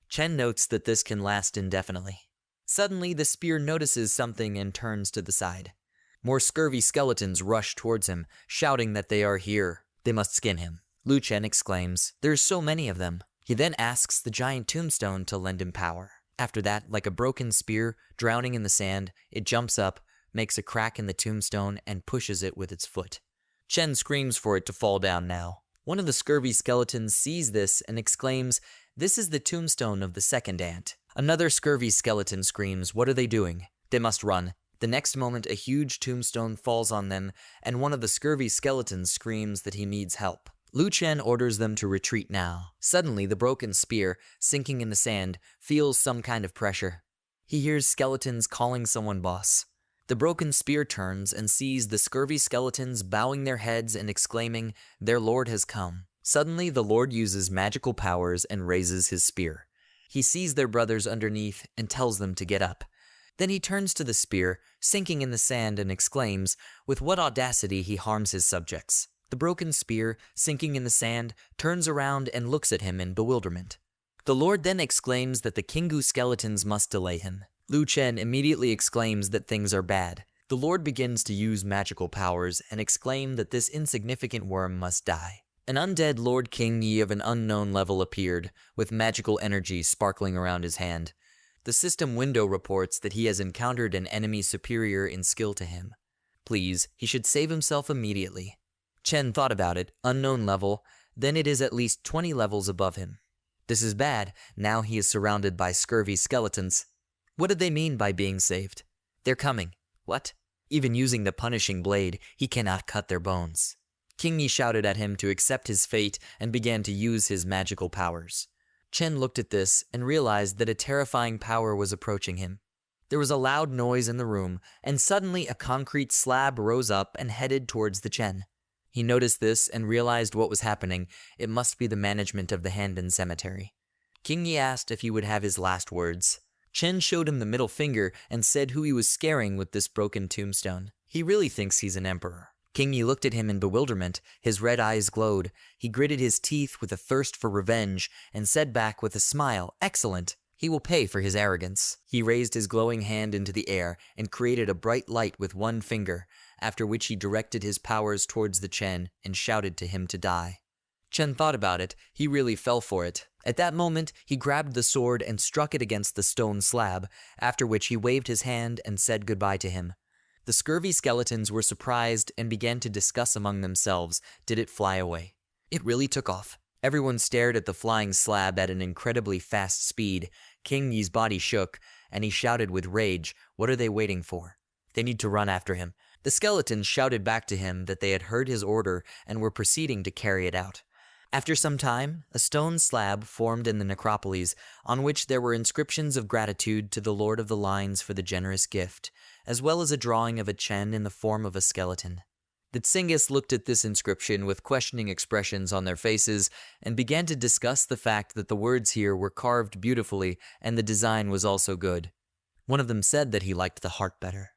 Chen notes that this can last indefinitely. Suddenly, the spear notices something and turns to the side. More scurvy skeletons rush towards him, shouting that they are here. They must skin him. Lu Chen exclaims, "There are so many of them." He then asks the giant tombstone to lend him power. After that, like a broken spear, drowning in the sand, it jumps up, makes a crack in the tombstone, and pushes it with its foot. Chen screams for it to fall down now. One of the scurvy skeletons sees this and exclaims, "This is the tombstone of the second ant." Another scurvy skeleton screams, "What are they doing? They must run." The next moment, a huge tombstone falls on them, and one of the scurvy skeletons screams that he needs help. Lu Chen orders them to retreat now. Suddenly, the broken spear, sinking in the sand, feels some kind of pressure. He hears skeletons calling someone boss. The broken spear turns and sees the scurvy skeletons bowing their heads and exclaiming, "Their lord has come." Suddenly, the lord uses magical powers and raises his spear. He sees their brothers underneath and tells them to get up. Then he turns to the spear, sinking in the sand, and exclaims, with what audacity he harms his subjects. The broken spear, sinking in the sand, turns around and looks at him in bewilderment. The lord then exclaims that the Kingu skeletons must delay him. Lu Chen immediately exclaims that things are bad. The lord begins to use magical powers and exclaim that this insignificant worm must die. An undead Lord King Yi of an unknown level appeared, with magical energy sparkling around his hand. The system window reports that he has encountered an enemy superior in skill to him. Please, he should save himself immediately. Chen thought about it, unknown level, then it is at least 20 levels above him. This is bad, now he is surrounded by scurvy skeletons. What did they mean by being saved? They're coming. What? Even using the punishing blade, he cannot cut their bones. King Yi shouted at him to accept his fate and began to use his magical powers. Chen looked at this and realized that a terrifying power was approaching him. There was a loud noise in the room, and suddenly a concrete slab rose up and headed towards the Chen. He noticed this and realized what was happening. It must be the management of the Hanbin Cemetery. King Yi asked if he would have his last words. Chen showed him the middle finger and said who he was scaring with this broken tombstone. He really thinks he's an emperor. King Yi looked at him in bewilderment. His red eyes glowed. He gritted his teeth with a thirst for revenge and said back with a smile, "Excellent. He will pay for his arrogance." He raised his glowing hand into the air and created a bright light with one finger, after which he directed his powers towards the Chen and shouted to him to die. Chen thought about it. He really fell for it. At that moment, he grabbed the sword and struck it against the stone slab, after which he waved his hand and said goodbye to him. The scurvy skeletons were surprised and began to discuss among themselves, did it fly away? It really took off. Everyone stared at the flying slab at an incredibly fast speed. King Yi's body shook, and he shouted with rage, "What are they waiting for? They need to run after him." The skeletons shouted back to him that they had heard his order and were proceeding to carry it out. After some time, a stone slab formed in the necropolis, on which there were inscriptions of gratitude to the Lord of the Lines for the generous gift, as well as a drawing of a Chen in the form of a skeleton. The Tsingis looked at this inscription with questioning expressions on their faces and began to discuss the fact that the words here were carved beautifully and the design was also good. One of them said that he liked the heart better.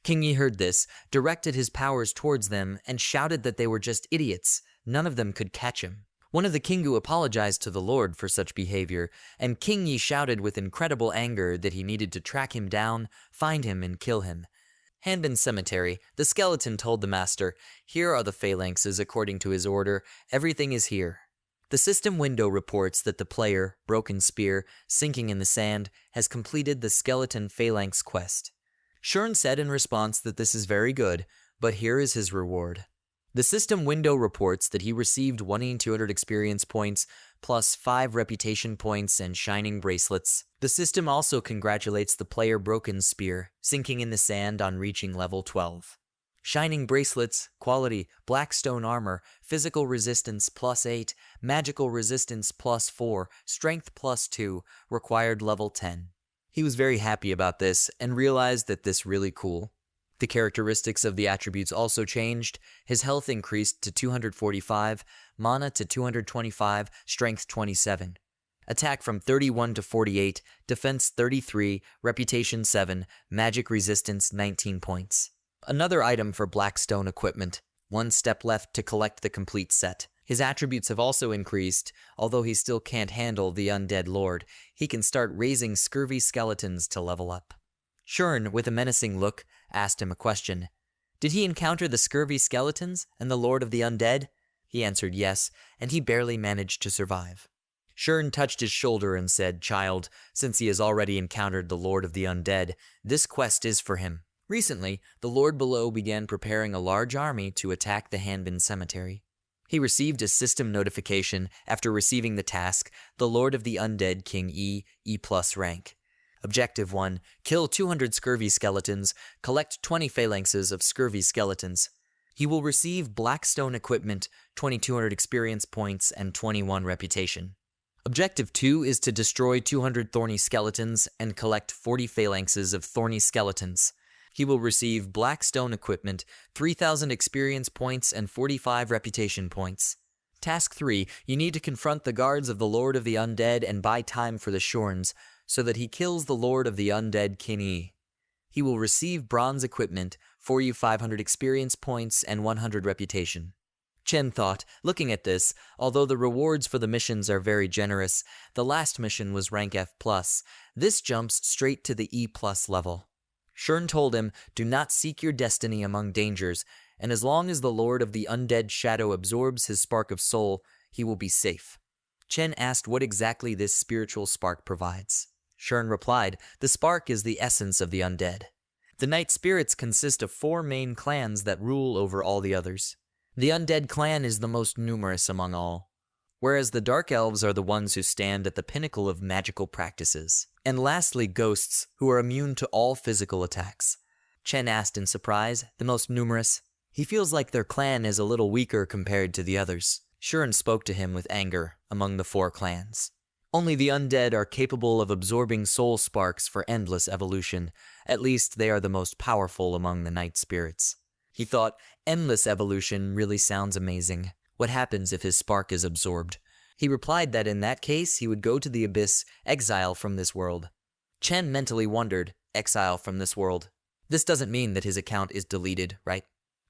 King Yi heard this, directed his powers towards them, and shouted that they were just idiots. None of them could catch him. One of the Kingu apologized to the Lord for such behavior, and King Yi shouted with incredible anger that he needed to track him down, find him, and kill him. Hanbin Cemetery, the skeleton told the master, "Here are the phalanxes according to his order. Everything is here." The system window reports that the player, Broken Spear, sinking in the sand, has completed the skeleton phalanx quest. Shurn said in response that this is very good, but here is his reward. The system window reports that he received 1,200 experience points, plus 5 reputation points and shining bracelets. The system also congratulates the player Broken Spear, sinking in the sand on reaching level 12. Shining bracelets, quality, black stone armor, physical resistance +8, magical resistance +4, strength +2, required level 10. He was very happy about this and realized that this really cool. The characteristics of the attributes also changed. His health increased to 245, mana to 225, strength 27. Attack from 31 to 48, defense 33, reputation 7, magic resistance 19 points. Another item for Blackstone equipment. 1 step left to collect the complete set. His attributes have also increased. Although he still can't handle the Undead Lord, he can start raising scurvy skeletons to level up. Shurn, with a menacing look, asked him a question. Did he encounter the scurvy skeletons and the Lord of the Undead? He answered yes, and he barely managed to survive. Shurn touched his shoulder and said, "Child, since he has already encountered the Lord of the Undead, this quest is for him." Recently, the Lord below began preparing a large army to attack the Hanbin Cemetery. He received a system notification after receiving the task, the Lord of the Undead King E, E+ rank. Objective 1, kill 200 scurvy skeletons, collect 20 phalanxes of scurvy skeletons. He will receive Blackstone equipment, 2,200 experience points, and 21 reputation. Objective 2 is to destroy 200 thorny skeletons and collect 40 phalanxes of thorny skeletons. He will receive Blackstone equipment, 3,000 experience points, and 45 reputation points. Task 3, you need to confront the guards of the Lord of the Undead and buy time for the Shorns, so that he kills the Lord of the Undead King E. He will receive bronze equipment, 500 experience points, and 100 reputation. Chen thought, looking at this, although the rewards for the missions are very generous, the last mission was rank F+, this jumps straight to the E+ level. Shurn told him, do not seek your destiny among dangers, and as long as the Lord of the Undead Shadow absorbs his spark of soul, he will be safe. Chen asked what exactly this spiritual spark provides. Shurn replied, the spark is the essence of the undead. The Night Spirits consist of 4 main clans that rule over all the others. The Undead clan is the most numerous among all. whereas the Dark Elves are the ones who stand at the pinnacle of magical practices. And lastly, Ghosts, who are immune to all physical attacks. Chen asked in surprise, the most numerous. He feels like their clan is a little weaker compared to the others. Shuren spoke to him with anger among the 4 clans. Only the undead are capable of absorbing soul sparks for endless evolution. At least they are the most powerful among the night spirits. He thought, endless evolution really sounds amazing. What happens if his spark is absorbed? He replied that in that case he would go to the abyss, exile from this world. Chen mentally wondered, exile from this world. This doesn't mean that his account is deleted, right?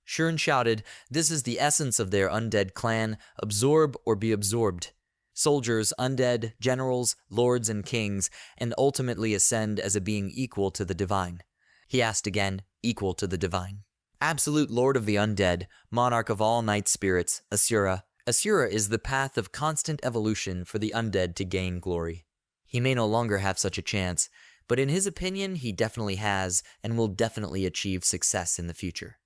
Shuren shouted, this is the essence of their undead clan, absorb or be absorbed. Soldiers, undead, generals, lords, and kings, and ultimately ascend as a being equal to the divine. He asked again, equal to the divine. Absolute lord of the undead, monarch of all night spirits, Asura. Asura is the path of constant evolution for the undead to gain glory. He may no longer have such a chance, but in his opinion he definitely has and will definitely achieve success in the future.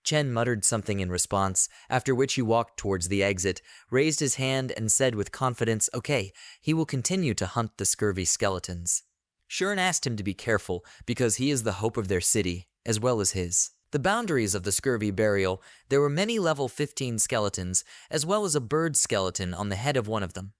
Chen muttered something in response, after which he walked towards the exit, raised his hand and said with confidence, okay, he will continue to hunt the scurvy skeletons. Shuren asked him to be careful, because he is the hope of their city, as well as his. The boundaries of the scurvy burial, there were many level 15 skeletons, as well as a bird skeleton on the head of one of them.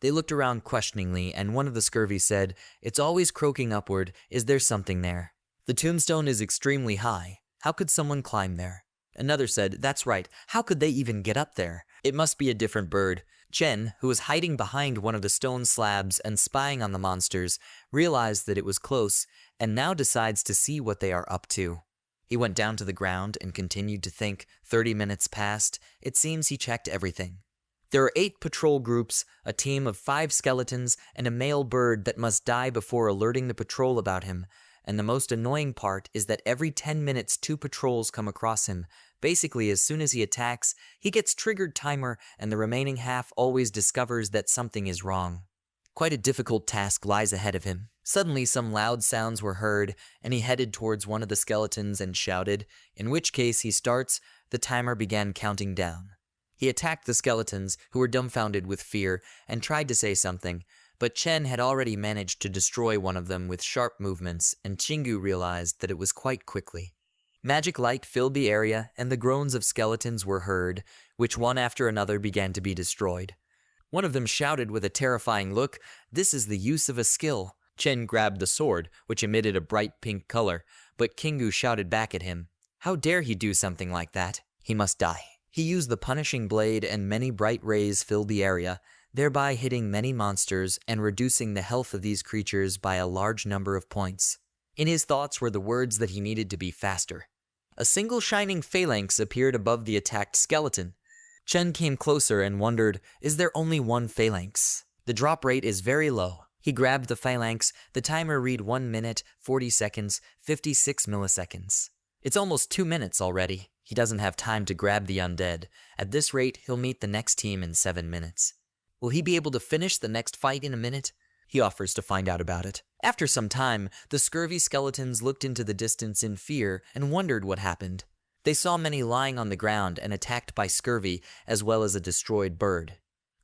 They looked around questioningly, and one of the scurvy said, it's always croaking upward, is there something there? The tombstone is extremely high, how could someone climb there? Another said, that's right, how could they even get up there? It must be a different bird. Chen, who was hiding behind one of the stone slabs and spying on the monsters, realized that it was close, and now decides to see what they are up to. He went down to the ground and continued to think. 30 minutes passed. It seems he checked everything. There are 8 patrol groups, a team of 5 skeletons, and a male bird that must die before alerting the patrol about him. And the most annoying part is that every 10 minutes 2 patrols come across him. Basically, as soon as he attacks, he gets triggered timer, and the remaining half always discovers that something is wrong. Quite a difficult task lies ahead of him. Suddenly, some loud sounds were heard, and he headed towards one of the skeletons and shouted, in which case he starts, the timer began counting down. He attacked the skeletons, who were dumbfounded with fear, and tried to say something, but Chen had already managed to destroy one of them with sharp movements, and Chingu realized that it was quite quickly. Magic light filled the area, and the groans of skeletons were heard, which one after another began to be destroyed. One of them shouted with a terrifying look, this is the use of a skill. Chen grabbed the sword, which emitted a bright pink color, but Kingu shouted back at him, how dare he do something like that? He must die. He used the punishing blade and many bright rays filled the area, thereby hitting many monsters and reducing the health of these creatures by a large number of points. In his thoughts were the words that he needed to be faster. A single shining phalanx appeared above the attacked skeleton. Chen came closer and wondered, is there only one phalanx? The drop rate is very low. He grabbed the phalanx, the timer read 1 minute, 40 seconds, 56 milliseconds. It's almost 2 minutes already. He doesn't have time to grab the undead. At this rate, he'll meet the next team in 7 minutes. Will he be able to finish the next fight in a minute? He offers to find out about it. After some time, the scurvy skeletons looked into the distance in fear and wondered what happened. They saw many lying on the ground and attacked by scurvy, as well as a destroyed bird.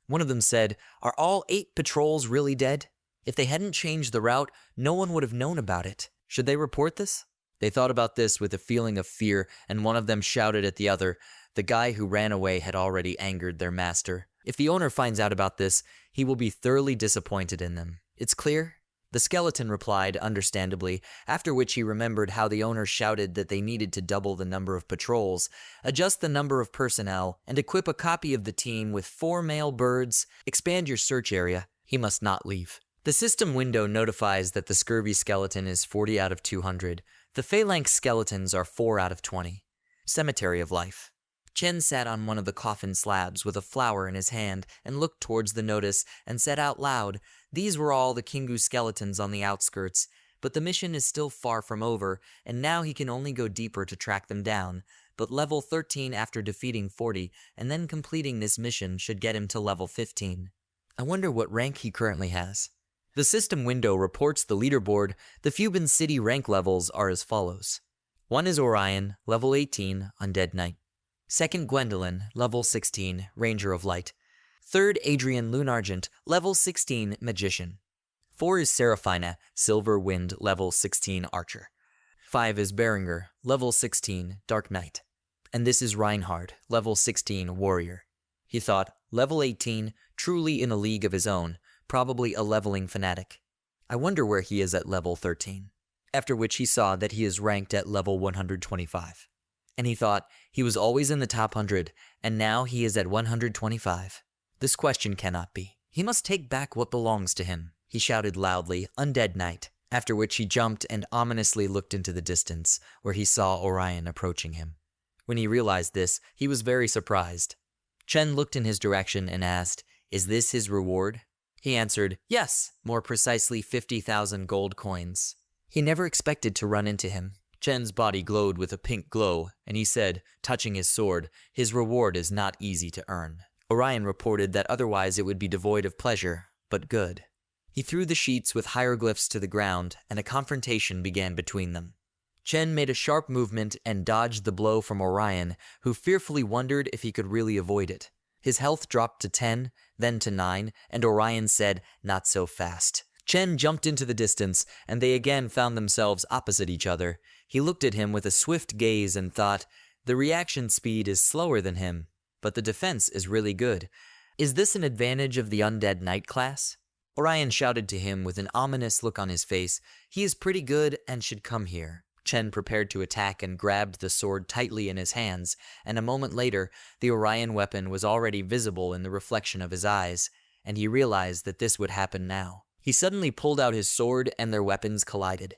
One of them said, are all 8 patrols really dead? If they hadn't changed the route, no one would have known about it. Should they report this? They thought about this with a feeling of fear, and one of them shouted at the other. The guy who ran away had already angered their master. If the owner finds out about this, he will be thoroughly disappointed in them. It's clear? The skeleton replied, understandably, after which he remembered how the owner shouted that they needed to double the number of patrols, adjust the number of personnel, and equip a copy of the team with 4 male birds, expand your search area. He must not leave. The system window notifies that the scurvy skeleton is 40 out of 200. The phalanx skeletons are 4 out of 20. Cemetery of Life. Chen sat on one of the coffin slabs with a flower in his hand and looked towards the notice and said out loud, these were all the Kingu skeletons on the outskirts, but the mission is still far from over, and now he can only go deeper to track them down, but level 13 after defeating 40, and then completing this mission should get him to level 15. I wonder what rank he currently has. The system window reports the leaderboard. The Fuban City rank levels are as follows. 1 is Orion, level 18, Undead Knight. 2nd Gwendolyn, level 16, Ranger of Light. 3rd, Adrian Lunargent, level 16 Magician. 4 is Seraphina, Silver Wind, level 16 Archer. 5 is Berenger, level 16 Dark Knight. And this is Reinhard, level 16 Warrior. He thought, level 18, truly in a league of his own, probably a leveling fanatic. I wonder where he is at level 13. After which he saw that he is ranked at level 125. And he thought, he was always in the top 100, and now he is at 125. This question cannot be. He must take back what belongs to him. He shouted loudly, Undead Knight, after which he jumped and ominously looked into the distance, where he saw Orion approaching him. When he realized this, he was very surprised. Chen looked in his direction and asked, is this his reward? He answered, yes, more precisely 50,000 gold coins. He never expected to run into him. Chen's body glowed with a pink glow, and he said, touching his sword, his reward is not easy to earn. Orion reported that otherwise it would be devoid of pleasure, but good. He threw the sheets with hieroglyphs to the ground, and a confrontation began between them. Chen made a sharp movement and dodged the blow from Orion, who fearfully wondered if he could really avoid it. His health dropped to 10, then to 9, and Orion said, not so fast. Chen jumped into the distance, and they again found themselves opposite each other. He looked at him with a swift gaze and thought, the reaction speed is slower than him, but the defense is really good. Is this an advantage of the Undead Knight class? Orion shouted to him with an ominous look on his face, he is pretty good and should come here. Chen prepared to attack and grabbed the sword tightly in his hands, and a moment later, the Orion weapon was already visible in the reflection of his eyes, and he realized that this would happen now. He suddenly pulled out his sword and their weapons collided.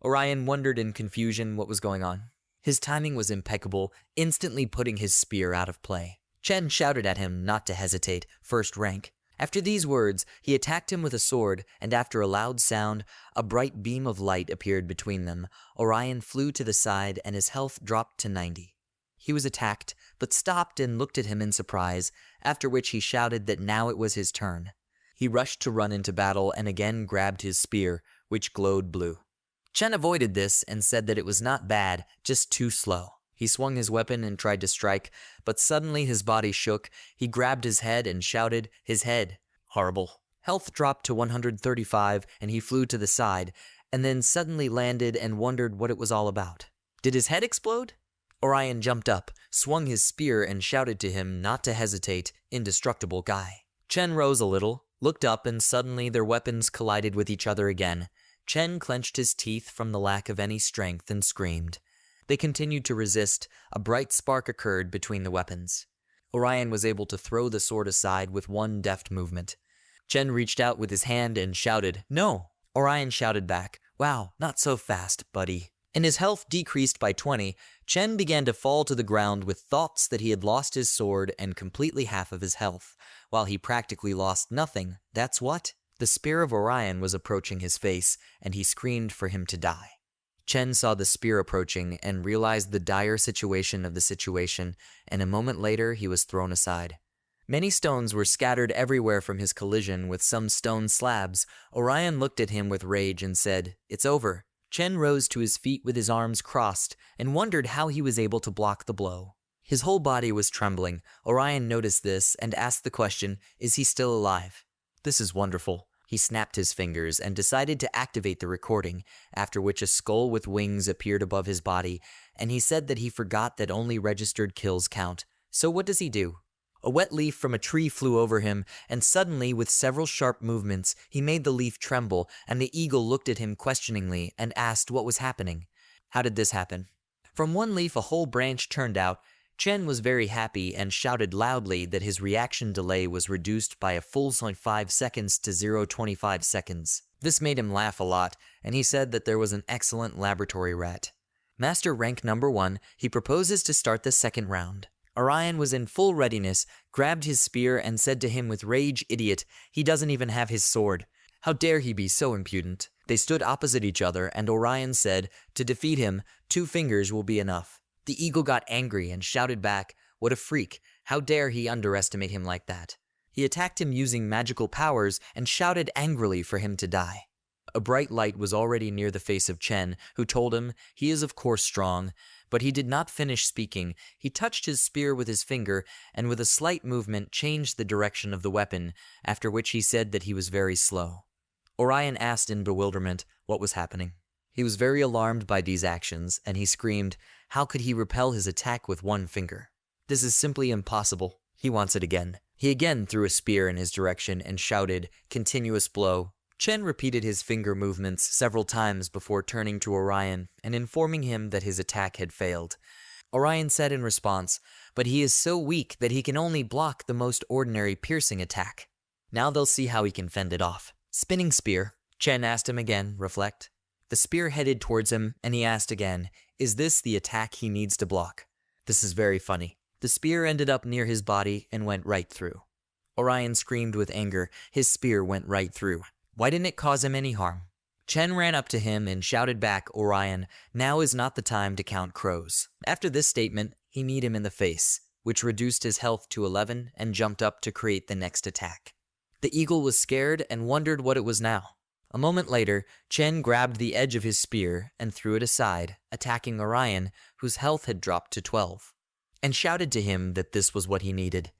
Orion wondered in confusion what was going on. His timing was impeccable, instantly putting his spear out of play. Chen shouted at him not to hesitate, first rank. After these words, he attacked him with a sword, and after a loud sound, a bright beam of light appeared between them. Orion flew to the side, and his health dropped to 90. He was attacked, but stopped and looked at him in surprise, after which he shouted that now it was his turn. He rushed to run into battle and again grabbed his spear, which glowed blue. Chen avoided this and said that it was not bad, just too slow. He swung his weapon and tried to strike, but suddenly his body shook. He grabbed his head and shouted, his head. Horrible. Health dropped to 135 and he flew to the side, and then suddenly landed and wondered what it was all about. Did his head explode? Orion jumped up, swung his spear and shouted to him not to hesitate, indestructible guy. Chen rose a little, looked up, and suddenly their weapons collided with each other again. Chen clenched his teeth from the lack of any strength and screamed. They continued to resist. A bright spark occurred between the weapons. Orion was able to throw the sword aside with one deft movement. Chen reached out with his hand and shouted, no! Orion shouted back, wow, not so fast, buddy. And his health decreased by 20, Chen began to fall to the ground with thoughts that he had lost his sword and completely half of his health, while he practically lost nothing. That's what? The spear of Orion was approaching his face, and he screamed for him to die. Chen saw the spear approaching and realized the dire situation of the situation, and a moment later he was thrown aside. Many stones were scattered everywhere from his collision with some stone slabs. Orion looked at him with rage and said, it's over. Chen rose to his feet with his arms crossed and wondered how he was able to block the blow. His whole body was trembling. Orion noticed this and asked the question, is he still alive? This is wonderful. He snapped his fingers and decided to activate the recording, after which a skull with wings appeared above his body, and he said that he forgot that only registered kills count. So what does he do? A wet leaf from a tree flew over him, and suddenly, with several sharp movements, he made the leaf tremble, and the eagle looked at him questioningly and asked what was happening. How did this happen? From one leaf a whole branch turned out. Chen was very happy and shouted loudly that his reaction delay was reduced by a full 0.5 seconds to 0.25 seconds. This made him laugh a lot, and he said that there was an excellent laboratory rat. Master rank number 1, he proposes to start the second round. Orion was in full readiness, grabbed his spear and said to him with rage, idiot, he doesn't even have his sword. How dare he be so impudent? They stood opposite each other, and Orion said, to defeat him, 2 fingers will be enough. The eagle got angry and shouted back, what a freak, how dare he underestimate him like that? He attacked him using magical powers and shouted angrily for him to die. A bright light was already near the face of Chen, who told him, he is of course strong, But he did not finish speaking. He touched his spear with his finger and with a slight movement changed the direction of the weapon, after which he said that he was very slow. Orion asked in bewilderment what was happening. He was very alarmed by these actions, and he screamed, how could he repel his attack with one finger? This is simply impossible. He wants it again. He again threw a spear in his direction and shouted, continuous blow. Chen repeated his finger movements several times before turning to Orion and informing him that his attack had failed. Orion said in response, but he is so weak that he can only block the most ordinary piercing attack. Now they'll see how he can fend it off. Spinning spear. Chen asked him again, reflect. The spear headed towards him, and he asked again, is this the attack he needs to block? This is very funny. The spear ended up near his body and went right through. Orion screamed with anger. His spear went right through. Why didn't it cause him any harm? Chen ran up to him and shouted back, Orion, now is not the time to count crows. After this statement, he kneed him in the face, which reduced his health to 11 and jumped up to create the next attack. The eagle was scared and wondered what it was now. A moment later, Chen grabbed the edge of his spear and threw it aside, attacking Orion, whose health had dropped to 12, and shouted to him that this was what he needed.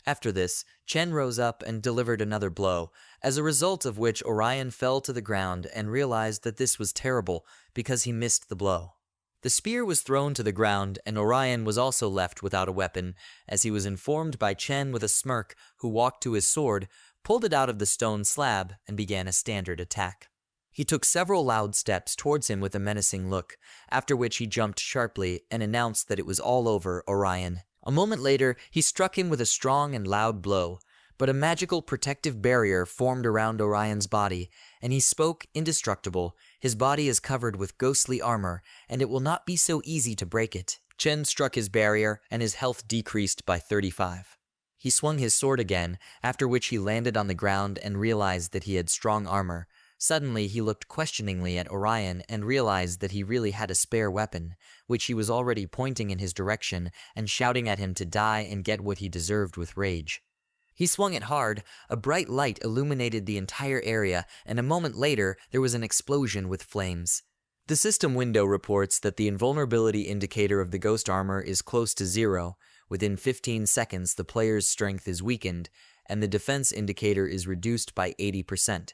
After this, Chen rose up and delivered another blow, as a result of which Orion fell to the ground and realized that this was terrible because he missed the blow. The spear was thrown to the ground and Orion was also left without a weapon, as he was informed by Chen with a smirk, who walked to his sword, pulled it out of the stone slab, and began a standard attack. He took several loud steps towards him with a menacing look, after which he jumped sharply and announced that it was all over, Orion. A moment later, he struck him with a strong and loud blow, but a magical protective barrier formed around Orion's body, and he spoke indestructible. His body is covered with ghostly armor, and it will not be so easy to break it. Chen struck his barrier, and his health decreased by 35. He swung his sword again, after which he landed on the ground and realized that he had strong armor. Suddenly, he looked questioningly at Orion and realized that he really had a spare weapon, which he was already pointing in his direction and shouting at him to die and get what he deserved with rage. He swung it hard, a bright light illuminated the entire area, and a moment later, there was an explosion with flames. The system window reports that the invulnerability indicator of the ghost armor is close to 0. Within 15 seconds, the player's strength is weakened, and the defense indicator is reduced by 80%.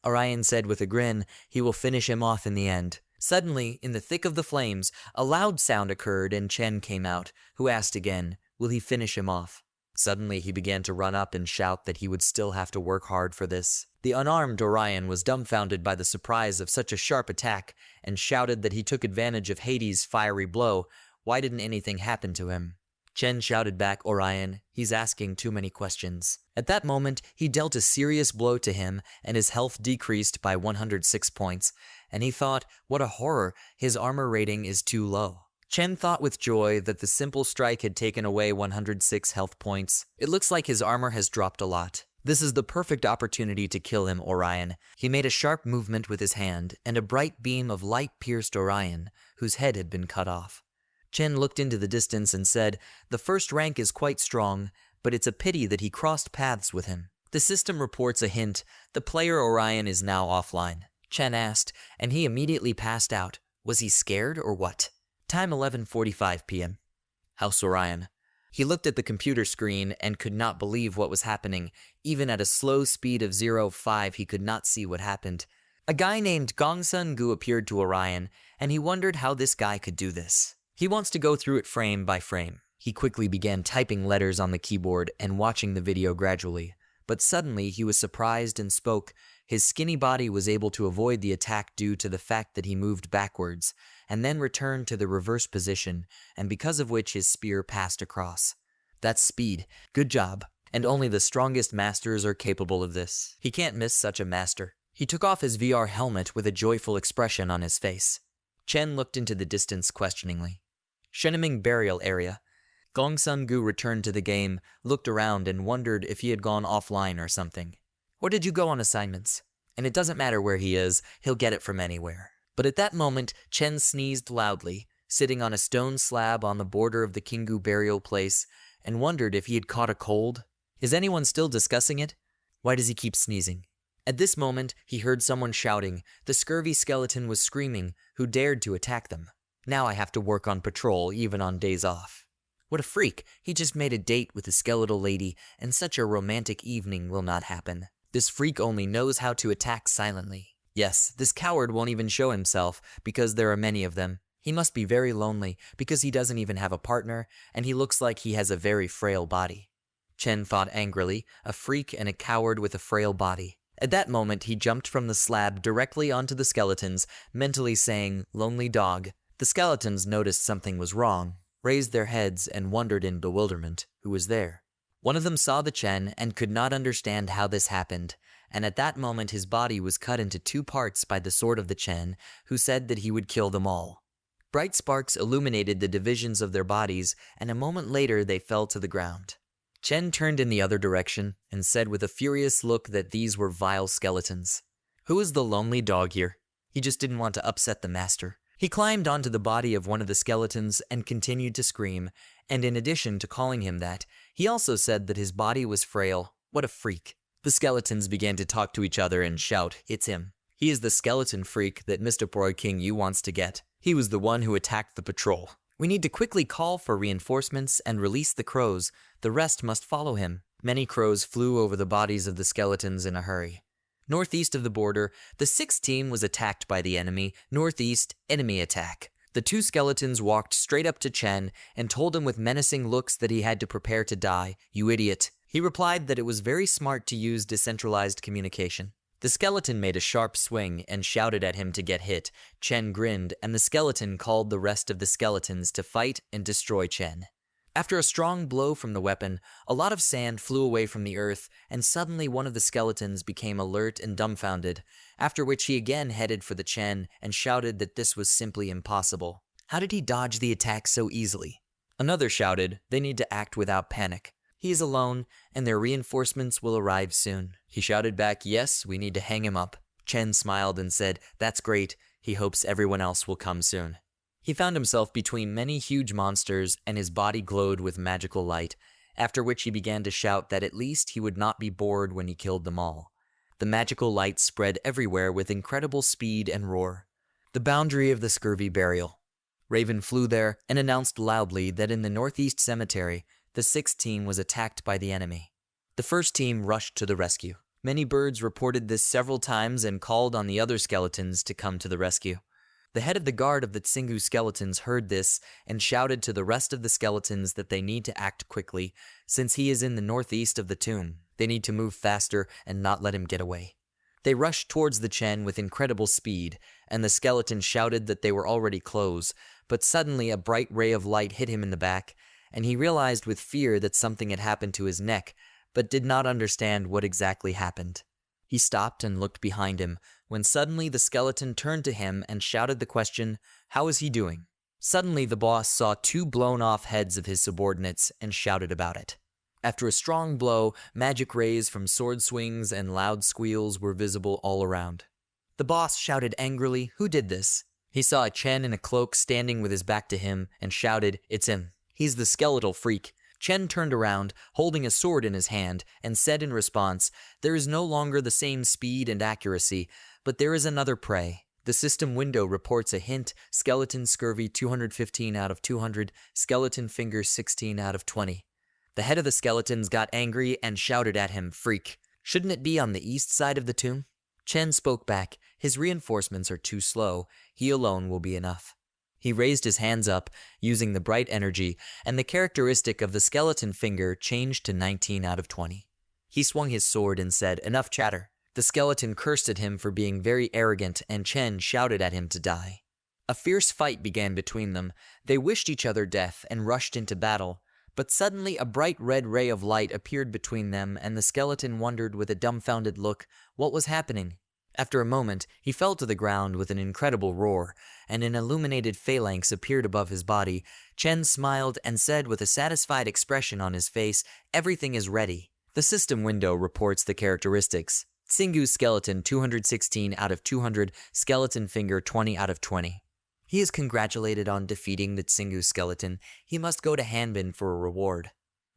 Orion said with a grin, he will finish him off in the end. Suddenly, in the thick of the flames, a loud sound occurred and Chen came out, who asked again, will he finish him off? Suddenly, he began to run up and shout that he would still have to work hard for this. The unarmed Orion was dumbfounded by the surprise of such a sharp attack and shouted that he took advantage of Hades' fiery blow. Why didn't anything happen to him? Chen shouted back, Orion, he's asking too many questions. At that moment, he dealt a serious blow to him, and his health decreased by 106 points, and he thought, what a horror, his armor rating is too low. Chen thought with joy that the simple strike had taken away 106 health points. It looks like his armor has dropped a lot. This is the perfect opportunity to kill him, Orion. He made a sharp movement with his hand, and a bright beam of light pierced Orion, whose head had been cut off. Chen looked into the distance and said, the first rank is quite strong, but it's a pity that he crossed paths with him. The system reports a hint. The player Orion is now offline. Chen asked, and he immediately passed out. Was he scared or what? Time 11:45 p.m. House Orion. He looked at the computer screen and could not believe what was happening. Even at a slow speed of 0.5, he could not see what happened. A guy named Gongsun Gu appeared to Orion, and he wondered how this guy could do this. He wants to go through it frame by frame. He quickly began typing letters on the keyboard and watching the video gradually. But suddenly he was surprised and spoke. His skinny body was able to avoid the attack due to the fact that he moved backwards, and then returned to the reverse position, and because of which his spear passed across. That's speed. Good job. And only the strongest masters are capable of this. He can't miss such a master. He took off his VR helmet with a joyful expression on his face. Chen looked into the distance questioningly. Shenming Burial Area. Gongsun Gu returned to the game, looked around, and wondered if he had gone offline or something. Or did you go on assignments? And it doesn't matter where he is, he'll get it from anywhere. But at that moment, Chen sneezed loudly, sitting on a stone slab on the border of the Kingu burial place, and wondered if he had caught a cold. Is anyone still discussing it? Why does he keep sneezing? At this moment, he heard someone shouting. The scurvy skeleton was screaming, who dared to attack them. Now I have to work on patrol even on days off. What a freak, he just made a date with a skeletal lady and such a romantic evening will not happen. This freak only knows how to attack silently. Yes, this coward won't even show himself because there are many of them. He must be very lonely because he doesn't even have a partner and he looks like he has a very frail body. Chen thought angrily, a freak and a coward with a frail body. At that moment, he jumped from the slab directly onto the skeletons, mentally saying, "Lonely dog." The skeletons noticed something was wrong, raised their heads, and wondered in bewilderment who was there. One of them saw the Chen and could not understand how this happened, and at that moment his body was cut into 2 parts by the sword of the Chen, who said that he would kill them all. Bright sparks illuminated the divisions of their bodies, and a moment later they fell to the ground. Chen turned in the other direction and said with a furious look that these were vile skeletons. Who is the lonely dog here? He just didn't want to upset the master. He climbed onto the body of one of the skeletons and continued to scream, and in addition to calling him that, he also said that his body was frail. What a freak. The skeletons began to talk to each other and shout, "It's him. He is the skeleton freak that Mr. Boy King Yu wants to get. He was the one who attacked the patrol. We need to quickly call for reinforcements and release the crows. The rest must follow him." Many crows flew over the bodies of the skeletons in a hurry. Northeast of the border, the 6th team was attacked by the enemy. Northeast, enemy attack. The 2 skeletons walked straight up to Chen and told him with menacing looks that he had to prepare to die. "You idiot." He replied that it was very smart to use decentralized communication. The skeleton made a sharp swing and shouted at him to get hit. Chen grinned, and the skeleton called the rest of the skeletons to fight and destroy Chen. After a strong blow from the weapon, a lot of sand flew away from the earth, and suddenly one of the skeletons became alert and dumbfounded, after which he again headed for the Chen and shouted that this was simply impossible. How did he dodge the attack so easily? Another shouted, "They need to act without panic. He is alone, and their reinforcements will arrive soon." He shouted back, "Yes, we need to hang him up." Chen smiled and said, "That's great. He hopes everyone else will come soon." He found himself between many huge monsters, and his body glowed with magical light, after which he began to shout that at least he would not be bored when he killed them all. The magical light spread everywhere with incredible speed and roar. The boundary of the scurvy burial. Raven flew there and announced loudly that in the northeast cemetery, the 6th team was attacked by the enemy. The 1st team rushed to the rescue. Many birds reported this several times and called on the other skeletons to come to the rescue. The head of the guard of the Tsingu skeletons heard this and shouted to the rest of the skeletons that they need to act quickly, since he is in the northeast of the tomb. They need to move faster and not let him get away. They rushed towards the Chen with incredible speed, and the skeleton shouted that they were already close, but suddenly a bright ray of light hit him in the back, and he realized with fear that something had happened to his neck, but did not understand what exactly happened. He stopped and looked behind him, when suddenly the skeleton turned to him and shouted the question, "How is he doing?" Suddenly the boss saw 2 blown-off heads of his subordinates and shouted about it. After a strong blow, magic rays from sword swings and loud squeals were visible all around. The boss shouted angrily, "Who did this?" He saw a Chen in a cloak standing with his back to him and shouted, "It's him. He's the skeletal freak." Chen turned around, holding a sword in his hand, and said in response, "There is no longer the same speed and accuracy, but there is another prey. The system window reports a hint, skeleton scurvy 215 out of 200, skeleton fingers 16 out of 20. The head of the skeletons got angry and shouted at him, "Freak. Shouldn't it be on the east side of the tomb?" Chen spoke back, "His reinforcements are too slow. He alone will be enough." He raised his hands up, using the bright energy, and the characteristic of the skeleton finger changed to 19 out of 20. He swung his sword and said, "Enough chatter." The skeleton cursed at him for being very arrogant, and Chen shouted at him to die. A fierce fight began between them. They wished each other death and rushed into battle, but suddenly a bright red ray of light appeared between them, and the skeleton wondered with a dumbfounded look what was happening. After a moment, he fell to the ground with an incredible roar, and an illuminated phalanx appeared above his body. Chen smiled and said with a satisfied expression on his face, "Everything is ready." The system window reports the characteristics. Tsingu skeleton 216 out of 200, skeleton finger 20 out of 20. He is congratulated on defeating the Tsingu skeleton. He must go to Hanbin for a reward.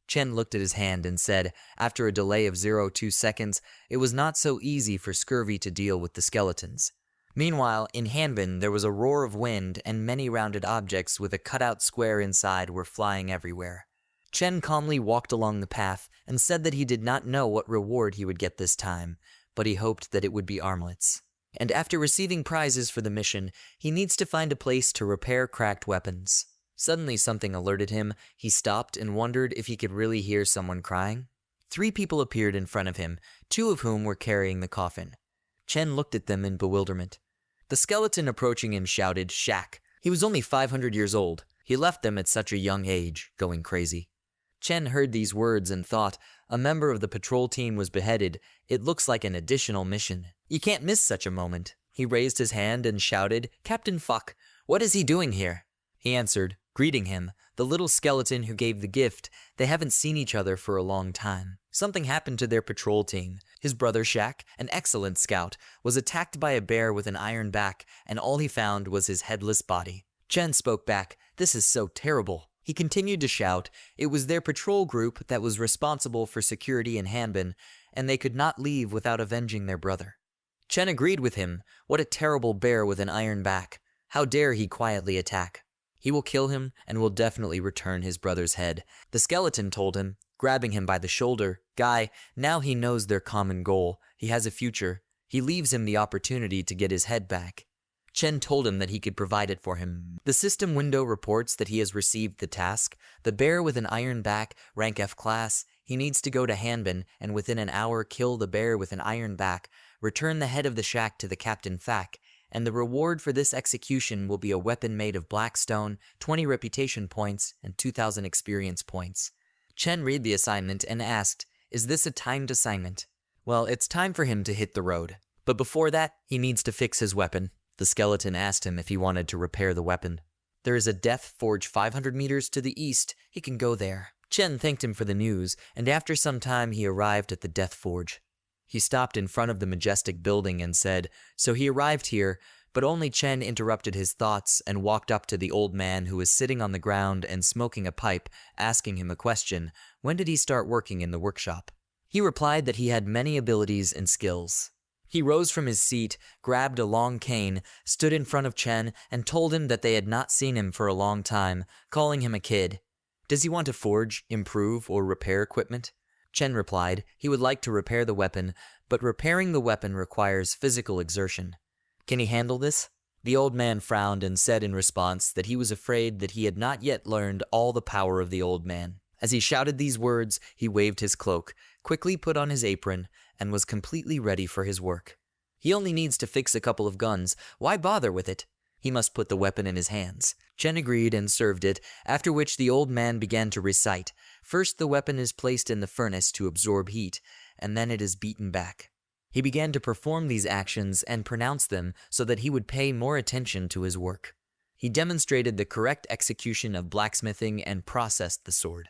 Chen looked at his hand and said, after a delay of 0.2 seconds, it was not so easy for scurvy to deal with the skeletons. Meanwhile, in Hanbin, there was a roar of wind, and many rounded objects with a cutout square inside were flying everywhere. Chen calmly walked along the path and said that he did not know what reward he would get this time, but he hoped that it would be armlets. And after receiving prizes for the mission, he needs to find a place to repair cracked weapons. Suddenly something alerted him. He stopped and wondered if he could really hear someone crying. 3 people appeared in front of him, 2 of whom were carrying the coffin. Chen looked at them in bewilderment. The skeleton approaching him shouted, "Shaq." He was only 500 years old. He left them at such a young age, going crazy. Chen heard these words and thought, a member of the patrol team was beheaded. It looks like an additional mission. You can't miss such a moment. He raised his hand and shouted, "Captain Fuck, what is he doing here?" He answered, greeting him, the little skeleton who gave the gift. They haven't seen each other for a long time. Something happened to their patrol team. His brother Shaq, an excellent scout, was attacked by a bear with an iron back, and all he found was his headless body. Chen spoke back, "This is so terrible." He continued to shout. It was their patrol group that was responsible for security in Hanbin, and they could not leave without avenging their brother. Chen agreed with him. What a terrible bear with an iron back. How dare he quietly attack? He will kill him and will definitely return his brother's head. The skeleton told him, grabbing him by the shoulder, "Guy, now he knows their common goal. He has a future. He leaves him the opportunity to get his head back." Chen told him that he could provide it for him. The system window reports that he has received the task. The bear with an iron back, rank F class. He needs to go to Hanbin and within an hour kill the bear with an iron back, return the head of the shack to the Captain Fack, and the reward for this execution will be a weapon made of black stone, 20 reputation points, and 2,000 experience points. Chen read the assignment and asked, "Is this a timed assignment?" Well, it's time for him to hit the road. But before that, he needs to fix his weapon. The skeleton asked him if he wanted to repair the weapon. There is a death forge 500 meters to the east. He can go there. Chen thanked him for the news, and after some time he arrived at the death forge. He stopped in front of the majestic building and said, so he arrived here, but only Chen interrupted his thoughts and walked up to the old man who was sitting on the ground and smoking a pipe, asking him a question. When did he start working in the workshop? He replied that he had many abilities and skills. He rose from his seat, grabbed a long cane, stood in front of Chen, and told him that they had not seen him for a long time, calling him a kid. Does he want to forge, improve, or repair equipment? Chen replied he would like to repair the weapon, but repairing the weapon requires physical exertion. Can he handle this? The old man frowned and said in response that he was afraid that he had not yet learned all the power of the old man. As he shouted these words, he waved his cloak, quickly put on his apron, and was completely ready for his work. He only needs to fix a couple of guns. Why bother with it? He must put the weapon in his hands. Chen agreed and served it, after which the old man began to recite. First, the weapon is placed in the furnace to absorb heat, and then it is beaten back. He began to perform these actions and pronounce them so that he would pay more attention to his work. He demonstrated the correct execution of blacksmithing and processed the sword.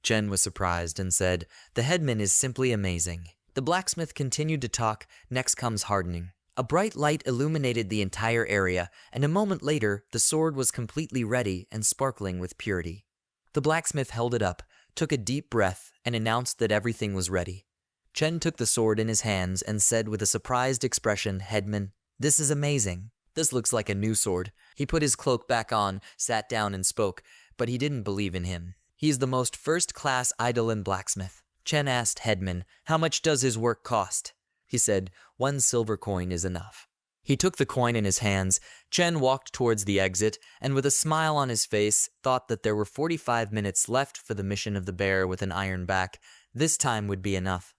Chen was surprised and said, "The headman is simply amazing." The blacksmith continued to talk. Next comes hardening. A bright light illuminated the entire area, and a moment later, the sword was completely ready and sparkling with purity. The blacksmith held it up, took a deep breath, and announced that everything was ready. Chen took the sword in his hands and said with a surprised expression, "Headman, this is amazing. This looks like a new sword." He put his cloak back on, sat down and spoke, but he didn't believe in him. He is the most first-class idolin blacksmith. Chen asked Headman, how much does his work cost? He said, 1 silver coin is enough. He took the coin in his hands. Chen walked towards the exit, and with a smile on his face, thought that there were 45 minutes left for the mission of the bear with an iron back. This time would be enough.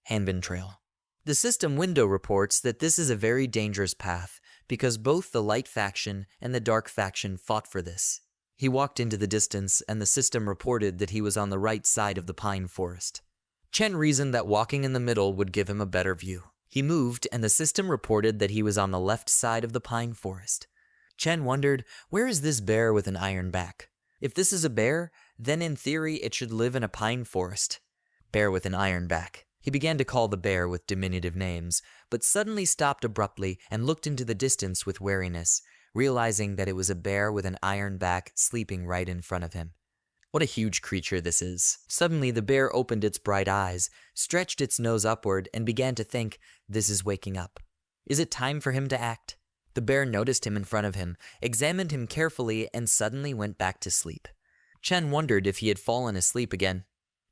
Hanbin Trail. The system window reports that this is a very dangerous path, because both the light faction and the dark faction fought for this. He walked into the distance, and the system reported that he was on the right side of the pine forest. Chen reasoned that walking in the middle would give him a better view. He moved, and the system reported that he was on the left side of the pine forest. Chen wondered, where is this bear with an iron back? If this is a bear, then in theory it should live in a pine forest. Bear with an iron back. He began to call the bear with diminutive names, but suddenly stopped abruptly and looked into the distance with wariness, realizing that it was a bear with an iron back sleeping right in front of him. What a huge creature this is. Suddenly the bear opened its bright eyes, stretched its nose upward, and began to think, this is waking up. Is it time for him to act? The bear noticed him in front of him, examined him carefully, and suddenly went back to sleep. Chen wondered if he had fallen asleep again.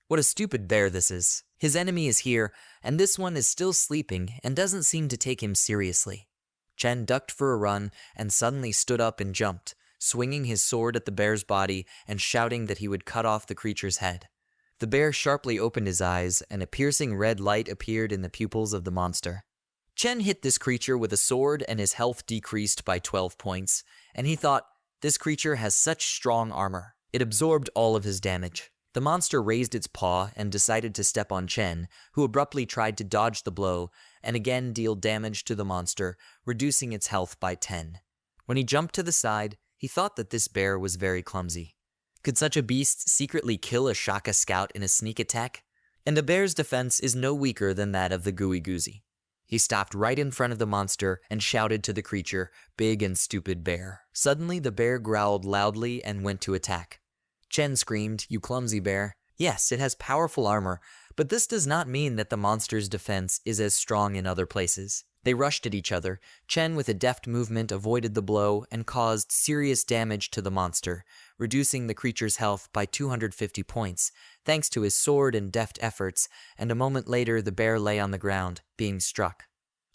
What a stupid bear this is. His enemy is here, and this one is still sleeping and doesn't seem to take him seriously. Chen ducked for a run and suddenly stood up and jumped, swinging his sword at the bear's body and shouting that he would cut off the creature's head. The bear sharply opened his eyes, and a piercing red light appeared in the pupils of the monster. Chen hit this creature with a sword and his health decreased by 12 points, and he thought, this creature has such strong armor. It absorbed all of his damage. The monster raised its paw and decided to step on Chen, who abruptly tried to dodge the blow and again deal damage to the monster, reducing its health by 10. When he jumped to the side, he thought that this bear was very clumsy. Could such a beast secretly kill a Shaka scout in a sneak attack? And a bear's defense is no weaker than that of the Gooey Goozy. He stopped right in front of the monster and shouted to the creature, "Big and stupid bear." Suddenly the bear growled loudly and went to attack. Chen screamed, "You clumsy bear." Yes, it has powerful armor, but this does not mean that the monster's defense is as strong in other places. They rushed at each other. Chen, with a deft movement, avoided the blow and caused serious damage to the monster, reducing the creature's health by 250 points, thanks to his sword and deft efforts, and a moment later the bear lay on the ground, being struck.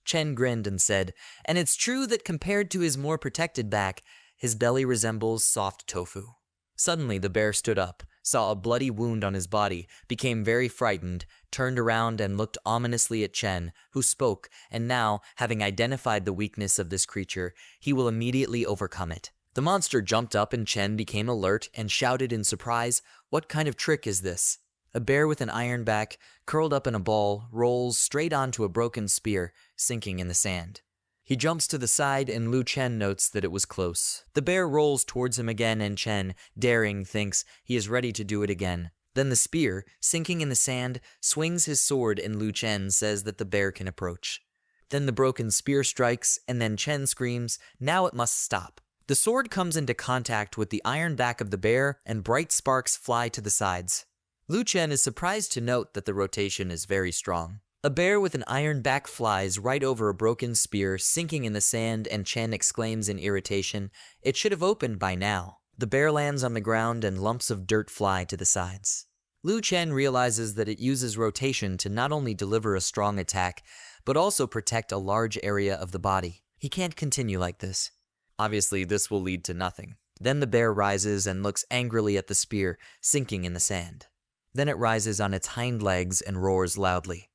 Chen grinned and said, "And it's true that compared to his more protected back, his belly resembles soft tofu." Suddenly the bear stood up, saw a bloody wound on his body, became very frightened, turned around and looked ominously at Chen, who spoke, and now, having identified the weakness of this creature, he will immediately overcome it. The monster jumped up and Chen became alert and shouted in surprise, "What kind of trick is this?" A bear with an iron back, curled up in a ball, rolls straight onto a broken spear, sinking in the sand. He jumps to the side and Lu Chen notes that it was close. The bear rolls towards him again and Chen, daring, thinks he is ready to do it again. Then the spear, sinking in the sand, swings his sword and Lu Chen says that the bear can approach. Then the broken spear strikes and then Chen screams, "Now it must stop." The sword comes into contact with the iron back of the bear and bright sparks fly to the sides. Lu Chen is surprised to note that the rotation is very strong. A bear with an iron back flies right over a broken spear, sinking in the sand, and Chen exclaims in irritation, "It should have opened by now." The bear lands on the ground and lumps of dirt fly to the sides. Lu Chen realizes that it uses rotation to not only deliver a strong attack, but also protect a large area of the body. He can't continue like this. Obviously, this will lead to nothing. Then the bear rises and looks angrily at the spear, sinking in the sand. Then it rises on its hind legs and roars loudly.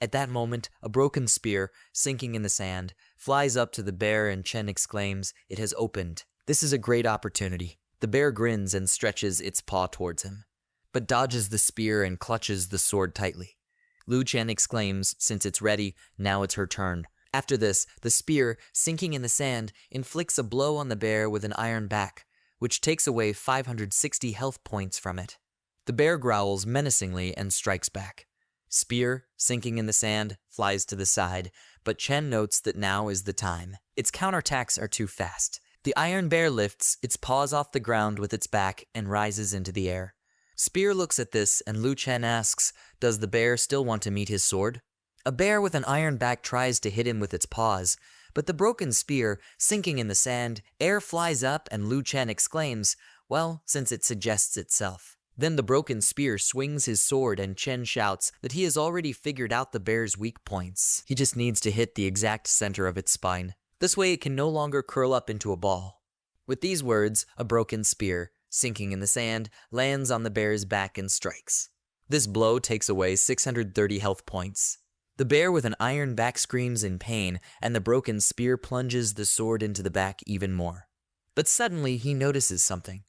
At that moment, a broken spear, sinking in the sand, flies up to the bear and Chen exclaims, "It has opened." This is a great opportunity. The bear grins and stretches its paw towards him, but dodges the spear and clutches the sword tightly. Lu Chen exclaims, "Since it's ready, now it's her turn." After this, the spear, sinking in the sand, inflicts a blow on the bear with an iron back, which takes away 560 health points from it. The bear growls menacingly and strikes back. Spear, sinking in the sand, flies to the side, but Chen notes that now is the time. Its counterattacks are too fast. The iron bear lifts its paws off the ground with its back and rises into the air. Spear looks at this and Lu Chen asks, "Does the bear still want to meet his sword?" A bear with an iron back tries to hit him with its paws, but the broken spear, sinking in the sand, air flies up and Lu Chen exclaims, "Well, since it suggests itself." Then the broken spear swings his sword and Chen shouts that he has already figured out the bear's weak points. He just needs to hit the exact center of its spine. This way it can no longer curl up into a ball. With these words, a broken spear, sinking in the sand, lands on the bear's back and strikes. This blow takes away 630 health points. The bear with an iron back screams in pain, and the broken spear plunges the sword into the back even more. But suddenly he notices something.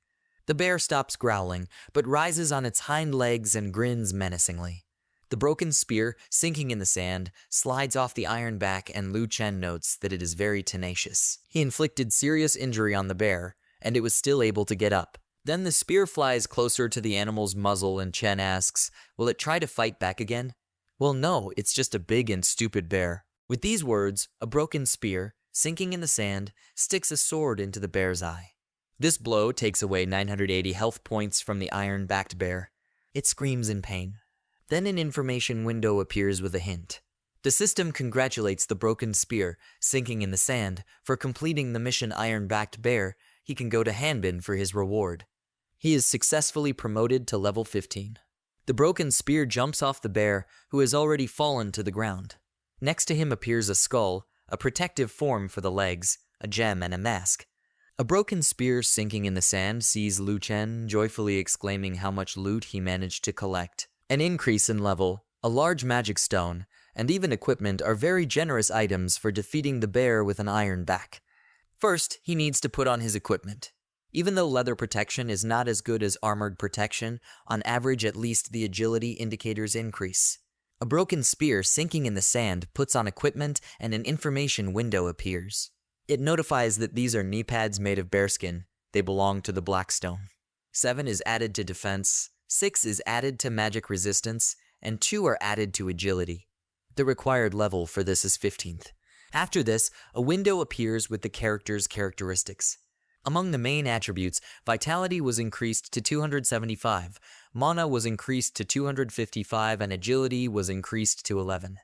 The bear stops growling, but rises on its hind legs and grins menacingly. The broken spear, sinking in the sand, slides off the iron back and Lu Chen notes that it is very tenacious. He inflicted serious injury on the bear, and it was still able to get up. Then the spear flies closer to the animal's muzzle and Chen asks, "Will it try to fight back again?" "Well, no, it's just a big and stupid bear." With these words, a broken spear, sinking in the sand, sticks a sword into the bear's eye. This blow takes away 980 health points from the iron-backed bear. It screams in pain. Then an information window appears with a hint. The system congratulates the broken spear, sinking in the sand, for completing the mission Iron-Backed Bear. He can go to Hanbin for his reward. He is successfully promoted to level 15. The broken spear jumps off the bear, who has already fallen to the ground. Next to him appears a skull, a protective form for the legs, a gem, and a mask. A broken spear sinking in the sand sees Lu Chen, joyfully exclaiming how much loot he managed to collect. An increase in level, a large magic stone, and even equipment are very generous items for defeating the bear with an iron back. First, he needs to put on his equipment. Even though leather protection is not as good as armored protection, on average at least the agility indicators increase. A broken spear sinking in the sand puts on equipment and an information window appears. It notifies that these are knee pads made of bearskin. They belong to the Blackstone. 7 is added to defense, 6 is added to magic resistance, and 2 are added to agility. The required level for this is 15th. After this, a window appears with the character's characteristics. Among the main attributes, Vitality was increased to 275, Mana was increased to 255, and Agility was increased to 11.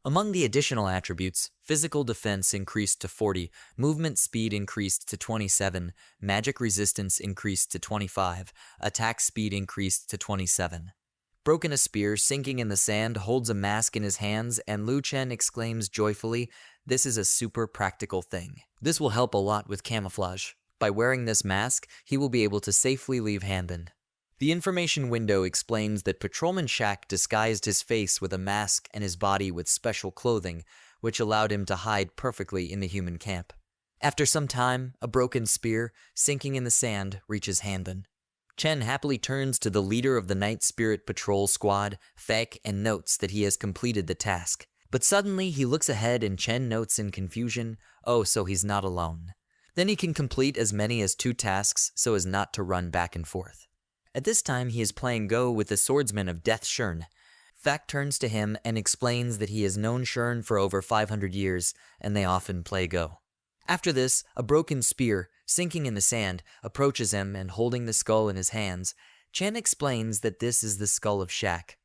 Among the additional attributes, Physical Defense increased to 40, Movement Speed increased to 27, Magic Resistance increased to 25, Attack Speed increased to 27. Broken a spear, sinking in the sand, holds a mask in his hands, and Lu Chen exclaims joyfully, "This is a super practical thing. This will help a lot with camouflage. By wearing this mask, he will be able to safely leave Hanbin." The information window explains that Patrolman Shaq disguised his face with a mask and his body with special clothing, which allowed him to hide perfectly in the human camp. After some time, a broken spear, sinking in the sand, reaches Hanbin. Chen happily turns to the leader of the Night Spirit Patrol Squad, Fek, and notes that he has completed the task. But suddenly he looks ahead and Chen notes in confusion, oh, so he's not alone. Then he can complete as many as 2 tasks so as not to run back and forth. At this time he is playing Go with the swordsman of Death Shern. Fak turns to him and explains that he has known Shern for over 500 years and they often play Go. After this, a broken spear, sinking in the sand, approaches him and holding the skull in his hands, Chen explains that this is the skull of Shaq.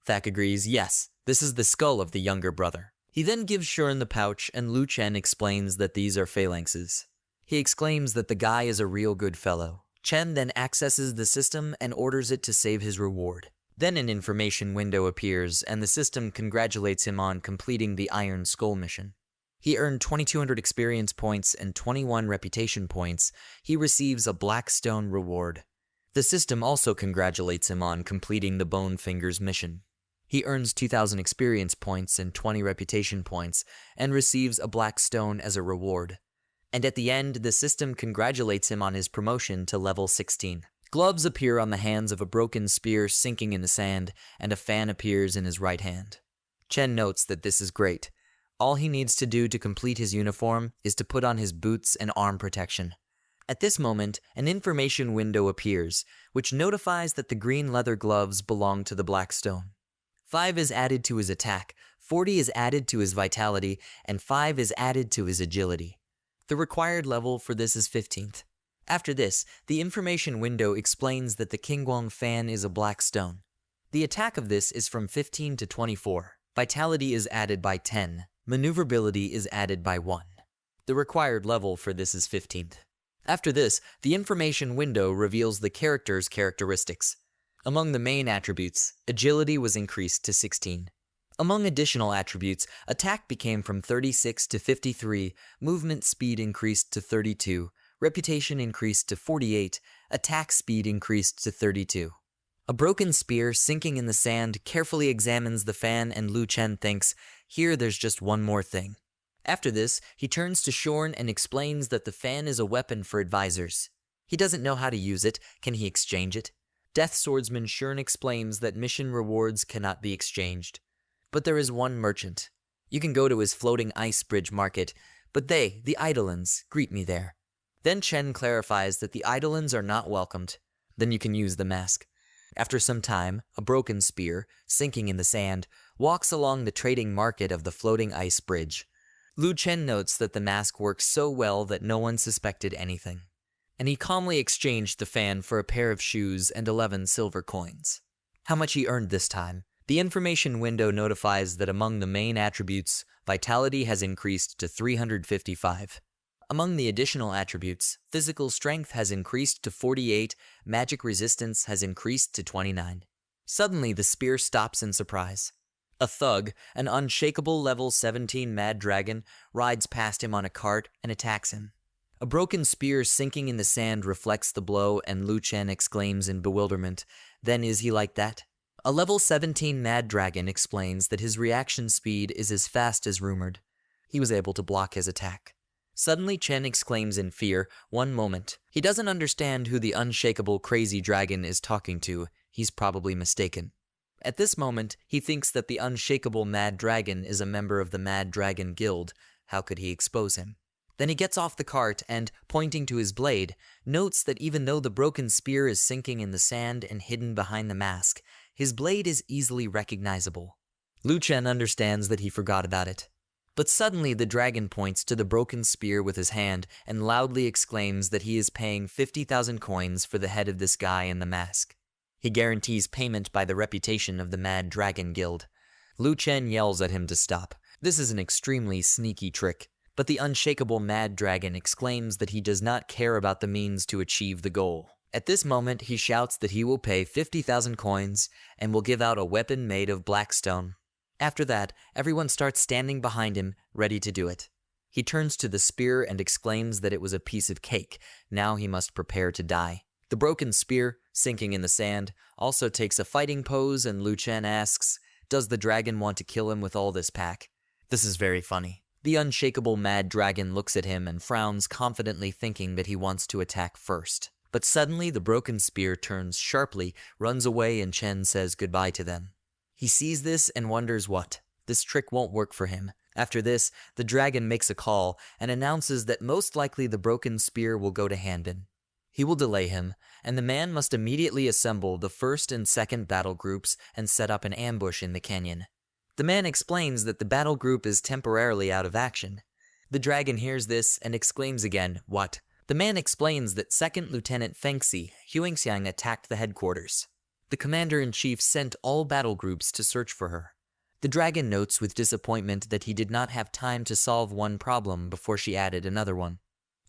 Fak agrees, yes, this is the skull of the younger brother. He then gives Shern the pouch and Lu Chen explains that these are phalanxes. He exclaims that the guy is a real good fellow. Chen then accesses the system and orders it to save his reward. Then an information window appears and the system congratulates him on completing the Iron Skull mission. He earned 2200 experience points and 21 reputation points. He receives a Blackstone reward. The system also congratulates him on completing the Bone Fingers mission. He earns 2000 experience points and 20 reputation points and receives a Blackstone as a reward. And at the end, the system congratulates him on his promotion to level 16. Gloves appear on the hands of a broken spear sinking in the sand, and a fan appears in his right hand. Chen notes that this is great. All he needs to do to complete his uniform is to put on his boots and arm protection. At this moment, an information window appears, which notifies that the green leather gloves belong to the Blackstone. 5 is added to his attack, 40 is added to his vitality, and 5 is added to his agility. The required level for this is 15th. After this, the information window explains that the Kingguang fan is a black stone. The attack of this is from 15 to 24. Vitality is added by 10. Maneuverability is added by 1. The required level for this is 15th. After this, the information window reveals the character's characteristics. Among the main attributes, agility was increased to 16. Among additional attributes, attack became from 36 to 53, movement speed increased to 32, reputation increased to 48, attack speed increased to 32. A broken spear sinking in the sand carefully examines the fan and Lu Chen thinks, here there's just one more thing. After this, he turns to Shorn and explains that the fan is a weapon for advisors. He doesn't know how to use it, can he exchange it? Death Swordsman Shorn explains that mission rewards cannot be exchanged. But there is one merchant. You can go to his floating ice bridge market, but they, the Eidolons, greet me there. Then Chen clarifies that the Eidolons are not welcomed. Then you can use the mask. After some time, a broken spear, sinking in the sand, walks along the trading market of the floating ice bridge. Lu Chen notes that the mask works so well that no one suspected anything. And he calmly exchanged the fan for a pair of shoes and 11 silver coins. How much he earned this time? The information window notifies that among the main attributes, vitality has increased to 355. Among the additional attributes, physical strength has increased to 48, magic resistance has increased to 29. Suddenly, the spear stops in surprise. A thug, an unshakable level 17 mad dragon, rides past him on a cart and attacks him. A broken spear sinking in the sand reflects the blow, and Lu Chen exclaims in bewilderment, "Then is he like that?" A level 17 mad dragon explains that his reaction speed is as fast as rumored. He was able to block his attack. Suddenly, Chen exclaims in fear, "One moment." He doesn't understand who the unshakable crazy dragon is talking to. He's probably mistaken. At this moment, he thinks that the unshakable mad dragon is a member of the Mad Dragon Guild. How could he expose him? Then he gets off the cart and, pointing to his blade, notes that even though the broken spear is sinking in the sand and hidden behind the mask, his blade is easily recognizable. Lu Chen understands that he forgot about it. But suddenly the dragon points to the broken spear with his hand and loudly exclaims that he is paying 50,000 coins for the head of this guy in the mask. He guarantees payment by the reputation of the Mad Dragon Guild. Lu Chen yells at him to stop. This is an extremely sneaky trick, but the unshakable Mad Dragon exclaims that he does not care about the means to achieve the goal. At this moment, he shouts that he will pay 50,000 coins and will give out a weapon made of black stone. After that, everyone starts standing behind him, ready to do it. He turns to the spear and exclaims that it was a piece of cake. Now he must prepare to die. The broken spear, sinking in the sand, also takes a fighting pose, and Lu Chen asks, "Does the dragon want to kill him with all this pack?" This is very funny. The unshakable mad dragon looks at him and frowns, confidently thinking that he wants to attack first. But suddenly the broken spear turns sharply, runs away, and Chen says goodbye to them. He sees this and wonders what. This trick won't work for him. After this, the dragon makes a call and announces that most likely the broken spear will go to Hanbin. He will delay him, and the man must immediately assemble the first and second battle groups and set up an ambush in the canyon. The man explains that the battle group is temporarily out of action. The dragon hears this and exclaims again, "What?" The man explains that 2nd Lieutenant Fengxi, Huangxiang, attacked the headquarters. The commander-in-chief sent all battle groups to search for her. The dragon notes with disappointment that he did not have time to solve one problem before she added another one.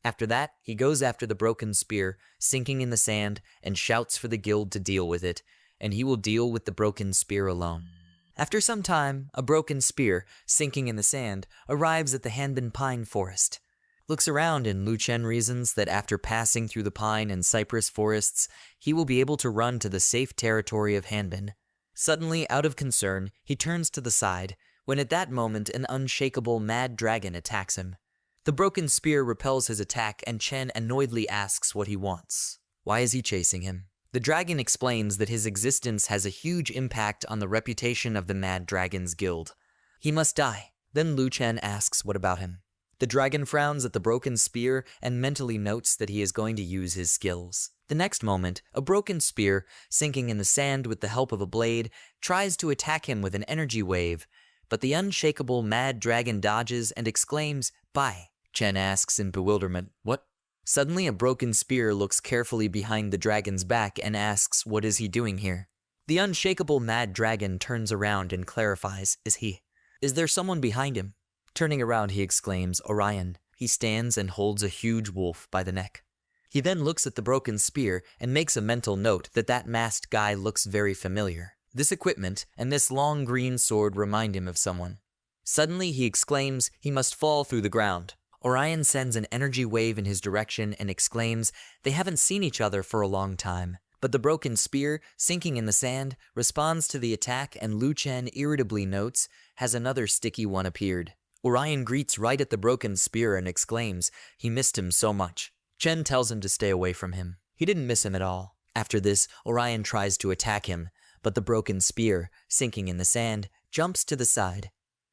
After that, he goes after the broken spear, sinking in the sand, and shouts for the guild to deal with it, and he will deal with the broken spear alone. After some time, a broken spear, sinking in the sand, arrives at the Hanbin pine forest. Looks around, and Lu Chen reasons that after passing through the pine and cypress forests, he will be able to run to the safe territory of Hanbin. Suddenly, out of concern, he turns to the side, when at that moment an unshakable mad dragon attacks him. The broken spear repels his attack, and Chen annoyedly asks what he wants. Why is he chasing him? The dragon explains that his existence has a huge impact on the reputation of the Mad Dragon's Guild. He must die. Then Lu Chen asks what about him. The dragon frowns at the broken spear and mentally notes that he is going to use his skills. The next moment, a broken spear, sinking in the sand with the help of a blade, tries to attack him with an energy wave, but the unshakable mad dragon dodges and exclaims, "Bye." Chen asks in bewilderment, "What?" Suddenly, a broken spear looks carefully behind the dragon's back and asks, "What is he doing here?" The unshakable mad dragon turns around and clarifies, Is there someone behind him?" Turning around, he exclaims, "Orion." He stands and holds a huge wolf by the neck. He then looks at the broken spear and makes a mental note that that masked guy looks very familiar. This equipment and this long green sword remind him of someone. Suddenly, he exclaims he must fall through the ground. Orion sends an energy wave in his direction and exclaims they haven't seen each other for a long time. But the broken spear, sinking in the sand, responds to the attack, and Lu Chen irritably notes, has another sticky one appeared. Orion greets right at the broken spear and exclaims he missed him so much. Chen tells him to stay away from him. He didn't miss him at all. After this, Orion tries to attack him, but the broken spear, sinking in the sand, jumps to the side.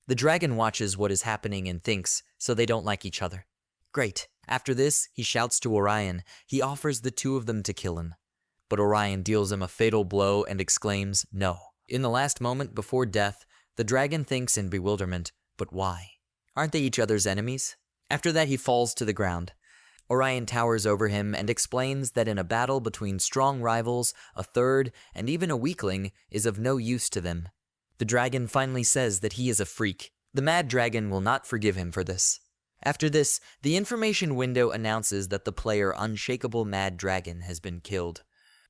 The dragon watches what is happening and thinks, so they don't like each other. Great. After this, he shouts to Orion. He offers the two of them to kill him. But Orion deals him a fatal blow and exclaims, "No." In the last moment before death, the dragon thinks in bewilderment, but why? Aren't they each other's enemies? After that, he falls to the ground. Orion towers over him and explains that in a battle between strong rivals, a third, and even a weakling, is of no use to them. The dragon finally says that he is a freak. The mad dragon will not forgive him for this. After this, the information window announces that the player Unshakable Mad Dragon has been killed.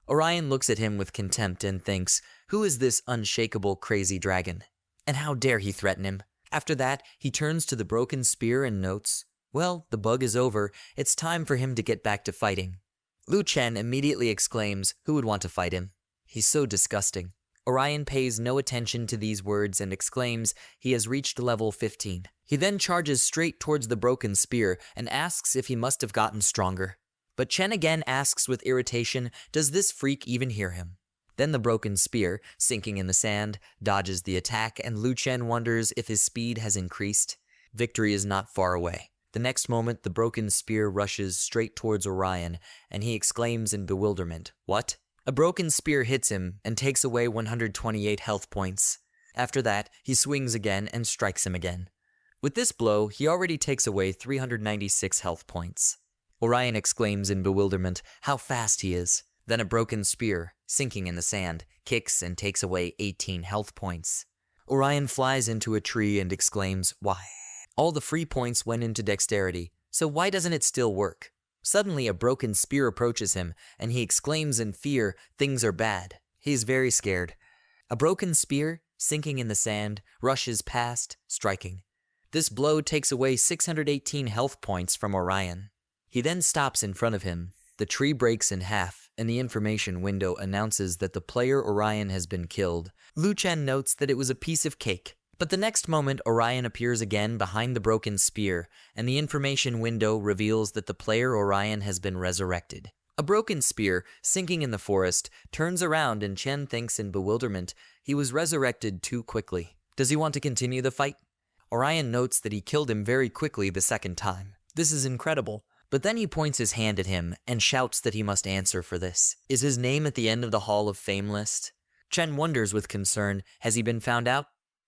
Orion looks at him with contempt and thinks, who is this unshakable crazy dragon? And how dare he threaten him? After that, he turns to the broken spear and notes, well, the bug is over, it's time for him to get back to fighting. Lu Chen immediately exclaims, who would want to fight him? He's so disgusting. Orion pays no attention to these words and exclaims he has reached level 15. He then charges straight towards the broken spear and asks if he must have gotten stronger. But Chen again asks with irritation, does this freak even hear him? Then the broken spear, sinking in the sand, dodges the attack, and Lu Chen wonders if his speed has increased. Victory is not far away. The next moment, the broken spear rushes straight towards Orion, and he exclaims in bewilderment, what? A broken spear hits him and takes away 128 health points. After that, he swings again and strikes him again. With this blow, he already takes away 396 health points. Orion exclaims in bewilderment how fast he is. Then a broken spear, sinking in the sand, kicks and takes away 18 health points. Orion flies into a tree and exclaims, why? All the free points went into dexterity, so why doesn't it still work? Suddenly a broken spear approaches him, and he exclaims in fear, things are bad. He is very scared. A broken spear, sinking in the sand, rushes past, striking. This blow takes away 618 health points from Orion. He then stops in front of him. The tree breaks in half, and the information window announces that the player Orion has been killed. Lu Chen notes that it was a piece of cake. But the next moment, Orion appears again behind the broken spear, and the information window reveals that the player Orion has been resurrected. A broken spear, sinking in the forest, turns around and Chen thinks in bewilderment he was resurrected too quickly. Does he want to continue the fight? Orion notes that he killed him very quickly the second time. This is incredible. But then he points his hand at him and shouts that he must answer for this. Is his name at the end of the Hall of Fame list? Chen wonders with concern, has he been found out?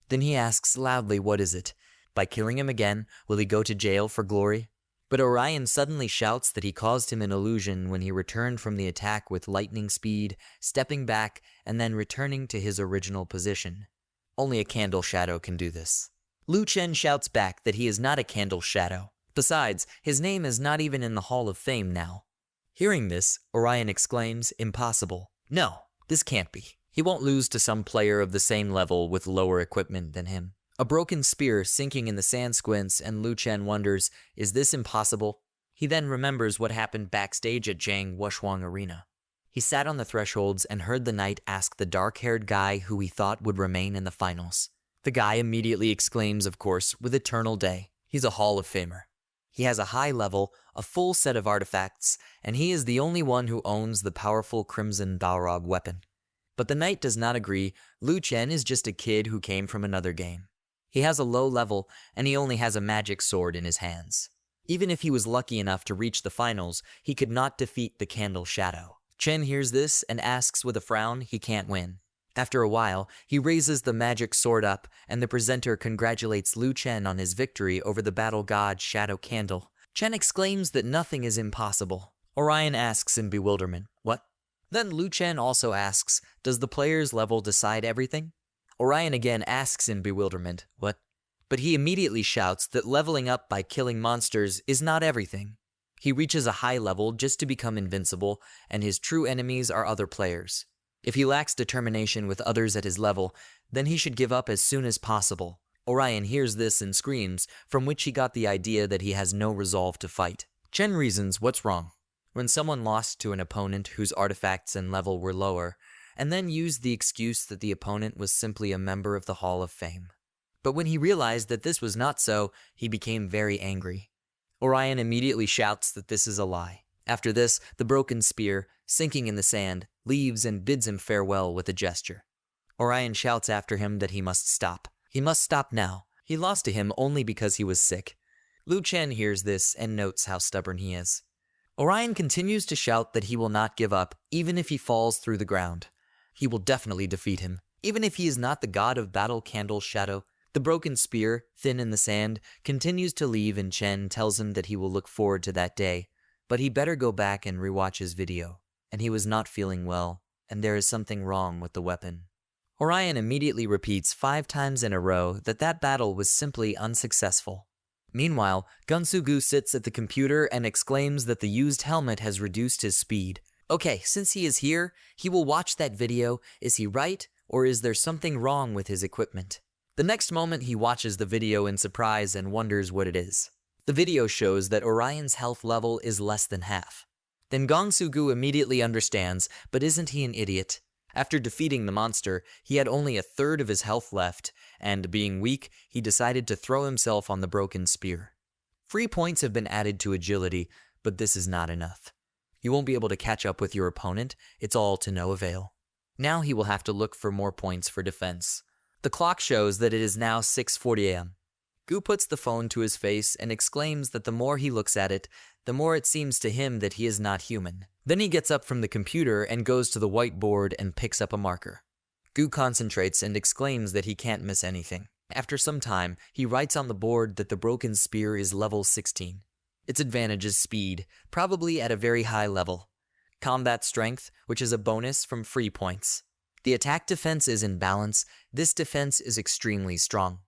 Then he asks loudly, what is it? By killing him again, will he go to jail for glory? But Orion suddenly shouts that he caused him an illusion when he returned from the attack with lightning speed, stepping back, and then returning to his original position. Only a candle shadow can do this. Lu Chen shouts back that he is not a candle shadow. Besides, his name is not even in the Hall of Fame now. Hearing this, Orion exclaims, impossible. No, this can't be. He won't lose to some player of the same level with lower equipment than him. A broken spear sinking in the sand squints, and Lu Chen wonders, is this impossible? He then remembers what happened backstage at Jiang Wushuang Arena. He sat on the thresholds and heard the knight ask the dark-haired guy who he thought would remain in the finals. The guy immediately exclaims, of course, with Eternal Day. He's a Hall of Famer. He has a high level, a full set of artifacts, and he is the only one who owns the powerful Crimson Balrog weapon. But the knight does not agree. Lu Chen is just a kid who came from another game. He has a low level, and he only has a magic sword in his hands. Even if he was lucky enough to reach the finals, he could not defeat the Candle Shadow. Chen hears this and asks with a frown he can't win. After a while, he raises the magic sword up, and the presenter congratulates Lu Chen on his victory over the battle god Shadow Candle. Chen exclaims that nothing is impossible. Orion asks in bewilderment, what? Then Lu Chen also asks, does the player's level decide everything? Orion again asks in bewilderment, what? But he immediately shouts that leveling up by killing monsters is not everything. He reaches a high level just to become invincible, and his true enemies are other players. If he lacks determination with others at his level, then he should give up as soon as possible. Orion hears this and screams, from which he got the idea that he has no resolve to fight. Chen reasons what's wrong. When someone lost to an opponent whose artifacts and level were lower, and then used the excuse that the opponent was simply a member of the Hall of Fame. But when he realized that this was not so, he became very angry. Orion immediately shouts that this is a lie. After this, the broken spear, sinking in the sand, leaves and bids him farewell with a gesture. Orion shouts after him that he must stop. He must stop now. He lost to him only because he was sick. Lu Chen hears this and notes how stubborn he is. Orion continues to shout that he will not give up, even if he falls through the ground. He will definitely defeat him, even if he is not the god of battle Candle Shadow. The broken spear, thin in the sand, continues to leave, and Chen tells him that he will look forward to that day, but he better go back and rewatch his video. And he was not feeling well, and there is something wrong with the weapon. Orion immediately repeats 5 times in a row that that battle was simply unsuccessful. Meanwhile, Gunsugu sits at the computer and exclaims that the used helmet has reduced his speed. Okay, since he is here, he will watch that video. Is he right, or is there something wrong with his equipment? The next moment he watches the video in surprise and wonders what it is. The video shows that Orion's health level is less than half. Then Gongsugu immediately understands, but isn't he an idiot? After defeating the monster, he had only a third of his health left, and being weak, he decided to throw himself on the broken spear. Free points have been added to agility, but this is not enough. You won't be able to catch up with your opponent, it's all to no avail. Now he will have to look for more points for defense. The clock shows that it is now 6:40 a.m. Gu puts the phone to his face and exclaims that the more he looks at it, the more it seems to him that he is not human. Then he gets up from the computer and goes to the whiteboard and picks up a marker. Gu concentrates and exclaims that he can't miss anything. After some time, he writes on the board that the broken spear is level 16. Its advantage is speed, probably at a very high level. Combat strength, which is a bonus from free points. The attack defense is in balance. This defense is extremely strong.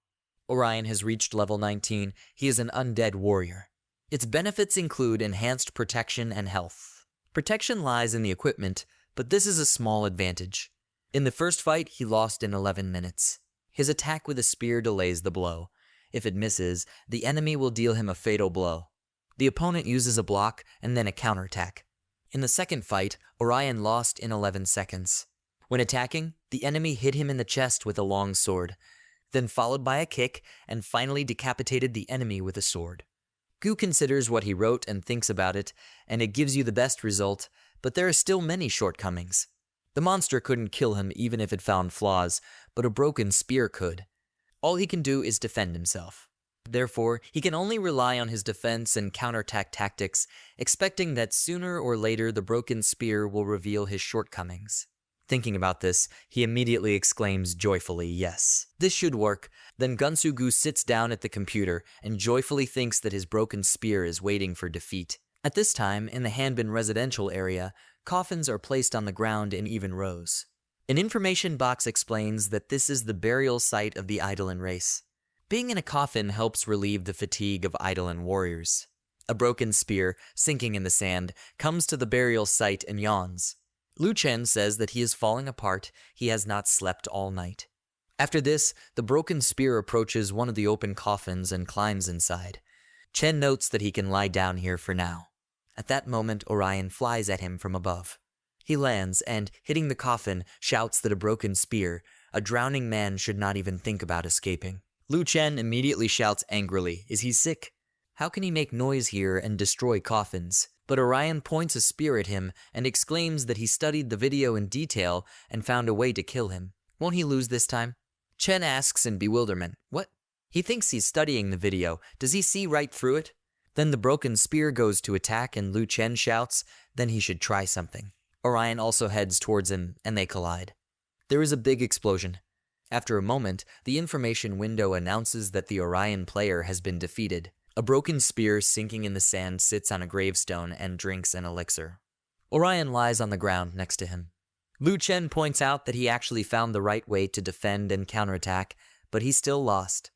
Orion has reached level 19. He is an undead warrior. Its benefits include enhanced protection and health. Protection lies in the equipment, but this is a small advantage. In the first fight, he lost in 11 minutes. His attack with a spear delays the blow. If it misses, the enemy will deal him a fatal blow. The opponent uses a block and then a counterattack. In the second fight, Orion lost in 11 seconds. When attacking, the enemy hit him in the chest with a long sword, then followed by a kick, and finally decapitated the enemy with a sword. Gu considers what he wrote and thinks about it, and it gives you the best result, but there are still many shortcomings. The monster couldn't kill him even if it found flaws, but a broken spear could. All he can do is defend himself. Therefore, he can only rely on his defense and counterattack tactics, expecting that sooner or later the broken spear will reveal his shortcomings. Thinking about this, he immediately exclaims joyfully, yes, this should work. Then Gunsugu sits down at the computer and joyfully thinks that his broken spear is waiting for defeat. At this time, in the Hanbin residential area, coffins are placed on the ground in even rows. An information box explains that this is the burial site of the Eidolon race. Being in a coffin helps relieve the fatigue of Eidolon warriors. A broken spear, sinking in the sand, comes to the burial site and yawns. Lu Chen says that he is falling apart, he has not slept all night. After this, the broken spear approaches one of the open coffins and climbs inside. Chen notes that he can lie down here for now. At that moment, Orion flies at him from above. He lands and, hitting the coffin, shouts that a broken spear, a drowning man should not even think about escaping. Lu Chen immediately shouts angrily, is he sick? How can he make noise here and destroy coffins? But Orion points a spear at him and exclaims that he studied the video in detail and found a way to kill him. Won't he lose this time? Chen asks in bewilderment, what? He thinks he's studying the video. Does he see right through it? Then the broken spear goes to attack and Lu Chen shouts, then he should try something. Orion also heads towards him and they collide. There is a big explosion. After a moment, the information window announces that the Orion player has been defeated. A broken spear sinking in the sand sits on a gravestone and drinks an elixir. Orion lies on the ground next to him. Lu Chen points out that he actually found the right way to defend and counterattack, but he still lost.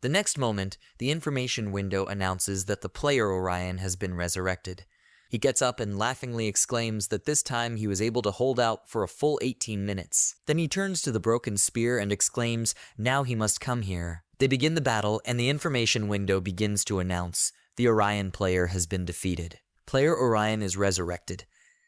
The next moment, the information window announces that the player Orion has been resurrected. He gets up and laughingly exclaims that this time he was able to hold out for a full 18 minutes. Then he turns to the broken spear and exclaims, now he must come here. They begin the battle, and the information window begins to announce, the Orion player has been defeated. Player Orion is resurrected.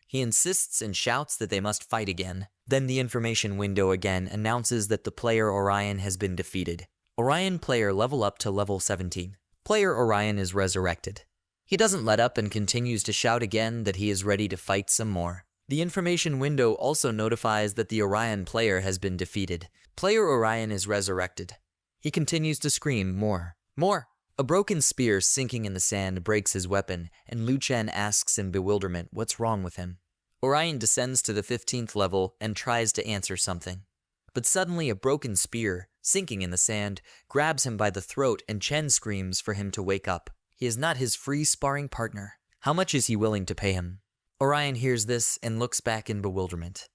He insists and shouts that they must fight again. Then the information window again announces that the player Orion has been defeated. Orion player level up to level 17. Player Orion is resurrected. He doesn't let up and continues to shout again that he is ready to fight some more. The information window also notifies that the Orion player has been defeated. Player Orion is resurrected. He continues to scream, more, more. A broken spear sinking in the sand breaks his weapon, and Lu Chen asks in bewilderment what's wrong with him. Orion descends to the 15th level and tries to answer something. But suddenly a broken spear, sinking in the sand, grabs him by the throat and Chen screams for him to wake up. He is not his free sparring partner. How much is he willing to pay him? Orion hears this and looks back in bewilderment.